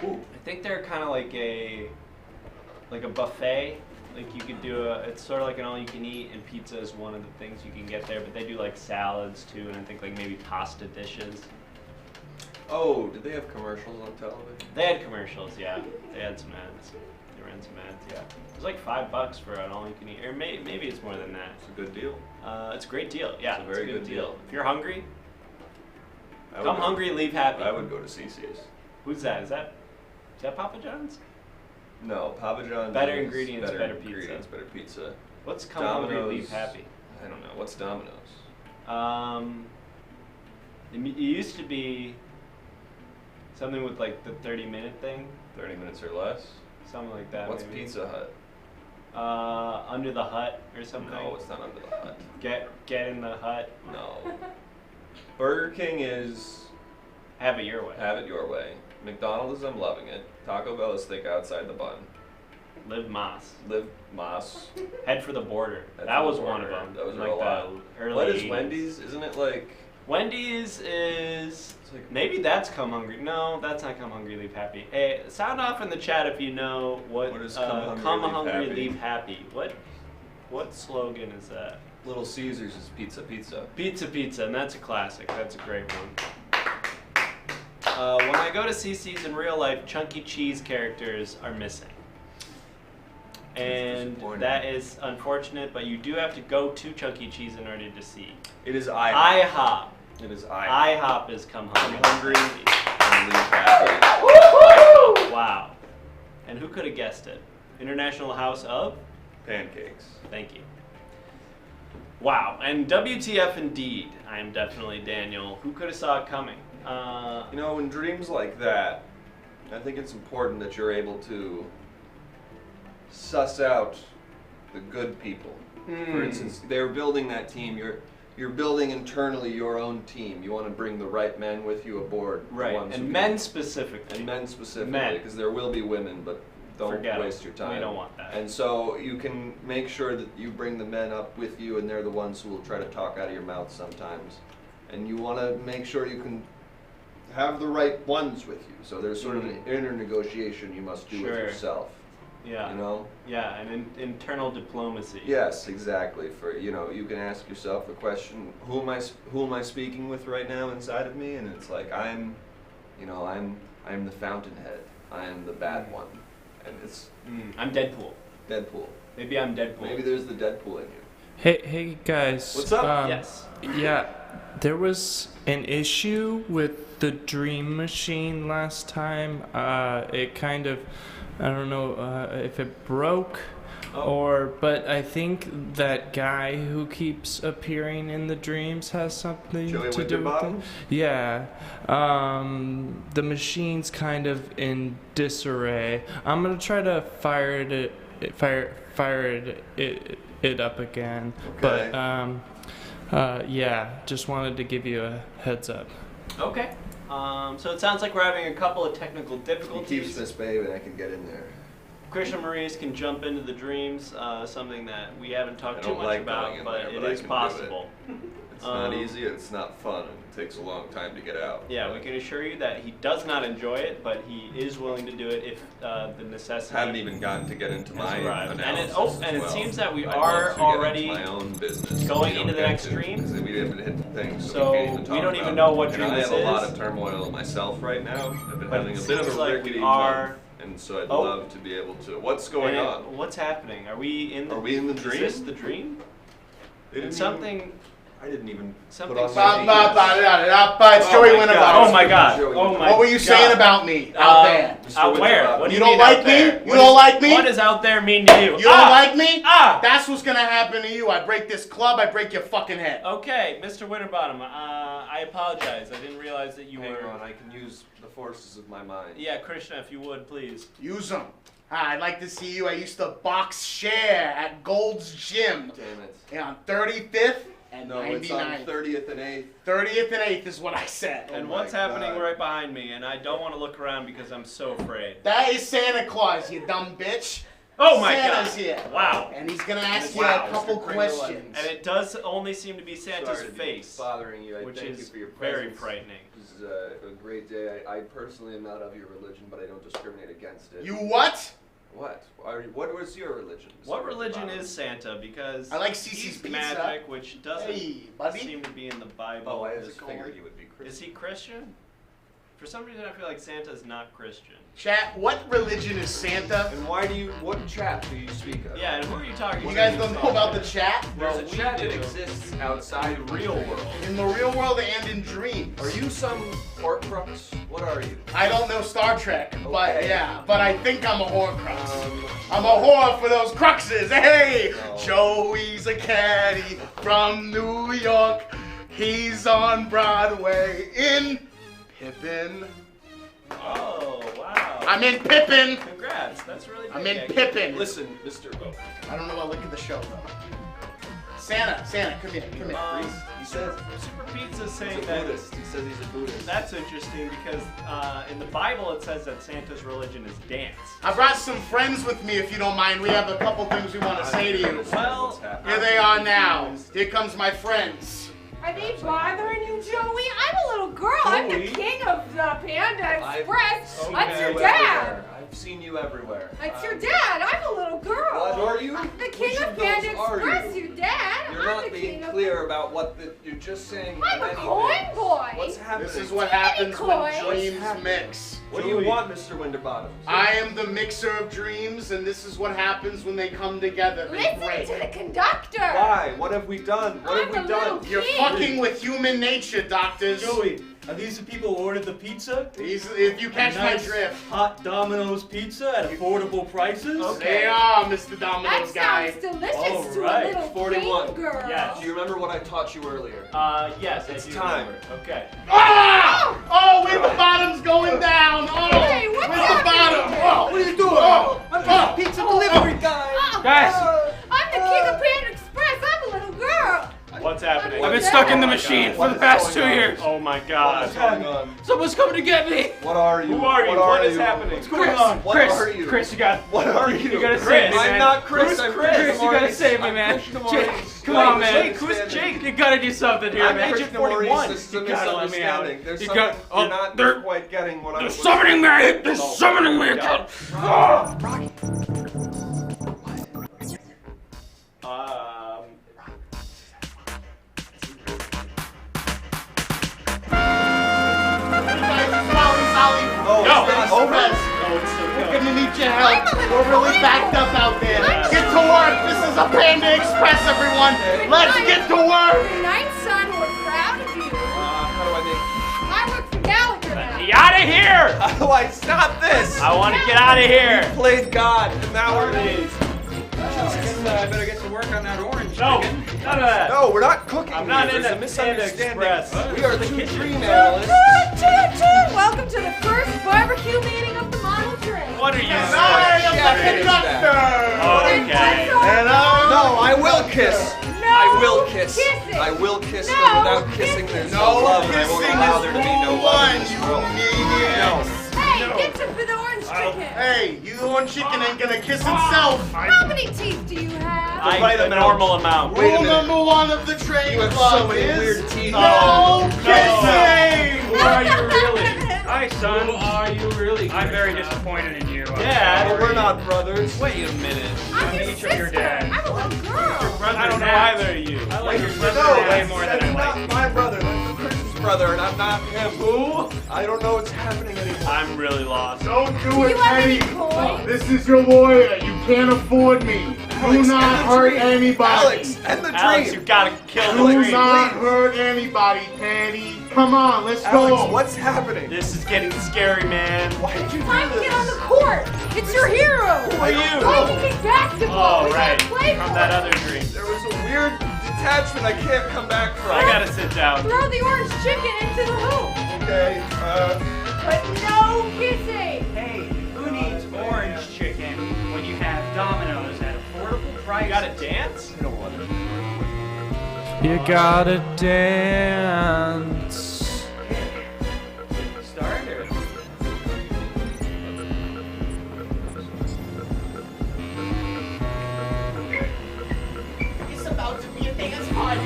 S3: I think they're kind of like a buffet. Like you could do it's sort of like an all-you-can-eat, and pizza is one of the things you can get there. But they do like salads too, and I think like maybe pasta dishes.
S2: Oh, did they have commercials on television?
S3: They had commercials, yeah. They had some ads. They ran some ads, yeah. It was like $5 for an all-you-can-eat, or maybe it's more than that.
S2: It's a good deal.
S3: It's a great deal, yeah.
S2: It's a very good deal.
S3: If you're hungry,
S2: I would
S3: come
S2: go-
S3: hungry, leave happy.
S2: I would go to CC's.
S3: Who's that? Is that Papa John's?
S2: No, Papa John's.
S3: Better
S2: is
S3: ingredients, better pizza.
S2: Ingredients, better pizza.
S3: What's come hungry,
S2: Domino's.
S3: leave happy?
S2: I don't know. What's Domino's?
S3: It used to be something with like the 30-minute thing,
S2: 30 minutes or less.
S3: something like that.
S2: What's
S3: maybe.
S2: Pizza Hut?
S3: Under the Hut or something.
S2: No, it's not Under the Hut.
S3: Get in the hut.
S2: No. Burger King is
S3: Have it your way.
S2: have it your way. McDonald's, I'm loving it. Taco Bell is thick outside the bun.
S3: Live Moss.
S2: Live Moss.
S3: Head for the border.
S2: Head
S3: that
S2: for
S3: was
S2: the
S3: one of
S2: border.
S3: them.
S2: Those are
S3: like
S2: a lot.
S3: the early
S2: What is
S3: 80s.
S2: Wendy's? Isn't it like
S3: Wendy's is
S2: it's like
S3: maybe that's Come Hungry. No, that's not Come Hungry, Leave Happy. Hey, sound off in the chat if you know what
S2: What is
S3: Come
S2: Come Hungry,
S3: Hungry,
S2: Leave
S3: Leave Happy. What slogan is that?
S2: Little Caesars is pizza pizza.
S3: Pizza, and that's a classic. That's a great one. When I go to CC's in real life, Chunky Cheese characters are missing. And
S2: disappointing.
S3: that is unfortunate, but you do have to go to Chunky Cheese in order to see.
S2: It is IHOP. It is IHOP.
S3: IHOP is Come Hungry.
S2: Come hungry
S3: Leave Happy.
S2: and leave happy.
S3: Wow. And who could have guessed it? International House of?
S2: Pancakes.
S3: Thank you. Wow. And WTF indeed. I am definitely Daniel. Who could have saw it coming?
S2: You know, in dreams like that, I think it's important that you're able to suss out the good people. For instance, they're building that team. You're building internally your own team. You want to bring the right men with you aboard. the
S3: Right.
S2: ones who
S3: And
S2: can-
S3: men specifically.
S2: And men specifically,
S3: Men.
S2: because there will be women, but don't
S3: Forget
S2: waste
S3: it.
S2: your time.
S3: We don't want that.
S2: And so you can make sure that you bring the men up with you, and they're the ones who will try to talk out of your mouth sometimes. And you want to make sure you can have the right ones with you. So there's sort of an inner negotiation you must do with
S3: Sure.
S2: yourself.
S3: Yeah.
S2: You know?
S3: Yeah, and internal diplomacy.
S2: Yes, exactly. For you can ask yourself the question: Who am I speaking with right now inside of me? And it's like I'm the fountainhead. I am the bad one, and it's
S3: I'm Deadpool.
S2: Deadpool.
S3: Maybe I'm Deadpool.
S2: Maybe there's the Deadpool in you.
S1: Hey guys.
S2: What's up?
S3: Yes.
S1: Yeah, there was an issue with the dream machine last time. It kind of, I don't know if it broke but I think that guy who keeps appearing in the dreams has something
S2: Joey
S1: to do with it.
S2: Winterbottom?
S1: Yeah. The machine's kind of in disarray. I'm gonna try to fire it up again.
S2: Okay.
S1: But yeah, just wanted to give you a heads up.
S3: Okay. So it sounds like we're having a couple of technical
S2: He
S3: difficulties.
S2: keeps Miss Babe, and I can get in there.
S3: Krishna Maurice can jump into the dreams, something that we haven't
S2: I
S3: talked
S2: don't
S3: too much
S2: like
S3: about,
S2: going in
S3: but
S2: there,
S3: it
S2: but I
S3: is
S2: can do
S3: possible.
S2: It's not easy, and it's not fun, and it takes a long time to get out.
S3: Yeah, we can assure you that he does not enjoy it, but he is willing to do it if the necessity.
S2: Haven't even gotten to get into my
S3: arrived.
S2: analysis.
S3: And it
S2: as well.
S3: seems that we
S2: I'd
S3: are
S2: love to
S3: already
S2: get into my own business.
S3: going
S2: We don't
S3: into the
S2: get
S3: next
S2: to,
S3: stream.
S2: because we haven't hit the things,
S3: So
S2: so we can't even talk
S3: we don't
S2: about
S3: even
S2: it.
S3: know what
S2: And
S3: dream
S2: I
S3: this
S2: have a lot
S3: is.
S2: of turmoil myself right now. I've been
S3: But
S2: having
S3: it
S2: a bit of
S3: seems
S2: a
S3: like
S2: rickety
S3: we are-
S2: month, and so I'd
S3: Oh.
S2: love to be able to. What's going
S3: And
S2: on?
S3: What's happening? Are we in the?
S2: Are we in the
S3: Is
S2: dream?
S3: this the dream?
S2: They didn't
S3: Something.
S2: I didn't even
S3: Something
S2: put on
S3: about-
S2: my
S6: It's Joey Winterbottom.
S3: Oh my God! Oh my!
S6: What were you saying about me out there?
S3: Out where? What do
S6: You
S3: you
S6: don't
S3: mean
S6: like
S3: out
S6: me?
S3: there?
S6: You
S3: What
S6: don't
S3: is-
S6: like me?
S3: What does out there mean to you?
S6: You don't like me?
S3: Ah!
S6: That's what's gonna happen to you. I break this club, I break your fucking head.
S3: Okay, Mr. Winterbottom, I apologize. I didn't realize that you
S2: Hang
S3: were.
S2: on, I can use the forces of my mind.
S3: Yeah, Krishna, if you would, please.
S6: Use them. I'd like to see you. I used to box share at Gold's Gym.
S2: Damn it.
S6: Yeah, on 35th and
S2: No, it's on
S6: 99th.
S2: 30th and 8th.
S6: 30th and 8th is what I said.
S3: And
S2: my
S3: what's happening
S2: God.
S3: right behind me? And I don't want to look around because I'm so afraid.
S6: That is Santa Claus, you dumb bitch.
S3: Oh my
S6: Santa's
S3: God!
S6: here.
S3: Wow.
S6: And he's gonna ask
S3: Wow.
S6: you a couple
S2: Mr. Kringle
S6: questions.
S3: And it does only seem to be Santa's
S2: Sorry to be
S3: face,
S2: bothering you. I
S3: which
S2: thank you
S3: is
S2: for your
S3: very
S2: presence.
S3: frightening.
S2: This is a great day. I personally am not of your religion, but I don't discriminate against it.
S6: You what?
S2: What? What was your religion? Mr.
S3: What religion
S2: Winterbottom?
S3: is Santa? Because
S6: I like Cece's
S3: he's
S6: pizza.
S3: magic, which doesn't
S6: Hey, buddy.
S3: seem to be in the Bible.
S2: Oh, I
S3: as
S2: just
S3: well.
S2: figured you would be Christian.
S3: Is he Christian? For some reason, I feel like Santa's not Christian.
S6: Chat, what religion is Santa?
S2: And why do you? What chat do you speak of?
S3: Yeah, and who are you talking to?
S6: You guys don't know about the chat?
S2: There's
S3: Well,
S2: a
S3: we
S2: chat that
S3: do.
S2: exists outside the real world.
S6: In the real world and in dreams.
S2: Are you some Horcrux? What are you?
S6: I don't know Star Trek, but
S2: Okay.
S6: yeah, but I think I'm a Horcrux.
S2: Um,
S6: I'm a whore for those cruxes. Hey,
S2: No.
S6: Joey's a caddy from New York. He's on Broadway in Pippin.
S3: Oh, wow.
S6: I'm in Pippin.
S3: Congrats. That's really big.
S6: I'm in
S3: actually.
S6: Pippin.
S2: listen, Mr. Oh,
S6: I don't know what look at the show though. Santa, come here.
S2: he says
S3: Super Pizza's
S2: he's
S3: saying
S2: a
S3: that.
S2: Buddhist. He says he's a Buddhist.
S3: That's interesting because in the Bible it says that Santa's religion is dance.
S6: I brought some friends with me if you don't mind. We have a couple things we want to say to you.
S3: Well,
S2: What's happening?
S6: Here they are now. Here comes my friends.
S4: Are they bothering you, Joey? I'm a little girl. I'm the
S3: Joey?
S4: king of the Panda
S2: I've
S4: Express.
S3: seen
S4: That's
S3: you
S4: your dad.
S2: Everywhere. I've seen you everywhere.
S4: That's your dad. I'm a little girl.
S2: What are you?
S4: I'm the
S2: Which
S4: king
S2: of
S4: of
S2: those
S4: Panda
S2: are
S4: Express,
S2: you?
S4: your dad.
S2: You're
S4: I'm
S2: not
S4: the
S2: being
S4: king
S2: clear about what you're just saying.
S4: I'm a
S2: many
S4: coin
S2: things.
S4: boy.
S2: What's happening?
S6: This is what
S4: Too many
S6: happens when
S4: coins.
S6: dreams mix.
S2: What do you want, Mr. Winterbottom?
S6: I am the mixer of dreams, and this is what happens when they come together. They
S4: Listen
S6: break.
S4: to the conductor.
S2: Why? What have we done? What
S4: I'm
S2: have we
S4: a
S2: done?
S4: little
S6: You're
S4: kid.
S6: fucking with human nature, doctors.
S7: Joey, are these the people who ordered the pizza?
S6: If you catch my
S7: Nice
S6: drift.
S7: Hot Domino's pizza at affordable prices?
S6: They are, Mr.
S4: That
S6: Domino's guy.
S4: sounds delicious
S7: All
S4: to
S7: right.
S4: a little
S2: 41.
S4: king girl.
S3: Yes.
S2: Do you remember what I taught you earlier?
S3: Yes, I
S2: It's
S3: do
S2: time.
S3: remember. Okay.
S6: Ah! Oh, where the bottom's going down. Oh,
S4: Hey, what's
S6: where's the bottom?
S4: happening?
S6: Oh, what are you doing? Oh,
S7: I'm just a pizza delivery guy.
S5: Guys,
S4: I'm the king of Panda Express. I'm a little girl.
S3: What's happening?
S4: I've been
S5: stuck in the
S2: Oh my
S5: machine
S2: God.
S5: for
S2: What
S5: the
S2: is
S5: past
S2: going
S5: 2
S2: on?
S5: years.
S3: Oh my
S2: What
S3: God.
S2: is going on?
S5: Someone's coming to get me.
S2: What are you?
S3: Who are you?
S2: What
S3: What
S2: are
S3: is
S2: you?
S3: happening?
S5: What's going on?
S2: What
S5: Chris,
S2: are you?
S5: Chris, you got.
S2: What are you?
S5: You gotta
S3: Chris,
S5: save me,
S3: I'm
S5: man.
S2: not Chris.
S3: Who's
S2: I'm
S3: Chris?
S5: Chris, you gotta save me,
S2: I'm
S5: man.
S2: Krishna
S5: Jake,
S2: Maurice.
S5: come on, man.
S3: Jake, who's Jake?
S5: You gotta do something here,
S3: I'm
S5: man.
S3: Agent
S2: Krishna Maurice,
S3: 41.
S2: this is a
S5: You gotta let me out.
S2: misunderstanding. There's
S5: You
S2: something
S5: got- oh,
S2: you're not
S5: they're-
S2: quite getting what I
S5: They're
S2: was
S5: summoning me! They're summoning me!
S2: Oh,
S3: No,
S2: it's not over.
S6: We're gonna need your help. We're really backed up out there. Get to work. This is a Panda Express, everyone. Let's get to work.
S4: Good night, son. We're proud of you.
S2: How do I make?
S4: I work for Gallagher now.
S3: Get out of here!
S2: How do I stop this?
S3: I want to get out of here.
S2: Played God, and now we're
S7: I better get to work on that orange
S3: No,
S7: chicken.
S3: none of that.
S2: No, we're not cooking.
S3: I'm not
S2: here.
S3: in
S2: There's
S3: the
S2: a misunderstanding.
S3: Panda Express.
S2: We are the dream analysts.
S4: Welcome to the first barbecue meeting of the model train.
S3: What are you?
S6: I am
S2: Yeah,
S6: the
S2: it is
S6: conductor.
S3: Okay.
S2: No, I will kiss.
S4: No
S2: I will kiss.
S4: kissing.
S2: I will kiss,
S4: No
S2: but without kissing, there's no
S6: No
S2: love, and I won't
S6: kissing
S2: allow
S6: is
S2: there to be no
S6: rule
S2: love in
S6: one,
S2: this
S6: you
S2: world.
S6: maniacs.
S4: Hey, get to the orange chicken.
S6: Hey, you orange chicken ain't gonna kiss itself.
S4: How many teeth do you have?
S3: A normal amount.
S2: Wait a
S6: Rule
S2: minute.
S6: number one of the trade
S2: You have
S6: club
S2: so many
S6: is
S2: weird teeth.
S6: no kissing.
S5: Who are you really? Hi, son. Who are you really? I'm very disappointed in you. I'm
S3: Dad,
S2: Well,
S5: sorry.
S2: we're not brothers.
S3: Wait a minute.
S4: I'm your
S5: each of your
S4: sister.
S5: dads.
S4: I'm a little girl.
S3: I don't know either of you.
S5: I like your brother
S2: No,
S5: way
S2: that's,
S5: more
S2: that's
S5: than I
S2: not
S5: like.
S2: my brother. That's the Chris's brother, and I'm not him.
S3: Who?
S2: I don't know what's happening anymore.
S3: I'm really lost.
S6: Don't do
S4: Do
S6: it,
S4: you have any
S6: Teddy.
S4: coins?
S6: This is your lawyer. You can't afford me. Do not hurt anybody.
S2: Alex, end the dream.
S3: Alex, you gotta kill the
S6: Do
S3: dream.
S6: not hurt anybody, Teddy. Come on, let's
S2: Alex,
S6: go.
S2: what's happening?
S3: This is getting scary, man.
S2: Why did you do
S8: Time to
S2: this?
S8: get on the court. It's your hero.
S3: Who are you?
S8: Playing basketball.
S3: Oh,
S8: We
S3: right.
S8: gotta play
S3: From
S8: for
S3: that
S8: it.
S3: other dream.
S2: There was a weird detachment I can't come back from.
S3: I gotta sit down.
S8: Throw the orange chicken into the hoop.
S2: Okay,
S8: But no kissing.
S5: Hey, who needs orange chicken when you have Domino's at affordable prices?
S3: You gotta dance?
S2: you know what?
S1: You gotta dance.
S5: Start or?
S6: It's about to be a dance party.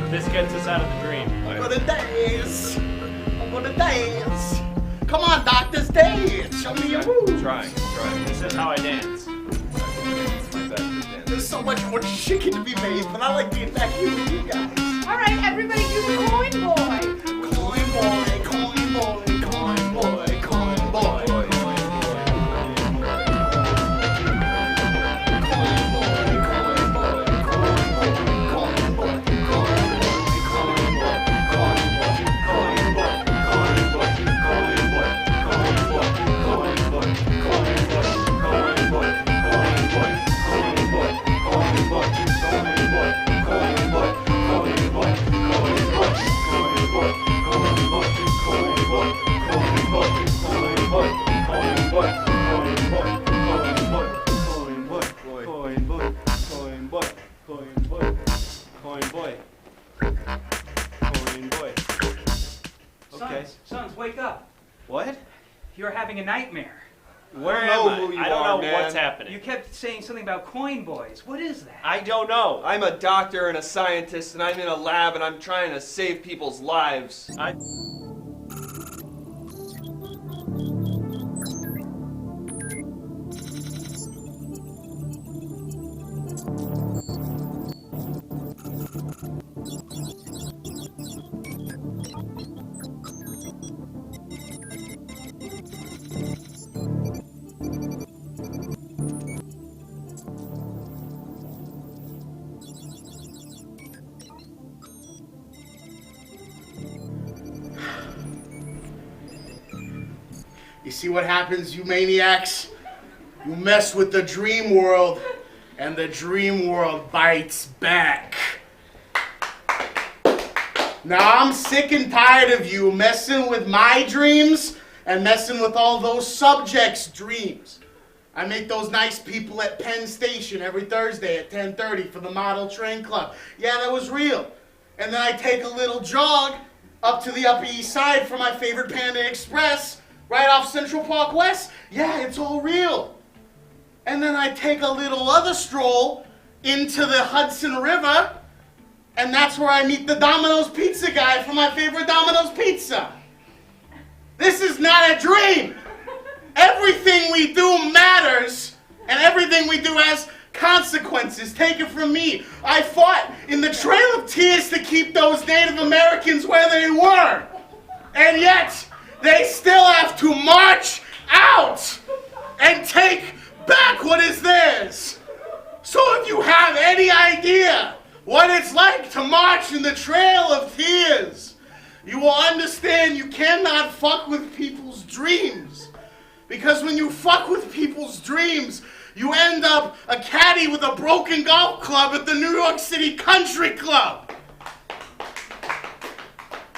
S3: This gets us out of the dream.
S6: I'm gonna dance. I'm gonna dance. Come on, doctors, dance. Show me your
S2: I'm
S6: moves.
S2: trying.
S3: This is how I dance.
S2: It's my best to dance.
S6: There's so much more chicken to be made, but I like being back here with you guys.
S8: All right, everybody do the coin boy.
S6: Coin boy, coin boy, coin boy, coin boy.
S3: Okay.
S5: Sons, wake up.
S3: What?
S5: You're having a nightmare.
S3: Where
S2: know
S3: am
S2: who
S3: I?
S2: you
S3: I don't
S2: are,
S3: know
S2: man.
S3: what's happening.
S5: You kept saying something about coin boys. What is that?
S3: I don't know.
S2: I'm a doctor and a scientist, and I'm in a lab, and I'm trying to save people's lives.
S6: You see what happens, you maniacs? You mess with the dream world, and the dream world bites back. Now I'm sick and tired of you messing with my dreams and messing with all those subjects' dreams. I make those nice people at Penn Station every Thursday at 10:30 for the Model Train Club. Yeah, that was real. And then I take a little jog up to the Upper East Side for my favorite Panda Express right off Central Park West. Yeah, it's all real. And then I take a little other stroll into the Hudson River, and that's where I meet the Domino's pizza guy for my favorite Domino's pizza. This is not a dream. Everything we do matters, and everything we do has consequences. Take it from me. I fought in the Trail of Tears to keep those Native Americans where they were. And yet, they still have to march out and take back what is theirs. So if you have any idea what it's like to march in the Trail of Tears, you will understand you cannot fuck with people's dreams. Because when you fuck with people's dreams, you end up a caddy with a broken golf club at the New York City Country Club.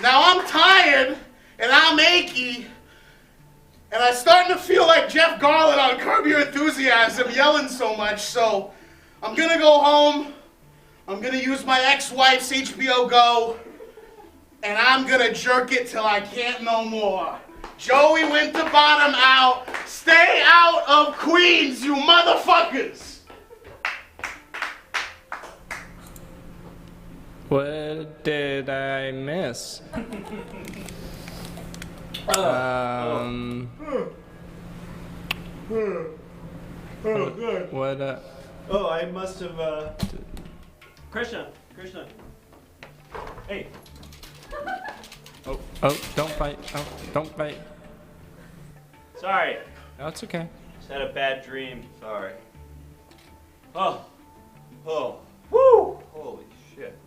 S6: Now I'm tired and I'm achy, and I'm starting to feel like Jeff Garland on Curb Your Enthusiasm yelling so much, so I'm gonna go home, I'm gonna use my ex-wife's HBO Go, and I'm gonna jerk it till I can't no more. Joey Winterbottom out. Stay out of Queens, you motherfuckers!
S1: What did I miss? What?
S3: Oh, I must have. Krishna. Hey.
S1: Oh, don't bite. Oh, don't bite.
S3: Sorry.
S1: No, it's okay.
S3: Just had a bad dream.
S2: Sorry.
S3: Oh. Oh. Woo! Holy shit.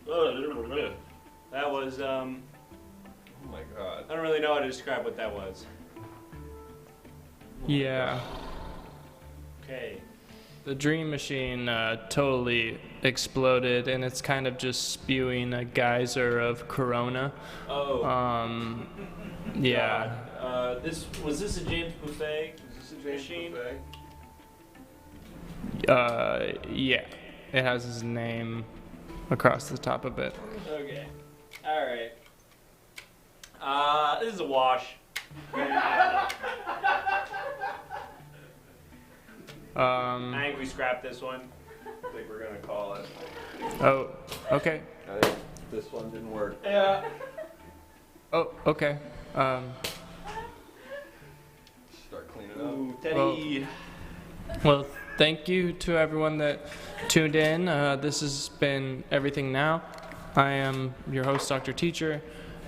S3: That was,
S2: Oh my god.
S3: I don't really know how to describe what that was.
S1: Yeah.
S3: Okay.
S1: The dream machine totally exploded, and it's kind of just spewing a geyser of corona.
S3: Oh.
S1: Yeah.
S3: Was this a James Buffet?
S2: Is this a James
S3: machine?
S2: Buffet?
S1: Yeah. It has his name across the top of it.
S3: Okay. Alright. This is a wash. I think we scrapped this one.
S2: I think we're gonna call it.
S1: Oh, okay.
S2: I think this one didn't work.
S3: Yeah.
S1: Oh, okay.
S2: Start cleaning up.
S3: Ooh, Teddy.
S1: Well, thank you to everyone that tuned in. This has been Everything Now. I am your host, Dr. Teacher,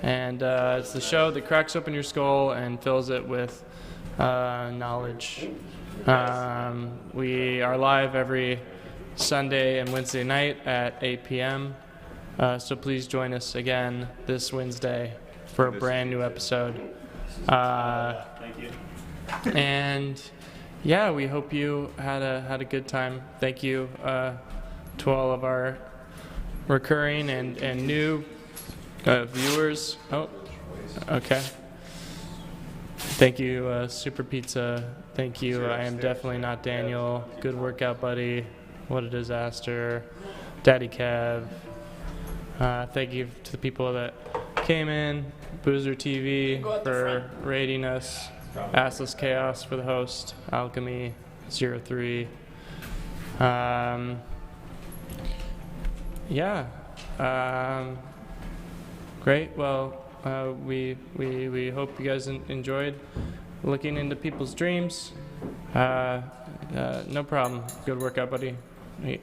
S1: and it's the show that cracks open your skull and fills it with knowledge. We are live every Sunday and Wednesday night at 8 p.m. So please join us again this Wednesday for a brand new episode.
S3: Thank you.
S1: And yeah, we hope you had a good time. Thank you to all of our recurring and new viewers. Oh, okay. Thank you, Super Pizza. Thank you. I am definitely not Daniel. Good workout buddy. What a disaster. Daddy Kev. Thank you to the people that came in. Boozer TV for rating us. Assless Chaos for the host. Alchemy 03. Yeah. Great. Well, we hope you guys enjoyed looking into people's dreams. No problem. Good workout, buddy.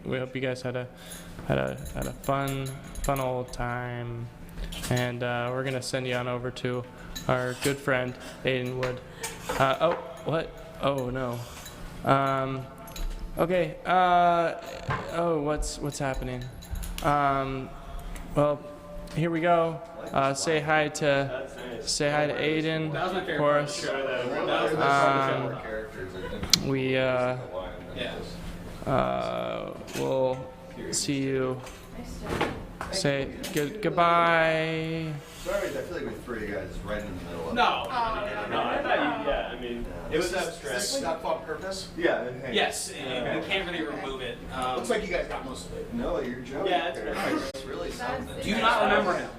S1: We hope you guys had a fun old time, and we're gonna send you on over to our good friend Aiden Wood. Oh, what? Oh no. Okay. Oh, what's happening? Well, here we go. Say hi to Aiden, of course. We'll see you. Say goodbye.
S10: Sorry, I feel like we threw you guys right in the middle of it.
S3: No, I thought you, yeah, I mean, it was abstract.
S6: This is not on purpose?
S10: Yeah, it hangs.
S7: Yes, and we can't really remove it.
S6: Looks like you guys got most of it.
S10: No, you're joking.
S3: Yeah, it's
S10: It's really something.
S7: Do you not remember him?